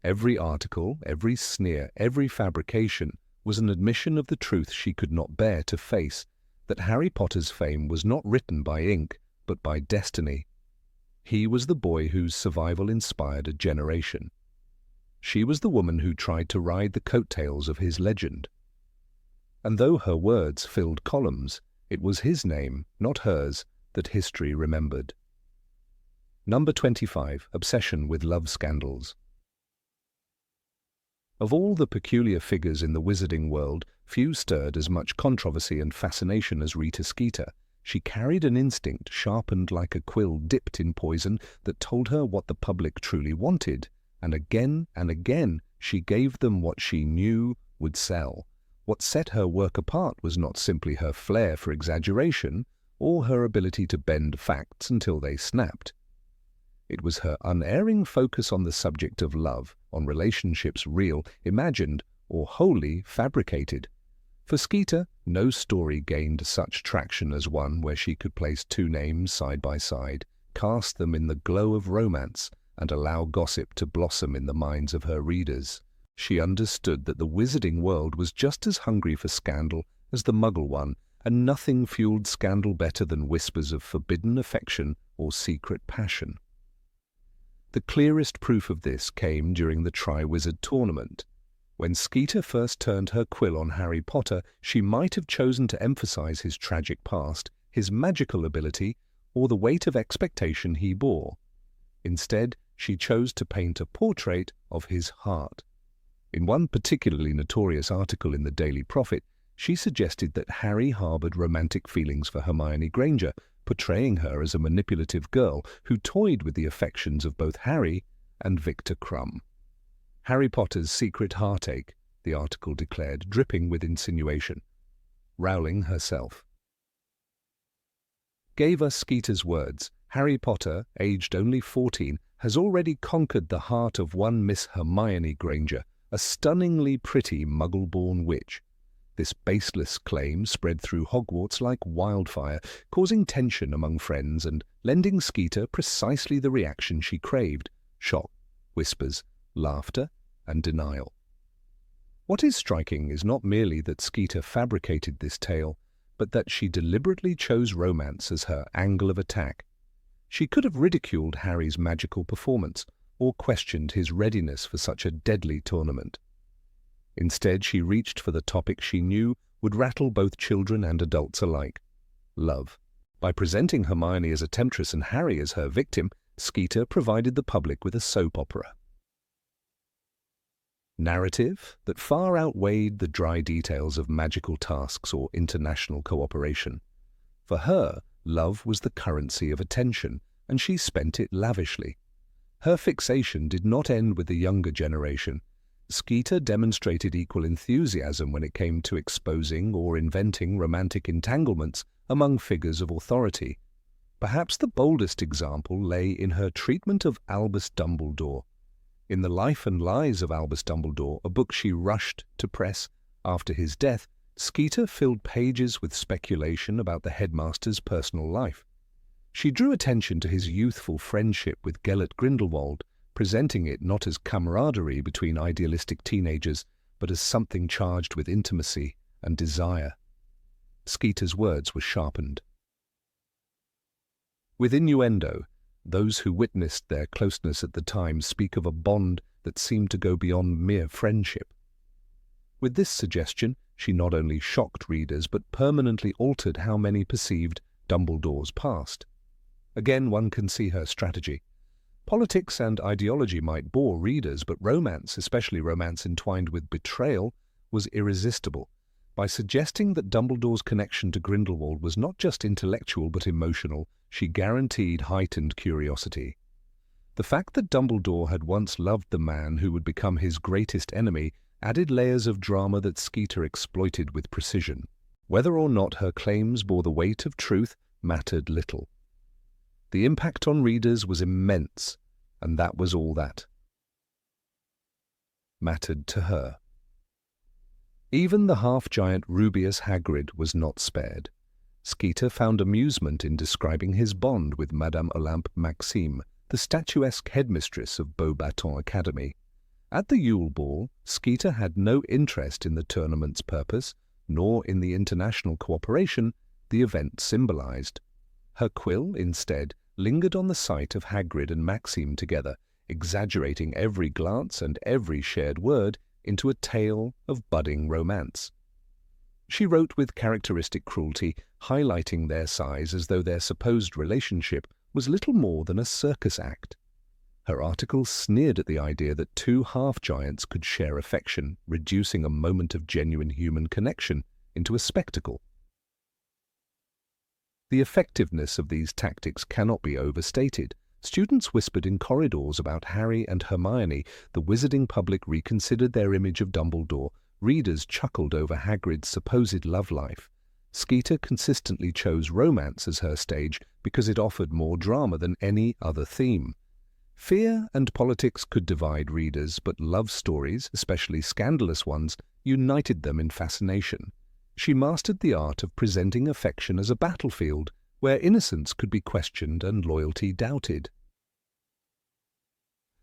Every article, every sneer, every fabrication was an admission of the truth she could not bear to face, that Harry Potter's fame was not written by ink, but by destiny. He was the boy whose survival inspired a generation. She was the woman who tried to ride the coattails of his legend. And though her words filled columns, it was his name, not hers, that history remembered. Number 25. Obsession with love scandals. Of all the peculiar figures in the wizarding world, few stirred as much controversy and fascination as Rita Skeeter. She carried an instinct sharpened like a quill dipped in poison that told her what the public truly wanted, and again she gave them what she knew would sell. What set her work apart was not simply her flair for exaggeration or her ability to bend facts until they snapped. It was her unerring focus on the subject of love, on relationships real, imagined, or wholly fabricated. For Skeeter, no story gained such traction as one where she could place two names side by side, cast them in the glow of romance, and allow gossip to blossom in the minds of her readers. She understood that the wizarding world was just as hungry for scandal as the Muggle one, and nothing fueled scandal better than whispers of forbidden affection or secret passion. The clearest proof of this came during the Triwizard Tournament. When Skeeter first turned her quill on Harry Potter, she might have chosen to emphasize his tragic past, his magical ability, or the weight of expectation he bore. Instead, she chose to paint a portrait of his heart. In one particularly notorious article in the Daily Prophet, she suggested that Harry harbored romantic feelings for Hermione Granger, portraying her as a manipulative girl who toyed with the affections of both Harry and Viktor Krum. Harry Potter's secret heartache, the article declared, dripping with insinuation. Rowling herself gave us Skeeter's words. Harry Potter, aged only 14, has already conquered the heart of one Miss Hermione Granger, a stunningly pretty Muggle-born witch. This baseless claim spread through Hogwarts like wildfire, causing tension among friends and lending Skeeter precisely the reaction she craved: shock, whispers, laughter, and denial. What is striking is not merely that Skeeter fabricated this tale, but that she deliberately chose romance as her angle of attack. She could have ridiculed Harry's magical performance or questioned his readiness for such a deadly tournament. Instead, she reached for the topic she knew would rattle both children and adults alike: love. By presenting Hermione as a temptress and Harry as her victim, Skeeter provided the public with a soap opera narrative that far outweighed the dry details of magical tasks or international cooperation. For her, love was the currency of attention, and she spent it lavishly. Her fixation did not end with the younger generation. Skeeter demonstrated equal enthusiasm when it came to exposing or inventing romantic entanglements among figures of authority. Perhaps the boldest example lay in her treatment of Albus Dumbledore. In The Life and Lies of Albus Dumbledore, a book she rushed to press after his death, Skeeter filled pages with speculation about the headmaster's personal life. She drew attention to his youthful friendship with Gellert Grindelwald, presenting it not as camaraderie between idealistic teenagers, but as something charged with intimacy and desire. Skeeter's words were sharpened with innuendo. Those who witnessed their closeness at the time speak of a bond that seemed to go beyond mere friendship. With this suggestion, she not only shocked readers but permanently altered how many perceived Dumbledore's past. Again, one can see her strategy. Politics and ideology might bore readers, but romance, especially romance entwined with betrayal, was irresistible. By suggesting that Dumbledore's connection to Grindelwald was not just intellectual but emotional, she guaranteed heightened curiosity. The fact that Dumbledore had once loved the man who would become his greatest enemy added layers of drama that Skeeter exploited with precision. Whether or not her claims bore the weight of truth mattered little. The impact on readers was immense, and that was all that mattered to her. Even the half-giant Rubeus Hagrid was not spared. Skeeter found amusement in describing his bond with Madame Olympe Maxime, the statuesque headmistress of Beauxbatons Academy. At the Yule Ball, Skeeter had no interest in the tournament's purpose, nor in the international cooperation the event symbolized. Her quill, instead, lingered on the sight of Hagrid and Maxime together, exaggerating every glance and every shared word into a tale of budding romance. She wrote with characteristic cruelty, highlighting their size as though their supposed relationship was little more than a circus act. Her articles sneered at the idea that two half-giants could share affection, reducing a moment of genuine human connection into a spectacle. The effectiveness of these tactics cannot be overstated. Students whispered in corridors about Harry and Hermione, the wizarding public reconsidered their image of Dumbledore, readers chuckled over Hagrid's supposed love life. Skeeter consistently chose romance as her stage because it offered more drama than any other theme. Fear and politics could divide readers, but love stories, especially scandalous ones, united them in fascination. She mastered the art of presenting affection as a battlefield, where innocence could be questioned and loyalty doubted.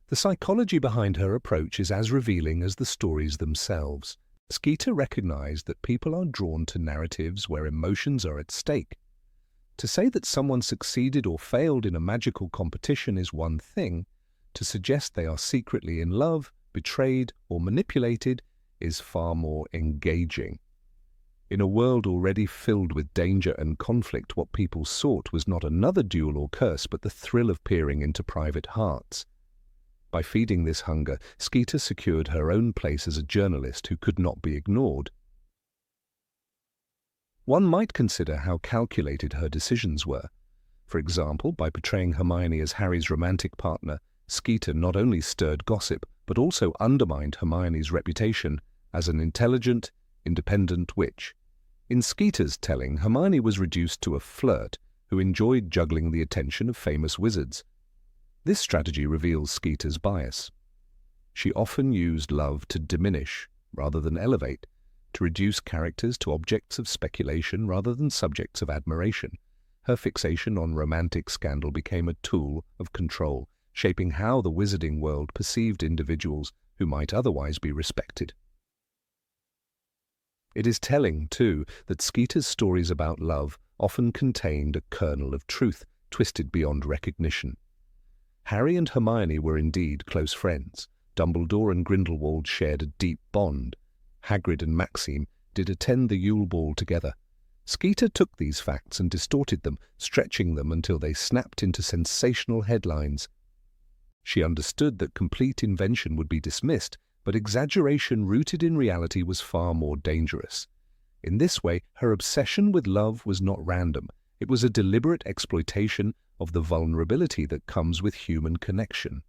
The psychology behind her approach is as revealing as the stories themselves. Skeeter recognized that people are drawn to narratives where emotions are at stake. To say that someone succeeded or failed in a magical competition is one thing. To suggest they are secretly in love, betrayed, or manipulated is far more engaging. In a world already filled with danger and conflict, what people sought was not another duel or curse, but the thrill of peering into private hearts. By feeding this hunger, Skeeter secured her own place as a journalist who could not be ignored. One might consider how calculated her decisions were. For example, by portraying Hermione as Harry's romantic partner, Skeeter not only stirred gossip, but also undermined Hermione's reputation as an intelligent, independent witch. In Skeeter's telling, Hermione was reduced to a flirt who enjoyed juggling the attention of famous wizards. This strategy reveals Skeeter's bias. She often used love to diminish rather than elevate, to reduce characters to objects of speculation rather than subjects of admiration. Her fixation on romantic scandal became a tool of control, shaping how the wizarding world perceived individuals who might otherwise be respected. It is telling, too, that Skeeter's stories about love often contained a kernel of truth, twisted beyond recognition. Harry and Hermione were indeed close friends. Dumbledore and Grindelwald shared a deep bond. Hagrid and Maxime did attend the Yule Ball together. Skeeter took these facts and distorted them, stretching them until they snapped into sensational headlines. She understood that complete invention would be dismissed, but exaggeration rooted in reality was far more dangerous. In this way, her obsession with love was not random. It was a deliberate exploitation of the vulnerability that comes with human connection.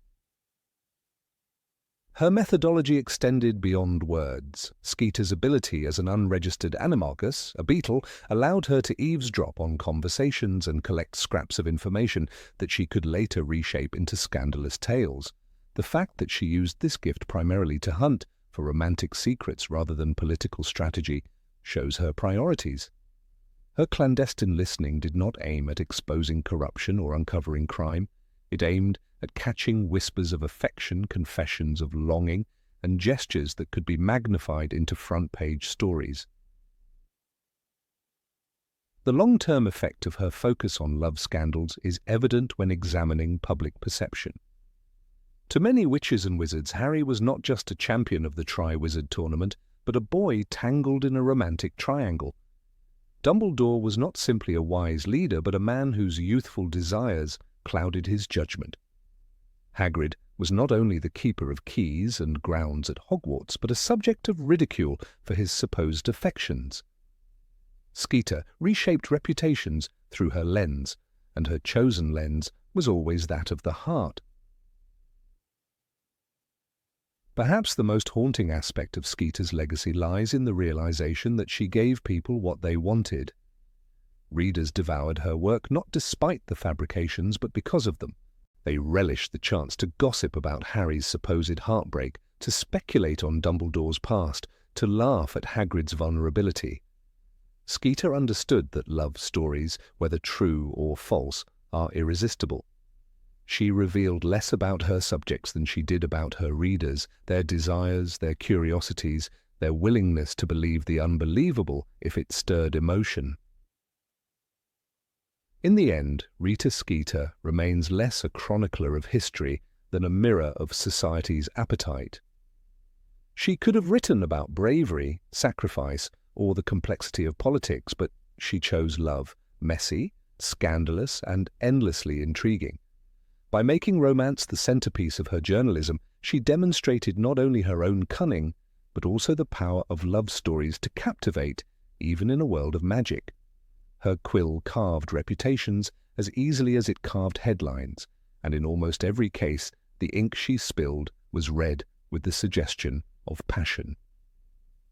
Her methodology extended beyond words. Skeeter's ability as an unregistered animarchus, a beetle, allowed her to eavesdrop on conversations and collect scraps of information that she could later reshape into scandalous tales. The fact that she used this gift primarily to hunt for romantic secrets rather than political strategy shows her priorities. Her clandestine listening did not aim at exposing corruption or uncovering crime. It aimed at catching whispers of affection, confessions of longing, and gestures that could be magnified into front-page stories. The long-term effect of her focus on love scandals is evident when examining public perception. To many witches and wizards, Harry was not just a champion of the Tri-Wizard tournament, but a boy tangled in a romantic triangle. Dumbledore was not simply a wise leader, but a man whose youthful desires clouded his judgment. Hagrid was not only the keeper of keys and grounds at Hogwarts, but a subject of ridicule for his supposed affections. Skeeter reshaped reputations through her lens, and her chosen lens was always that of the heart. Perhaps the most haunting aspect of Skeeter's legacy lies in the realization that she gave people what they wanted. Readers devoured her work not despite the fabrications, but because of them. They relished the chance to gossip about Harry's supposed heartbreak, to speculate on Dumbledore's past, to laugh at Hagrid's vulnerability. Skeeter understood that love stories, whether true or false, are irresistible. She revealed less about her subjects than she did about her readers, their desires, their curiosities, their willingness to believe the unbelievable if it stirred emotion. In the end, Rita Skeeter remains less a chronicler of history than a mirror of society's appetite. She could have written about bravery, sacrifice, or the complexity of politics, but she chose love, messy, scandalous, and endlessly intriguing. By making romance the centerpiece of her journalism, she demonstrated not only her own cunning, but also the power of love stories to captivate, even in a world of magic. Her quill carved reputations as easily as it carved headlines, and in almost every case, the ink she spilled was red with the suggestion of passion.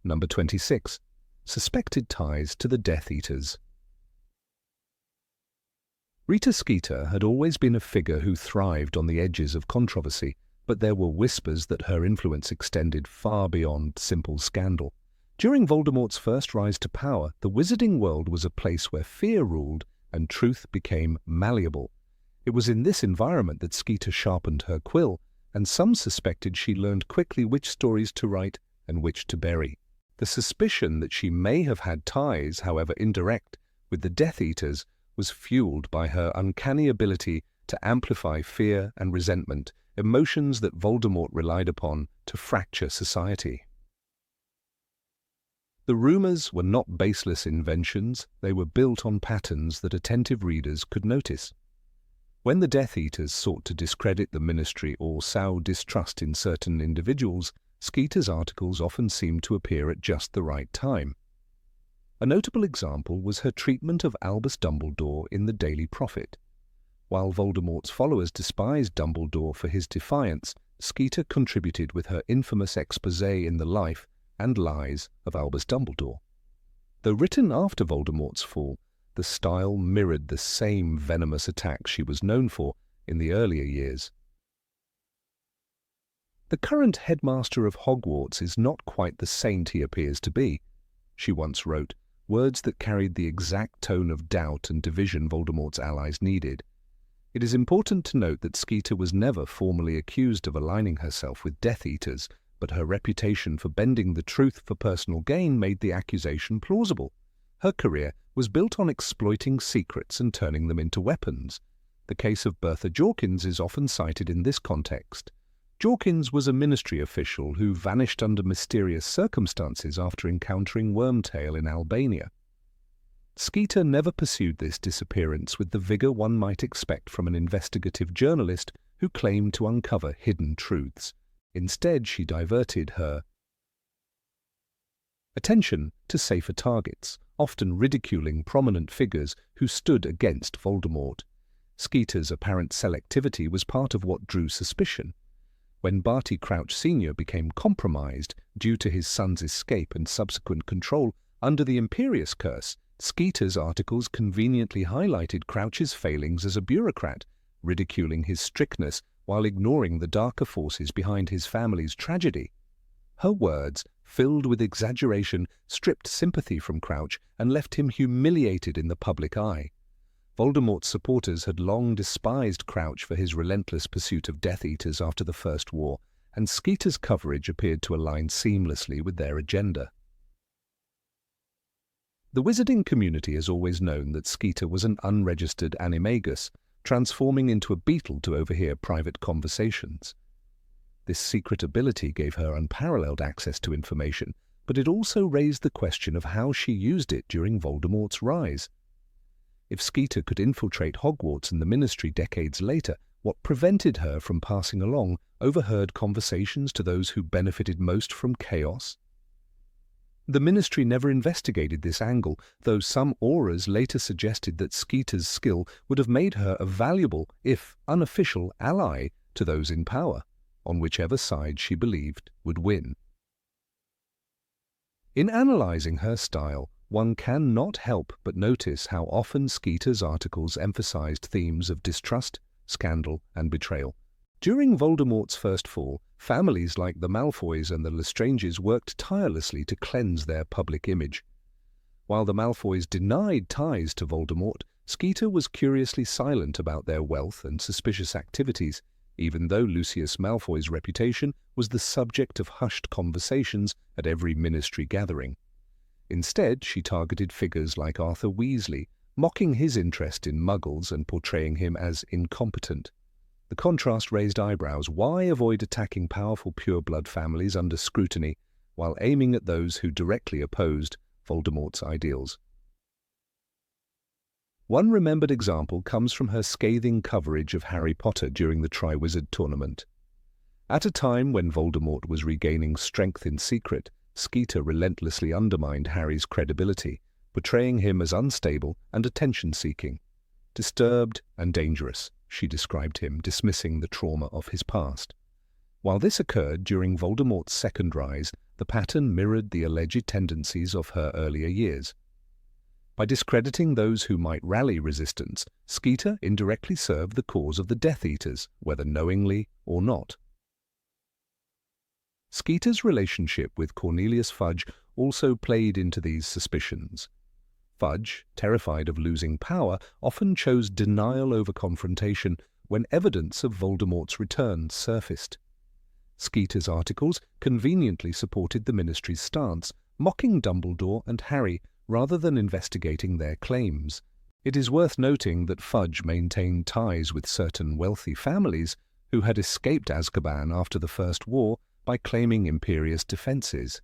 Number 26. Suspected ties to the Death Eaters. Rita Skeeter had always been a figure who thrived on the edges of controversy, but there were whispers that her influence extended far beyond simple scandal. During Voldemort's first rise to power, the wizarding world was a place where fear ruled and truth became malleable. It was in this environment that Skeeter sharpened her quill, and some suspected she learned quickly which stories to write and which to bury. The suspicion that she may have had ties, however indirect, with the Death Eaters was fueled by her uncanny ability to amplify fear and resentment, emotions that Voldemort relied upon to fracture society. The rumors were not baseless inventions, they were built on patterns that attentive readers could notice. When the Death Eaters sought to discredit the Ministry or sow distrust in certain individuals, Skeeter's articles often seemed to appear at just the right time. A notable example was her treatment of Albus Dumbledore in the Daily Prophet. While Voldemort's followers despised Dumbledore for his defiance, Skeeter contributed with her infamous exposé in the life and lies of Albus Dumbledore. Though written after Voldemort's fall, the style mirrored the same venomous attacks she was known for in the earlier years. "The current headmaster of Hogwarts is not quite the saint he appears to be," she once wrote, words that carried the exact tone of doubt and division Voldemort's allies needed. It is important to note that Skeeter was never formally accused of aligning herself with Death Eaters, but her reputation for bending the truth for personal gain made the accusation plausible. Her career was built on exploiting secrets and turning them into weapons. The case of Bertha Jorkins is often cited in this context. Jorkins was a ministry official who vanished under mysterious circumstances after encountering Wormtail in Albania. Skeeter never pursued this disappearance with the vigor one might expect from an investigative journalist who claimed to uncover hidden truths. Instead, she diverted her attention to safer targets, often ridiculing prominent figures who stood against Voldemort. Skeeter's apparent selectivity was part of what drew suspicion. When Barty Crouch Sr. became compromised due to his son's escape and subsequent control under the Imperius Curse, Skeeter's articles conveniently highlighted Crouch's failings as a bureaucrat, ridiculing his strictness while ignoring the darker forces behind his family's tragedy. Her words, filled with exaggeration, stripped sympathy from Crouch and left him humiliated in the public eye. Voldemort's supporters had long despised Crouch for his relentless pursuit of Death Eaters after the First War, and Skeeter's coverage appeared to align seamlessly with their agenda. The wizarding community has always known that Skeeter was an unregistered animagus, transforming into a beetle to overhear private conversations. This secret ability gave her unparalleled access to information, but it also raised the question of how she used it during Voldemort's rise. If Skeeter could infiltrate Hogwarts and the Ministry decades later, what prevented her from passing along overheard conversations to those who benefited most from chaos? The Ministry never investigated this angle, though some auras later suggested that Skeeter's skill would have made her a valuable, if unofficial, ally to those in power, on whichever side she believed would win. In analyzing her style, one cannot help but notice how often Skeeter's articles emphasized themes of distrust, scandal, and betrayal. During Voldemort's first fall, families like the Malfoys and the Lestranges worked tirelessly to cleanse their public image. While the Malfoys denied ties to Voldemort, Skeeter was curiously silent about their wealth and suspicious activities, even though Lucius Malfoy's reputation was the subject of hushed conversations at every Ministry gathering. Instead, she targeted figures like Arthur Weasley, mocking his interest in Muggles and portraying him as incompetent. The contrast raised eyebrows. Why avoid attacking powerful pureblood families under scrutiny while aiming at those who directly opposed Voldemort's ideals? One remembered example comes from her scathing coverage of Harry Potter during the Triwizard Tournament. At a time when Voldemort was regaining strength in secret, Skeeter relentlessly undermined Harry's credibility, portraying him as unstable and attention-seeking. Disturbed and dangerous, she described him, dismissing the trauma of his past. While this occurred during Voldemort's second rise, the pattern mirrored the alleged tendencies of her earlier years. By discrediting those who might rally resistance, Skeeter indirectly served the cause of the Death Eaters, whether knowingly or not. Skeeter's relationship with Cornelius Fudge also played into these suspicions. Fudge, terrified of losing power, often chose denial over confrontation when evidence of Voldemort's return surfaced. Skeeter's articles conveniently supported the Ministry's stance, mocking Dumbledore and Harry rather than investigating their claims. It is worth noting that Fudge maintained ties with certain wealthy families who had escaped Azkaban after the First War by claiming Imperius defenses.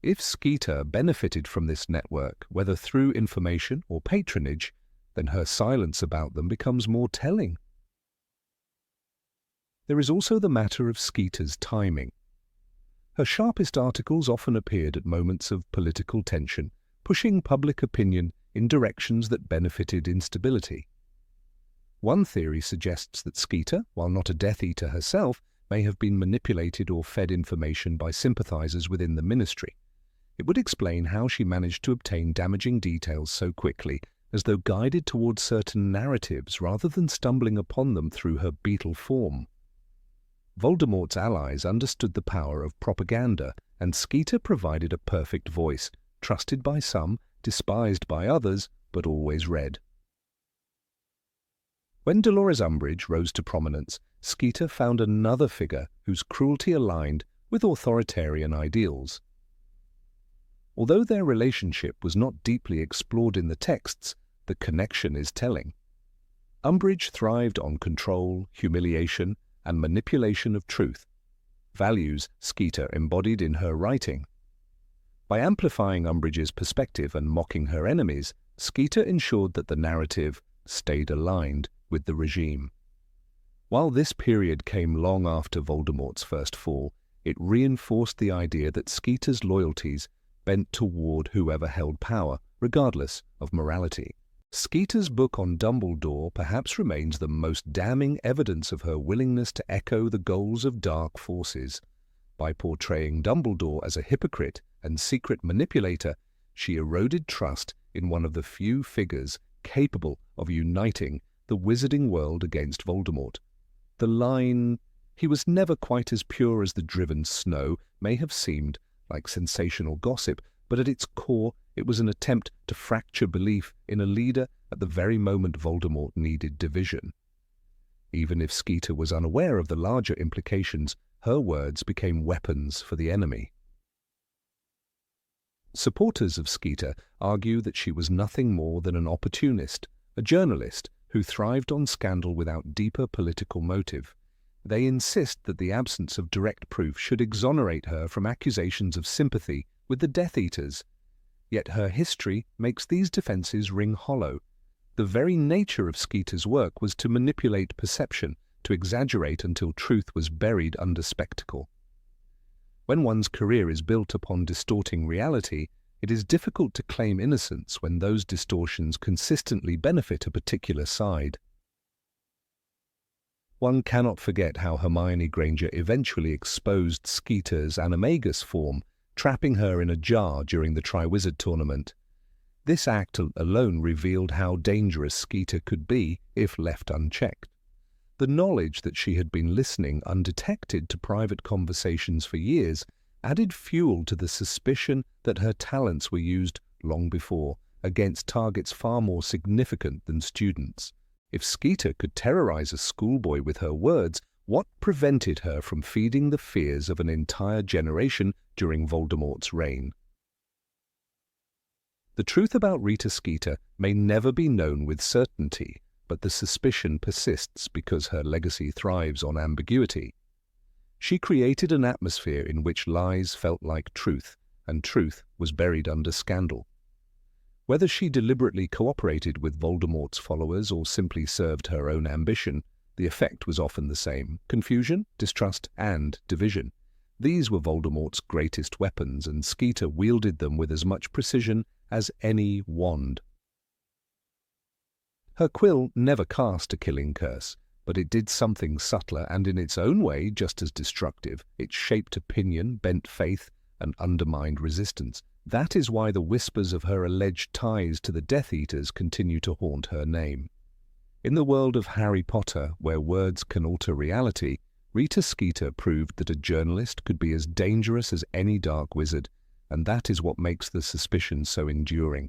If Skeeter benefited from this network, whether through information or patronage, then her silence about them becomes more telling. There is also the matter of Skeeter's timing. Her sharpest articles often appeared at moments of political tension, pushing public opinion in directions that benefited instability. One theory suggests that Skeeter, while not a Death Eater herself, may have been manipulated or fed information by sympathizers within the Ministry. It would explain how she managed to obtain damaging details so quickly, as though guided towards certain narratives rather than stumbling upon them through her beetle form. Voldemort's allies understood the power of propaganda, and Skeeter provided a perfect voice, trusted by some, despised by others, but always read. When Dolores Umbridge rose to prominence, Skeeter found another figure whose cruelty aligned with authoritarian ideals. Although their relationship was not deeply explored in the texts, the connection is telling. Umbridge thrived on control, humiliation, and manipulation of truth, values Skeeter embodied in her writing. By amplifying Umbridge's perspective and mocking her enemies, Skeeter ensured that the narrative stayed aligned with the regime. While this period came long after Voldemort's first fall, it reinforced the idea that Skeeter's loyalties bent toward whoever held power, regardless of morality. Skeeter's book on Dumbledore perhaps remains the most damning evidence of her willingness to echo the goals of dark forces. By portraying Dumbledore as a hypocrite and secret manipulator, she eroded trust in one of the few figures capable of uniting the wizarding world against Voldemort. The line, "He was never quite as pure as the driven snow," may have seemed like sensational gossip, but at its core it was an attempt to fracture belief in a leader at the very moment Voldemort needed division. Even if Skeeter was unaware of the larger implications, her words became weapons for the enemy. Supporters of Skeeter argue that she was nothing more than an opportunist, a journalist who thrived on scandal without deeper political motive. They insist that the absence of direct proof should exonerate her from accusations of sympathy with the Death Eaters. Yet her history makes these defenses ring hollow. The very nature of Skeeter's work was to manipulate perception, to exaggerate until truth was buried under spectacle. When one's career is built upon distorting reality, it is difficult to claim innocence when those distortions consistently benefit a particular side. One cannot forget how Hermione Granger eventually exposed Skeeter's animagus form, trapping her in a jar during the Triwizard Tournament. This act alone revealed how dangerous Skeeter could be if left unchecked. The knowledge that she had been listening undetected to private conversations for years added fuel to the suspicion that her talents were used long before, against targets far more significant than students. If Skeeter could terrorize a schoolboy with her words, what prevented her from feeding the fears of an entire generation during Voldemort's reign? The truth about Rita Skeeter may never be known with certainty, but the suspicion persists because her legacy thrives on ambiguity. She created an atmosphere in which lies felt like truth, and truth was buried under scandal. Whether she deliberately cooperated with Voldemort's followers or simply served her own ambition, the effect was often the same: confusion, distrust, and division. These were Voldemort's greatest weapons, and Skeeter wielded them with as much precision as any wand. Her quill never cast a killing curse, but it did something subtler and in its own way just as destructive. It shaped opinion, bent faith, and undermined resistance. That is why the whispers of her alleged ties to the Death Eaters continue to haunt her name. In the world of Harry Potter, where words can alter reality, Rita Skeeter proved that a journalist could be as dangerous as any dark wizard, and that is what makes the suspicion so enduring.